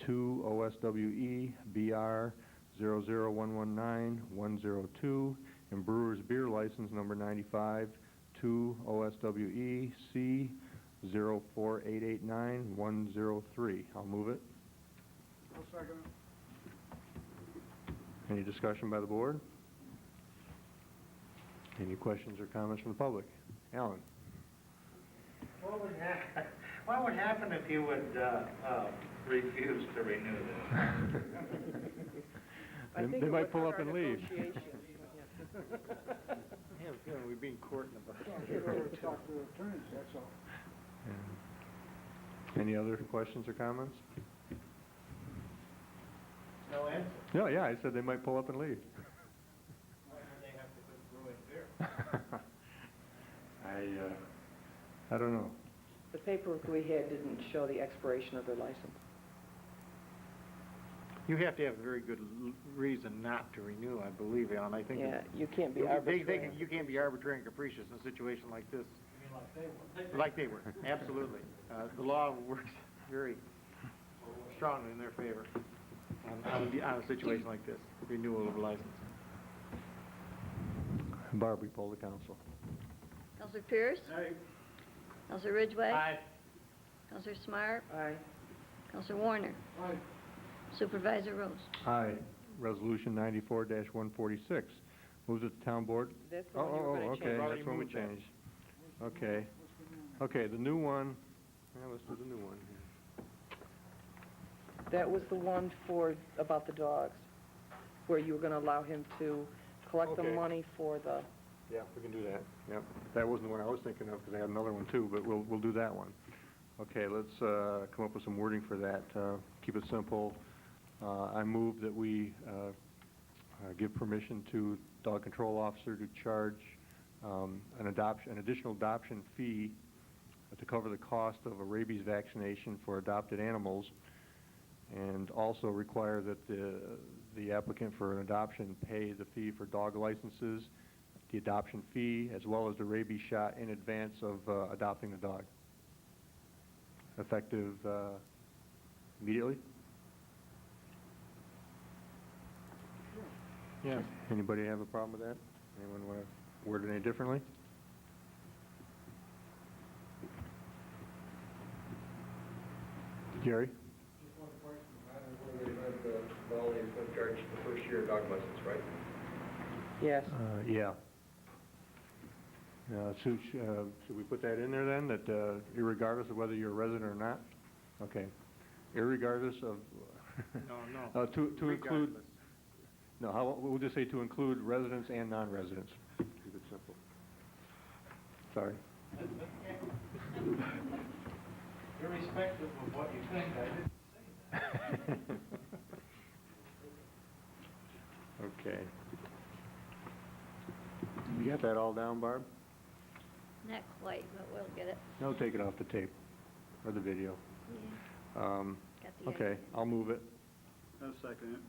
OSWE BR 00119-102, and Brewer's beer license number 95-2 OSWE C 04889-103. I'll move it. I'll second it. Any discussion by the board? Any questions or comments from the public? Alan? What would happen if you would refuse to renew this? They might pull up and leave. I have I have a feeling we've been courting about Get over to talk to the attorneys, that's all. Any other questions or comments? No answer. No, yeah, I said they might pull up and leave. Why do they have to quit brewing beer? I don't know. The paperwork we had didn't show the expiration of their license. You have to have a very good reason not to renew, I believe, Alan. I think. Yeah, you can't be arbitrary. You can't be arbitrary and capricious in a situation like this. Like they were, absolutely. The law works very strongly in their favor on a situation like this, renewal of a license. Barb, we poll the council. Counselor Pierce? Aye. Counselor Ridgway? Aye. Counselor Smart? Aye. Counselor Warner? Aye. Supervisor Rose? Aye. Resolution 94-146. Move that the town board... That's the one you were gonna okay, change. that's when we change. Okay. Okay, the new one... Yeah, let's do the new one here. That was the one about the dogs, where you were gonna allow him to collect the Okay. money for the... Yeah, we can do that. Yep. That wasn't the one I was thinking of, because I had another one too, but we'll do that one. Okay, let's come up with some wording for that. Keep it simple. I move that we give permission to dog control officer to charge an additional adoption fee to cover the cost of a rabies vaccination for adopted animals, and also require that the applicant for an adoption pay the fee for dog licenses, the adoption fee, as well as the rabies shot in advance of adopting the dog. Effective immediately? Yeah. Anybody have a problem with that? Anyone want to word it any differently? Jerry? Just one question, whether they have the Volney is going to charge the first year dog license, right? Yes. Yeah. Should we put that in there then, that irregardless of whether you're a resident or not? Okay. Irregardless of... No. to include... Regardless. No, we'll just say to include residents and non-residents. Keep it simple. Sorry. Irrespective of what you think, I didn't say that. Okay. You got that all down, Barb? Not quite, but we'll get it. No, take it off the tape or the video. Yeah. Got the Okay, idea. I'll move it. I'll second it.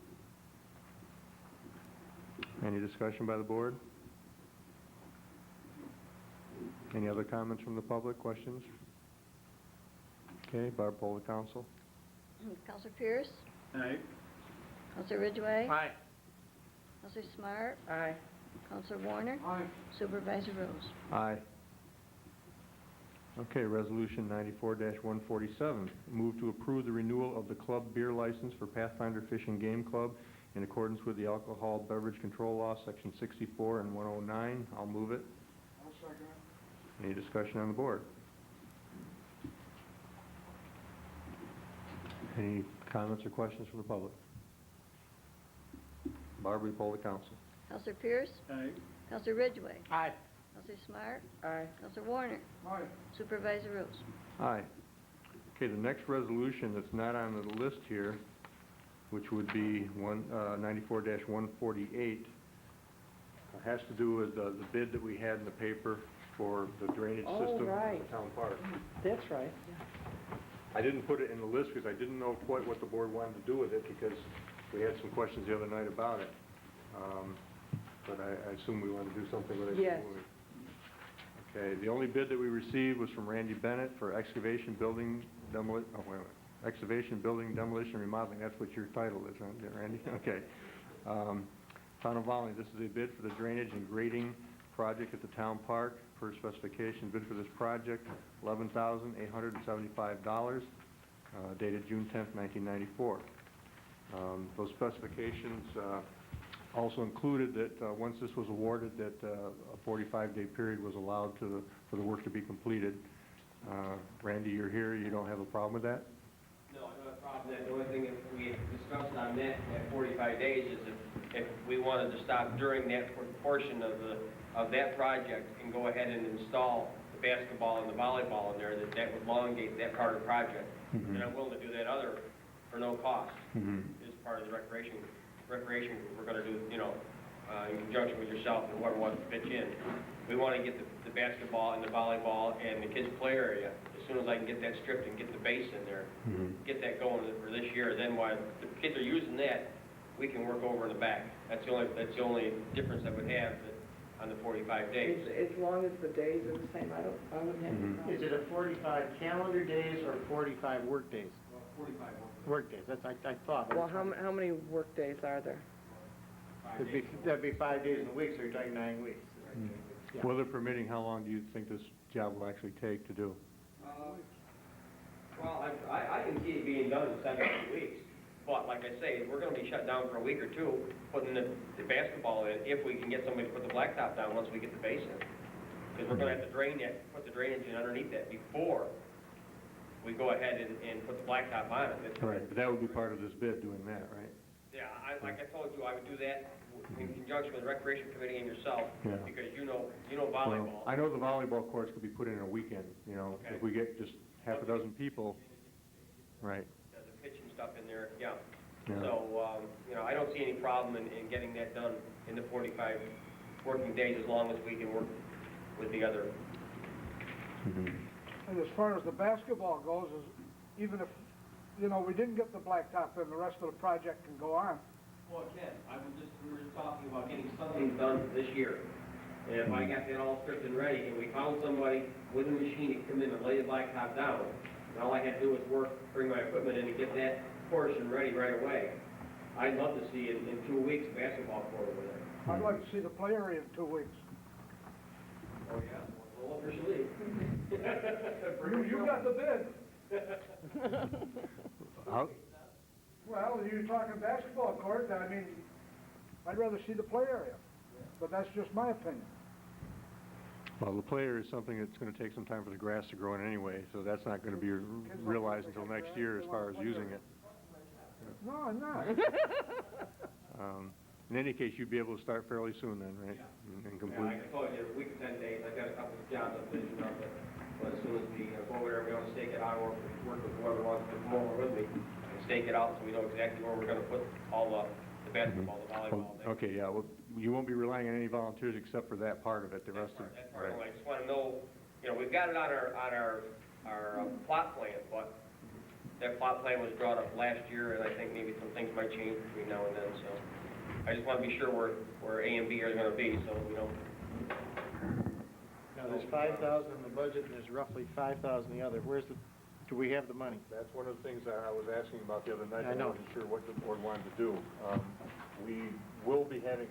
Any discussion by the board? Any other comments from the public, questions? Okay, Barb, poll the council. Counselor Pierce? Aye. Counselor Ridgway? Aye. Counselor Smart? Aye. Counselor Warner? Aye. Supervisor Rose? Aye. Okay, Resolution 94-147, move to approve the renewal of the club beer license for Pathfinder Fish and Game Club in accordance with the Alcohol Beverage Control Law, Section 64 and 109. I'll move it. I'll second it. Any discussion on the board? Any comments or questions from the public? Barb, will you poll the council? Counselor Pierce? Aye. Counselor Ridgway? Aye. Counselor Smart? Aye. Counselor Warner? Aye. Supervisor Rose? Aye. Okay, the next resolution that's not on the list here, which would be 94-148, has to do with the bid that we had in the paper for the drainage Oh, system in right. the town park. That's right. I didn't put it in the list because I didn't know quite what the board wanted to do with it because we had some questions the other night about it. But I assume we want to do something with it. Yes. Okay, the only bid that we received was from Randy Bennett for excavation, building, excavation, building, demolition, remodeling. That's what your title is, huh, Randy? Okay. Town of Volney, this is a bid for the drainage and grading project at the town park. Per specification, bid for this project, $11,875, dated June 10th, 1994. Those specifications also included that once this was awarded, that a 45-day period was allowed for the work to be completed. Randy, you're here. You don't have a problem with that? No, I don't have a problem with that. The only thing that we discussed on that 45 days is if we wanted to stop during that portion of that project and go ahead and install the basketball and the volleyball in there, that would elongate that part of the project. Mm-hmm. And I'm willing to do that other for no cost. Mm-hmm. As part of the recreation group we're going to do, in conjunction with yourself and whoever wants to pitch in. We want to get the basketball and the volleyball and the kids' play area as soon as I can get that stripped and get the base in there, get that going for this year. Then while the kids are using that, we can work over in the back. That's the only difference I would have on the 45 days. As long as the days are the same, I wouldn't have any problem. Is it a 45 calendar days or 45 work days? 45 Work days, that's, I thought. Well, how many work days are there? That'd be 5 days in a week, so you're talking 9 weeks. Yeah. Weather permitting, how long do you think this job will actually take to do? Well, I can see it being done in 7 weeks. But like I say, we're going to be shut down for a week or two, putting the basketball in, if we can get somebody to put the blacktop down once we get the base in. Because we're going to have to put the drainage in underneath that before we go ahead and put the blacktop on it. Right, but that would be part of this bid, doing that, right? Yeah, like I told you, I would do that in conjunction with the Recreation Committee and yourself, Yeah. because you know volleyball. Well, I know the volleyball courts could be put in a weekend, Okay. if we get just half a dozen people. Right. The pitch and stuff in there, yeah. Yeah. So, I don't see any problem in getting that done in the 45 working days as long as we can work with the other. And as far as the basketball goes, even if, we didn't get the blacktop, then the rest of the project can go on. Well, Ken, we were just talking about getting something done this year. And if I got that all stripped and ready, and we found somebody with a machine to come in and lay the blacktop down, and all I had to do was bring my equipment in and get that portion ready right away, I'd love to see in 2 weeks a basketball court over there. I'd like to see the play area in 2 weeks. Oh, yeah? Well, officially. You got the bid. How, Well, you're talking basketball court, I'd rather see the play area. But that's just my opinion. well, the player is something that's going to take some time for the grass to grow in anyway, so that's not going to be realized until next year as far as using it. No, I'm not. In any case, you'd be able to start fairly soon then, right? And Yeah, complete. I told you, a week to 10 days. I got a couple of jobs I'm finishing up, but as soon as we go over there, we want to stake it out, or work with whoever wants to come over with me, and stake it out so we know exactly where we're going to put all the basketball, the volleyball. Well, okay, yeah, well, you won't be relying on any volunteers except for that part of it, the rest of it. That's part of it. I just want to know, we've got it on our plot plan, but that plot plan was brought up last year, and I think maybe some things might change between now and then, so I just want to be sure where A and B are going to be, so we don't. Now, there's 5,000 in the budget, and there's roughly 5,000 in the other. Do we have the money? That's one of the things that I was asking about the other night. I know. I wasn't sure what the board wanted to do. We will be having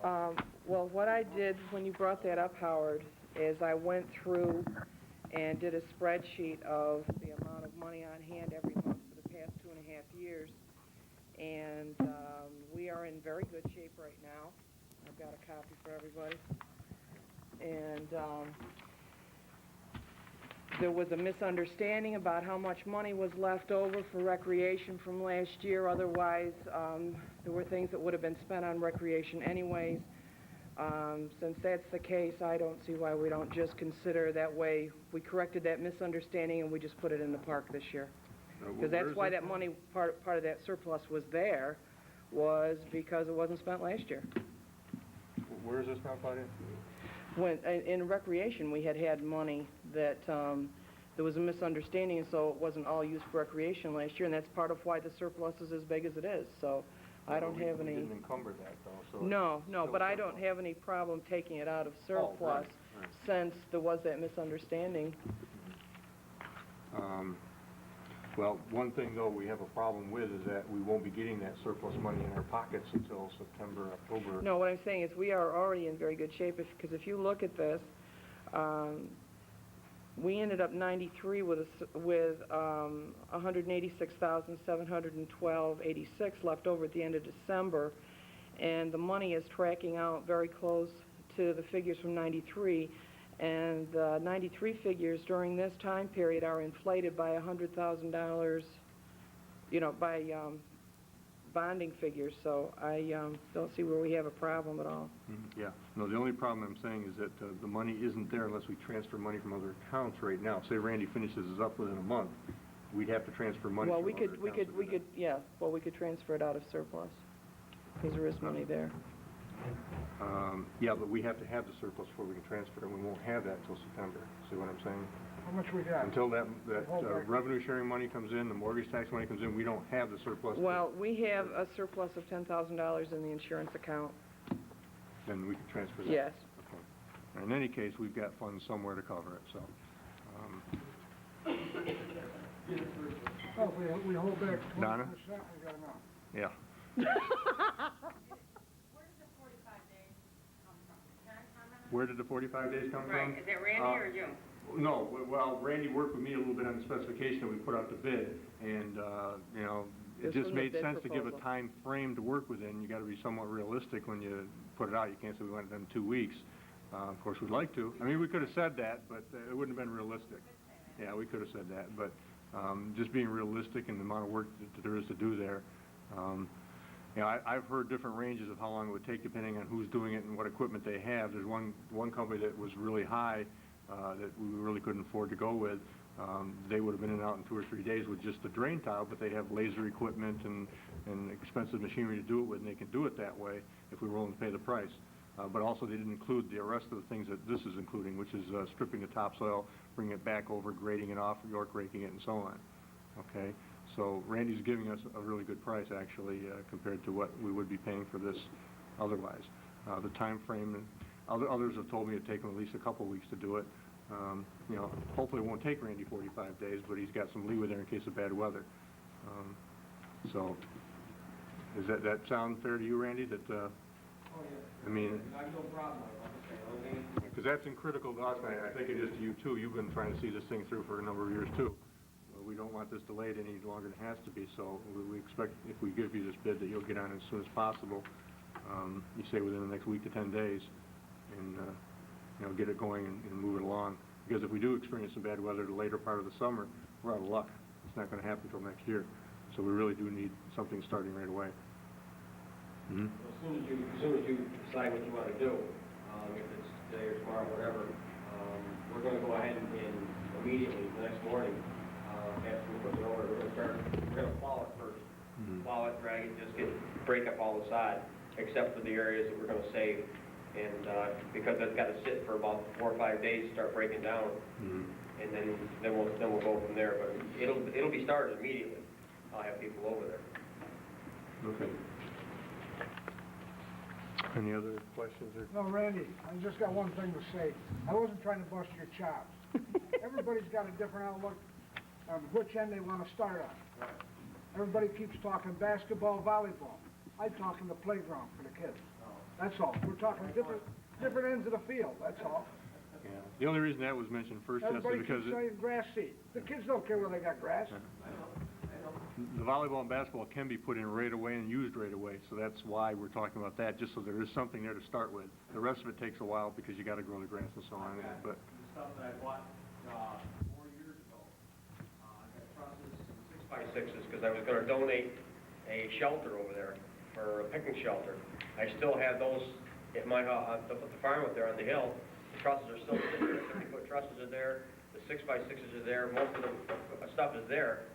some... Well, what I did when you brought that up, Howard, as I went through and did a spreadsheet of the amount of money on hand every month for the past 2.5 years, and we are in very good shape right now. I've got a copy for everybody. And there was a misunderstanding about how much money was left over for recreation from last year. Otherwise, there were things that would have been spent on recreation anyways. Since that's the case, I don't see why we don't just consider that way. We corrected that misunderstanding and we just put it in the park this year. Because that's why that money, part of that surplus was there, was because it wasn't spent last year. Where is this now, Claudia? When in recreation, we had money that there was a misunderstanding, and so it wasn't all used for recreation last year, and that's part of why the surplus is as big as it is. So I don't have any. We didn't encumber that though. So no, but I don't have any problem taking it out of surplus, right. since there was that misunderstanding. Well, one thing though we have a problem with is that we won't be getting that surplus money in our pockets until September, October. No, what I'm saying is we are already in very good shape, because if you look at this, we ended up 93 with 186,712.86 left over at the end of December, and the money is tracking out very close to the figures from 93. And the 93 figures during this time period are inflated by $100,000, by bonding figures. So I don't see where we have a problem at all. Yeah. No, the only problem I'm saying is that the money isn't there unless we transfer money from other accounts right now. Say Randy finishes this up within a month, we'd have to transfer money. Well, from we other could transfer it out of surplus because there is money there. Yeah, but we have to have the surplus before we can transfer it, and we won't have that until September. See what I'm saying? How much we got? Until that revenue sharing money comes in, the mortgage tax money comes in, we don't have the surplus. Well, we have a surplus of $10,000 in the insurance account. Then we can transfer that? Yes. Okay. In any case, we've got funds somewhere to cover it, so. Well, if we hold back 20%, Donna? we got enough. Yeah. Where did the 45 days come from? Right, is that Randy or you? No, well, Randy worked with me a little bit on the specification that we put out to bid, and, it just made sense to give a time frame to work within. You gotta be somewhat realistic when you put it out. You can't say we want it done in 2 weeks. Of course, we'd like to. I mean, we could have said that, but it wouldn't have been realistic. Yeah, we could have said that, but, just being realistic and the amount of work that there is to do there, I've heard different ranges of how long it would take depending on who's doing it and what equipment they have. There's one company that was really high that we really couldn't afford to go with. They would have been in and out in 2 or 3 days with just the drain tile, but they have laser equipment and expensive machinery to do it with, and they can do it that way if we were willing to pay the price. But also they didn't include the rest of the things that this is including, which is stripping the topsoil, bringing it back over, grading it off, York raking it, and so on. Okay? So Randy's giving us a really good price, actually, compared to what we would be paying for this otherwise. The time frame, others have told me it'd take him at least a couple weeks to do it. Hopefully it won't take Randy 45 days, but he's got some leeway there in case of bad weather. So, does that sound fair to you, Randy? That, I mean, I have no problem with it. because that's critical to us, and I think it is to you too. You've been trying to see this thing through for a number of years too. We don't want this delayed any longer than it has to be, so we expect if we give you this bid that you'll get on as soon as possible. You say within the next week to 10 days, and get it going and move it along. Because if we do experience some bad weather the later part of the summer, we're out of luck. It's not going to happen until next year. So we really do need something starting right away. As soon as you decide what you want to do, if it's today or tomorrow, whatever, we're going to go ahead and immediately, the next morning, have some equipment over. We're going to plow it first. Plow it, drag it, just break up all the sod, except for the areas that we're going to save. And because that's got to sit for about 4 or 5 days to start breaking down, and then we'll go from there. But it'll be started immediately. I'll have people over there. Okay. Any other questions? No, Randy, I just got one thing to say. I wasn't trying to bust your chops. Everybody's got a different outlook on which end they want to start on. Right. Everybody keeps talking basketball, volleyball. I'm talking the playground for the kids. That's all. We're talking different ends of the field, that's all. Yeah. The only reason that was mentioned first, Jess, is Everybody because keeps saying grass seed. The kids don't care where they got grass. the volleyball and basketball can be put in right away and used right away, so that's why we're talking about that, just so there is something there to start with. The rest of it takes a while because you got to grow the grass and so on. But Stuff that I bought 4 years ago. I got trusses and 6x6s because I was going to donate a shelter over there for a picnic shelter. I still have those at my house, at the farm up there on the hill. The trusses are still sitting there. 30-foot trusses are there. The 6x6s are there. Most of the stuff is there.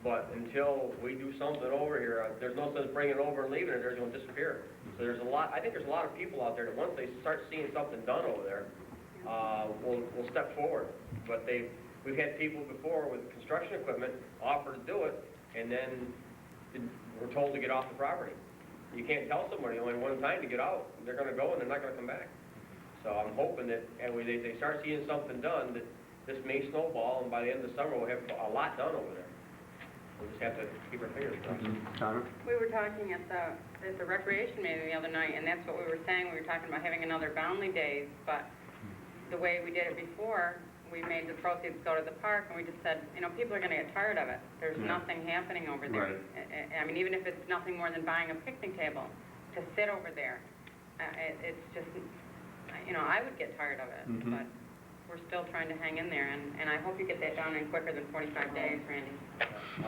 But until we do something over here, there's no sense bringing it over and leaving it. They're going to disappear. So there's a lot. I think there's a lot of people out there that once they start seeing something done over there, will step forward. But we've had people before with construction equipment offer to do it, and then we're told to get off the property. You can't tell somebody only one time to get out. They're going to go and they're not going to come back. So I'm hoping that they start seeing something done, that this may snowball, and by the end of the summer we'll have a lot done over there. We'll just have to keep our fingers crossed. We were talking at the recreation meeting the other night, and that's what we were saying. We were talking about having another Volney Days, but the way we did it before, we made the proceeds go to the park, and we just said, you know, people are going to get tired of it. There's nothing happening over there. Right. I mean, even if it's nothing more than buying a picnic table to sit over there, it's just, you know, I would get tired of it, but we're still trying to hang in there, and I hope you get that done in quicker than 45 days, Randy. I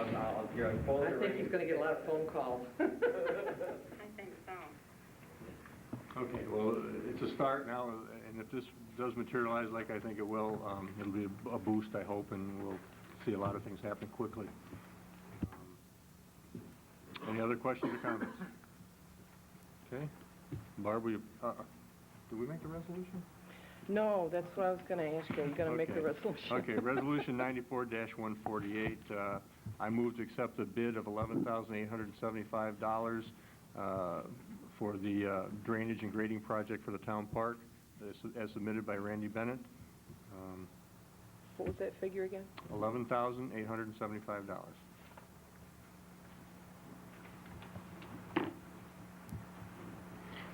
think he's going to get a lot of phone calls. I think so. okay, well, it's a start now, and if this does materialize like I think it will, it'll be a boost, I hope, and we'll see a lot of things happen quickly. Any other questions or comments? Okay. Barb, did we make the resolution? No, that's what I was going to ask you. Are you going to make the resolution? Okay, Resolution 94-148. I move to accept the bid of $11,875 for the drainage and grading project for the town park, as submitted by Randy Bennett. What was that figure again? $11,875.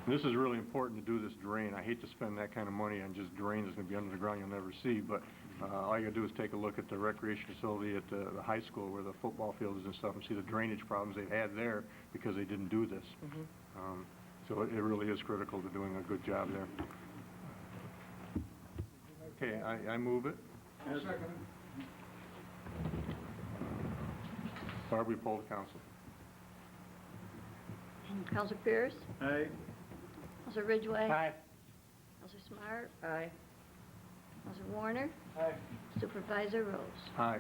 This is really important to do this drain. I hate to spend that kind of money on just drain that's going to be under the ground you'll never see, but all you got to do is take a look at the recreation facility at the high school where the football field is and stuff and see the drainage problems they've had there because they didn't do this. So it really is critical to doing a good job there. Okay, I move it. I'll second it. Barb, we poll the council. Counselor Pierce? Aye. Counselor Ridgway? Aye. Counselor Smart? Aye. Counselor Warner? Aye. Supervisor Rose? Aye.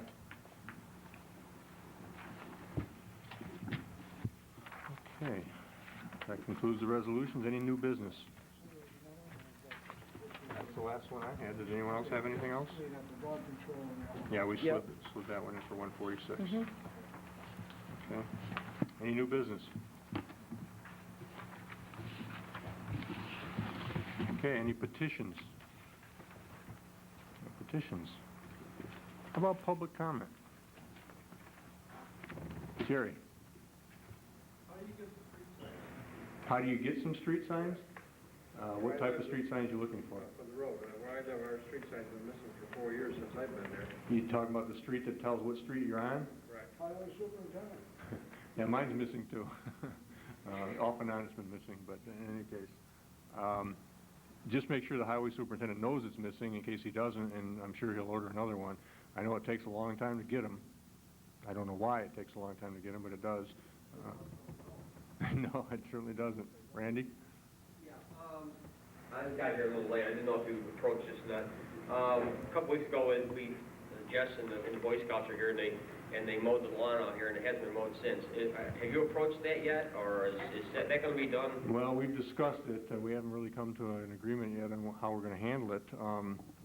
Okay, that concludes the resolutions. Any new business? That's the last one I had. Does anyone else have anything else? Yeah, we slid that one in for 146. Okay. Any new business? Okay, any petitions? No petitions. How about public comment? Jerry? How do you get some street signs? What type of street signs are you looking for? For the road. Where I live, our street signs have been missing for 4 years since I've been there. You talking about the street that tells what street you're on? Right. Highway superintendent. Yeah, mine's missing too. Off and on it's been missing, but in any case. Just make sure the highway superintendent knows it's missing in case he doesn't, and I'm sure he'll order another one. I know it takes a long time to get them. I don't know why it takes a long time to get them, but it does. No, it certainly doesn't. Randy? Yeah, I got here a little late. I didn't know if you approached this or not. A couple weeks ago, Jess and the Boy Scouts are here, and they mowed the lawn out here, and it hasn't been mowed since. Have you approached that yet, or is that going to be done? Well, we've discussed it. We haven't really come to an agreement yet on how we're going to handle it,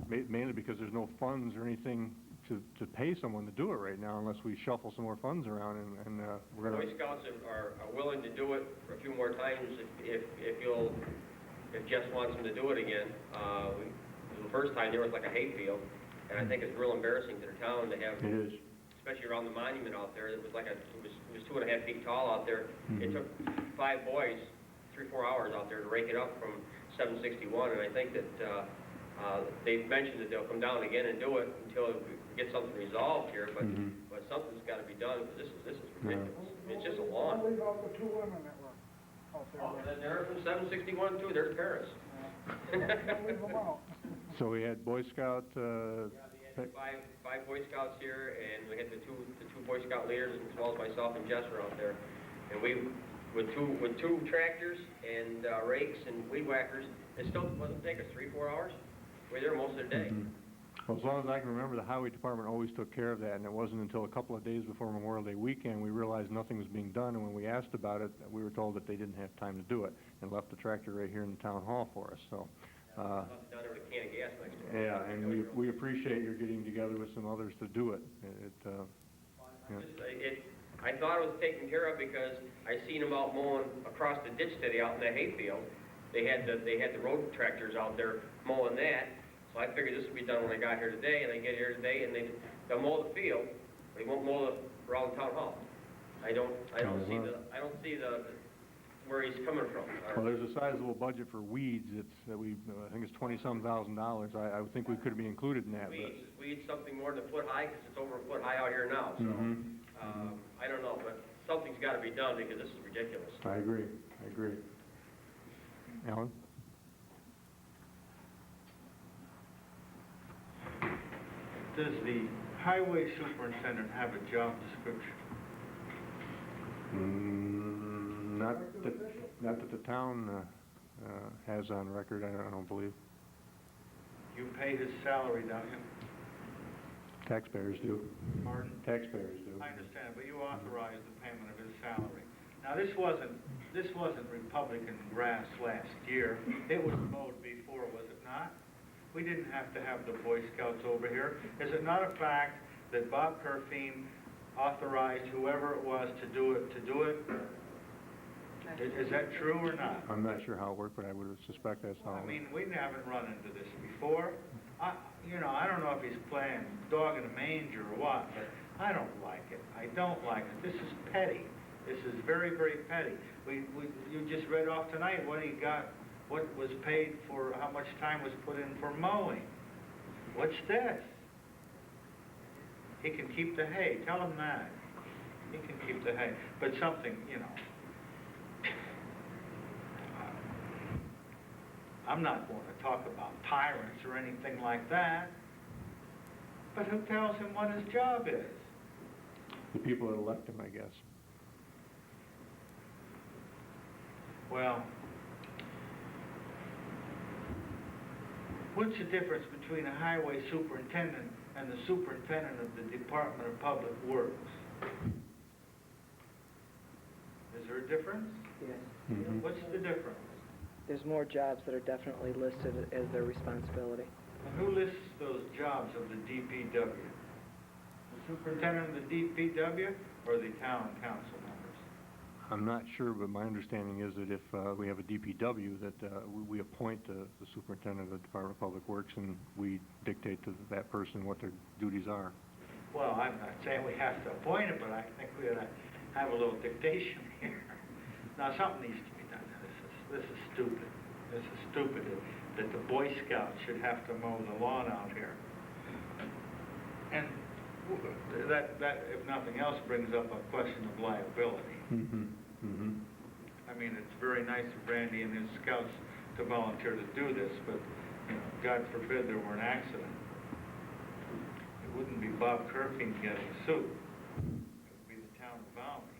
mainly because there's no funds or anything to pay someone to do it right now unless we shuffle some more funds around, and we're going to... Boy Scouts are willing to do it for a few more times if Jess wants them to do it again. The first time there was like a hayfield, and I think it's real embarrassing to the town to have... It is. Especially around the monument out there. It was like it was 2.5 feet tall out there. It took 5 boys 3-4 hours out there to rake it up from 761, and I think that They've mentioned that they'll come down again and do it until we get something resolved here, but something's got to be done, because this is ridiculous. I mean, it's just a lawn. Leave out the 2 women that were out there. Oh, they're from 761 too, they're parents. Leave them out. So we had Boy Scout, Five Boy Scouts here, and we had the two Boy Scout leaders, as well as myself and Jess were out there. And we, with two tractors and rakes and weed whackers, it still wasn't take us 3-4 hours. We were there most of the day. Well, as long as I can remember, the highway department always took care of that, and it wasn't until a couple of days before Memorial Day weekend we realized nothing was being done, and when we asked about it, we were told that they didn't have time to do it, and left the tractor right here in the town hall for us. So, Down there with a can of gas next to it. yeah, and we appreciate your getting together with some others to do it. I thought it was taken care of because I seen them out mowing across the ditch today out in the hayfield. They had the road tractors out there mowing that. So I figured this would be done when I got here today, and they get here today and they'll mow the field, but they won't mow around town hall. I don't see where he's coming from. Well, there's a sizable budget for weeds. I think it's $20-some thousand. I would think we could be included in that. Weeds something more than a foot high, because it's over a foot high out here now. So I don't know, but something's got to be done because this is ridiculous. I agree. Alan? Does the highway superintendent have a job description? Not that the town has on record, I don't believe. You pay his salary, don't you? Taxpayers do. Pardon? Taxpayers do. I understand, but you authorize the payment of his salary. Now, this wasn't Republican grass last year. It was mowed before, was it not? We didn't have to have the Boy Scouts over here. Is it not a fact that Bob Kerfine authorized whoever it was to do it? Is that true or not? I'm not sure how it worked, but I would suspect that's how it worked. I mean, we haven't run into this before. I don't know if he's playing dog in a manger or what, but I don't like it. I don't like it. This is petty. This is very, very petty. You just read off tonight what he got, what was paid for, how much time was put in for mowing. What's this? He can keep the hay. Tell him that. He can keep the hay. But something, I'm not going to talk about tyrants or anything like that. But who tells him what his job is? The people that elect him, I guess. Well, what's the difference between a highway superintendent and the superintendent of the Department of Public Works? Is there a difference? Yes. What's the difference? There's more jobs that are definitely listed as their responsibility. And who lists those jobs of the DPW? The superintendent of the DPW or the town council members? I'm not sure, but my understanding is that if we have a DPW, that we appoint the superintendent of the Department of Public Works, and we dictate to that person what their duties are. Well, I'm not saying we have to appoint it, but I think we ought to have a little dictation here. Now, something needs to be done. This is stupid. This is stupid that the Boy Scouts should have to mow the lawn out here. And that, if nothing else, brings up a question of liability. I mean, it's very nice of Randy and his scouts to volunteer to do this, but God forbid there were an accident. It wouldn't be Bob Kerfine getting sued. It would be the town of Volney.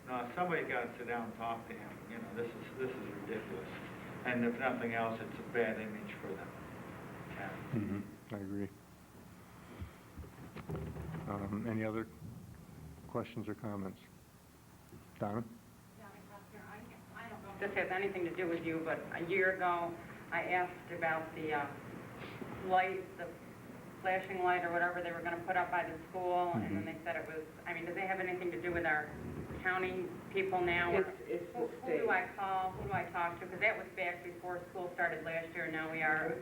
Now, if somebody got to sit down and talk to him. This is ridiculous. And if nothing else, it's a bad image for them. I agree. Any other questions or comments? Donna? I don't know if this has anything to do with you, but a year ago, I asked about the light, the flashing light or whatever they were going to put up by the school, and then they said it was, does it have anything to do with our county people now? It's the state. Who do I call? Who do I talk to? Because that was back before school started last year, and now we are,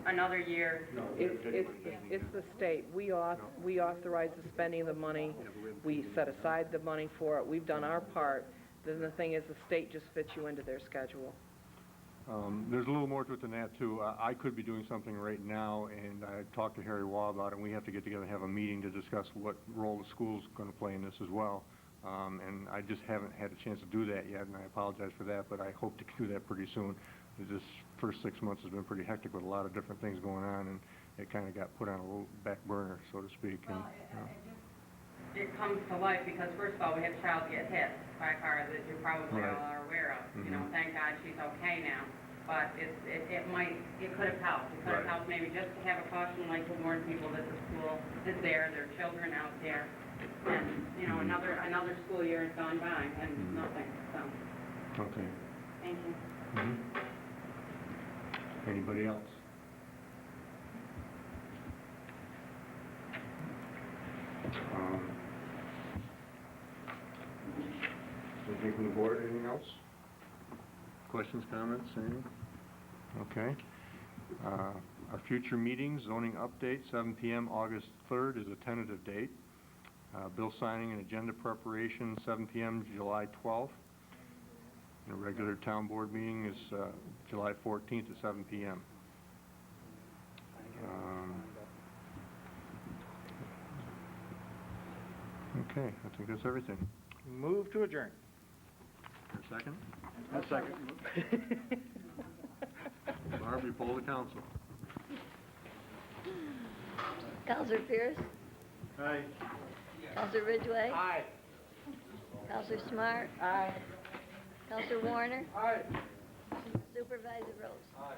another year. It's the state. We authorize the spending of the money. We set aside the money for it. We've done our part. Then the thing is, the state just fits you into their schedule. There's a little more to it than that, too. I could be doing something right now, and I talked to Harry Waugh about it, and we have to get together and have a meeting to discuss what role the school's going to play in this as well. And I just haven't had a chance to do that yet, and I apologize for that, but I hope to do that pretty soon. This first 6 months has been pretty hectic with a lot of different things going on, and it kind of got put on a little back burner, so to speak. And, It comes to life because, first of all, we had a child get hit by a car that you probably Right. all are aware of. You know, Mhm. thank God she's okay now. But it could have helped. It could have Right. helped maybe just to have a caution light to warn people that the school is there, there are children out there. And, you know, another school year has gone by and nothing, so, Okay. thank you. Anybody else? Anything from the board? Anything else? Questions, comments, anything? Okay. Our future meetings, zoning update, 7 p.m. August 3rd is a tentative date. Bill signing and agenda preparation, 7 p.m. July 12th. And a regular town board meeting is July 14th at 7 p.m. Okay, I think that's everything. Move to adjourn. A second? A second. Barb, you poll the council. Counselor Pierce? Aye. Counselor Ridgway? Aye. Counselor Smart? Aye. Counselor Warner? Aye. Supervisor Rose? Aye.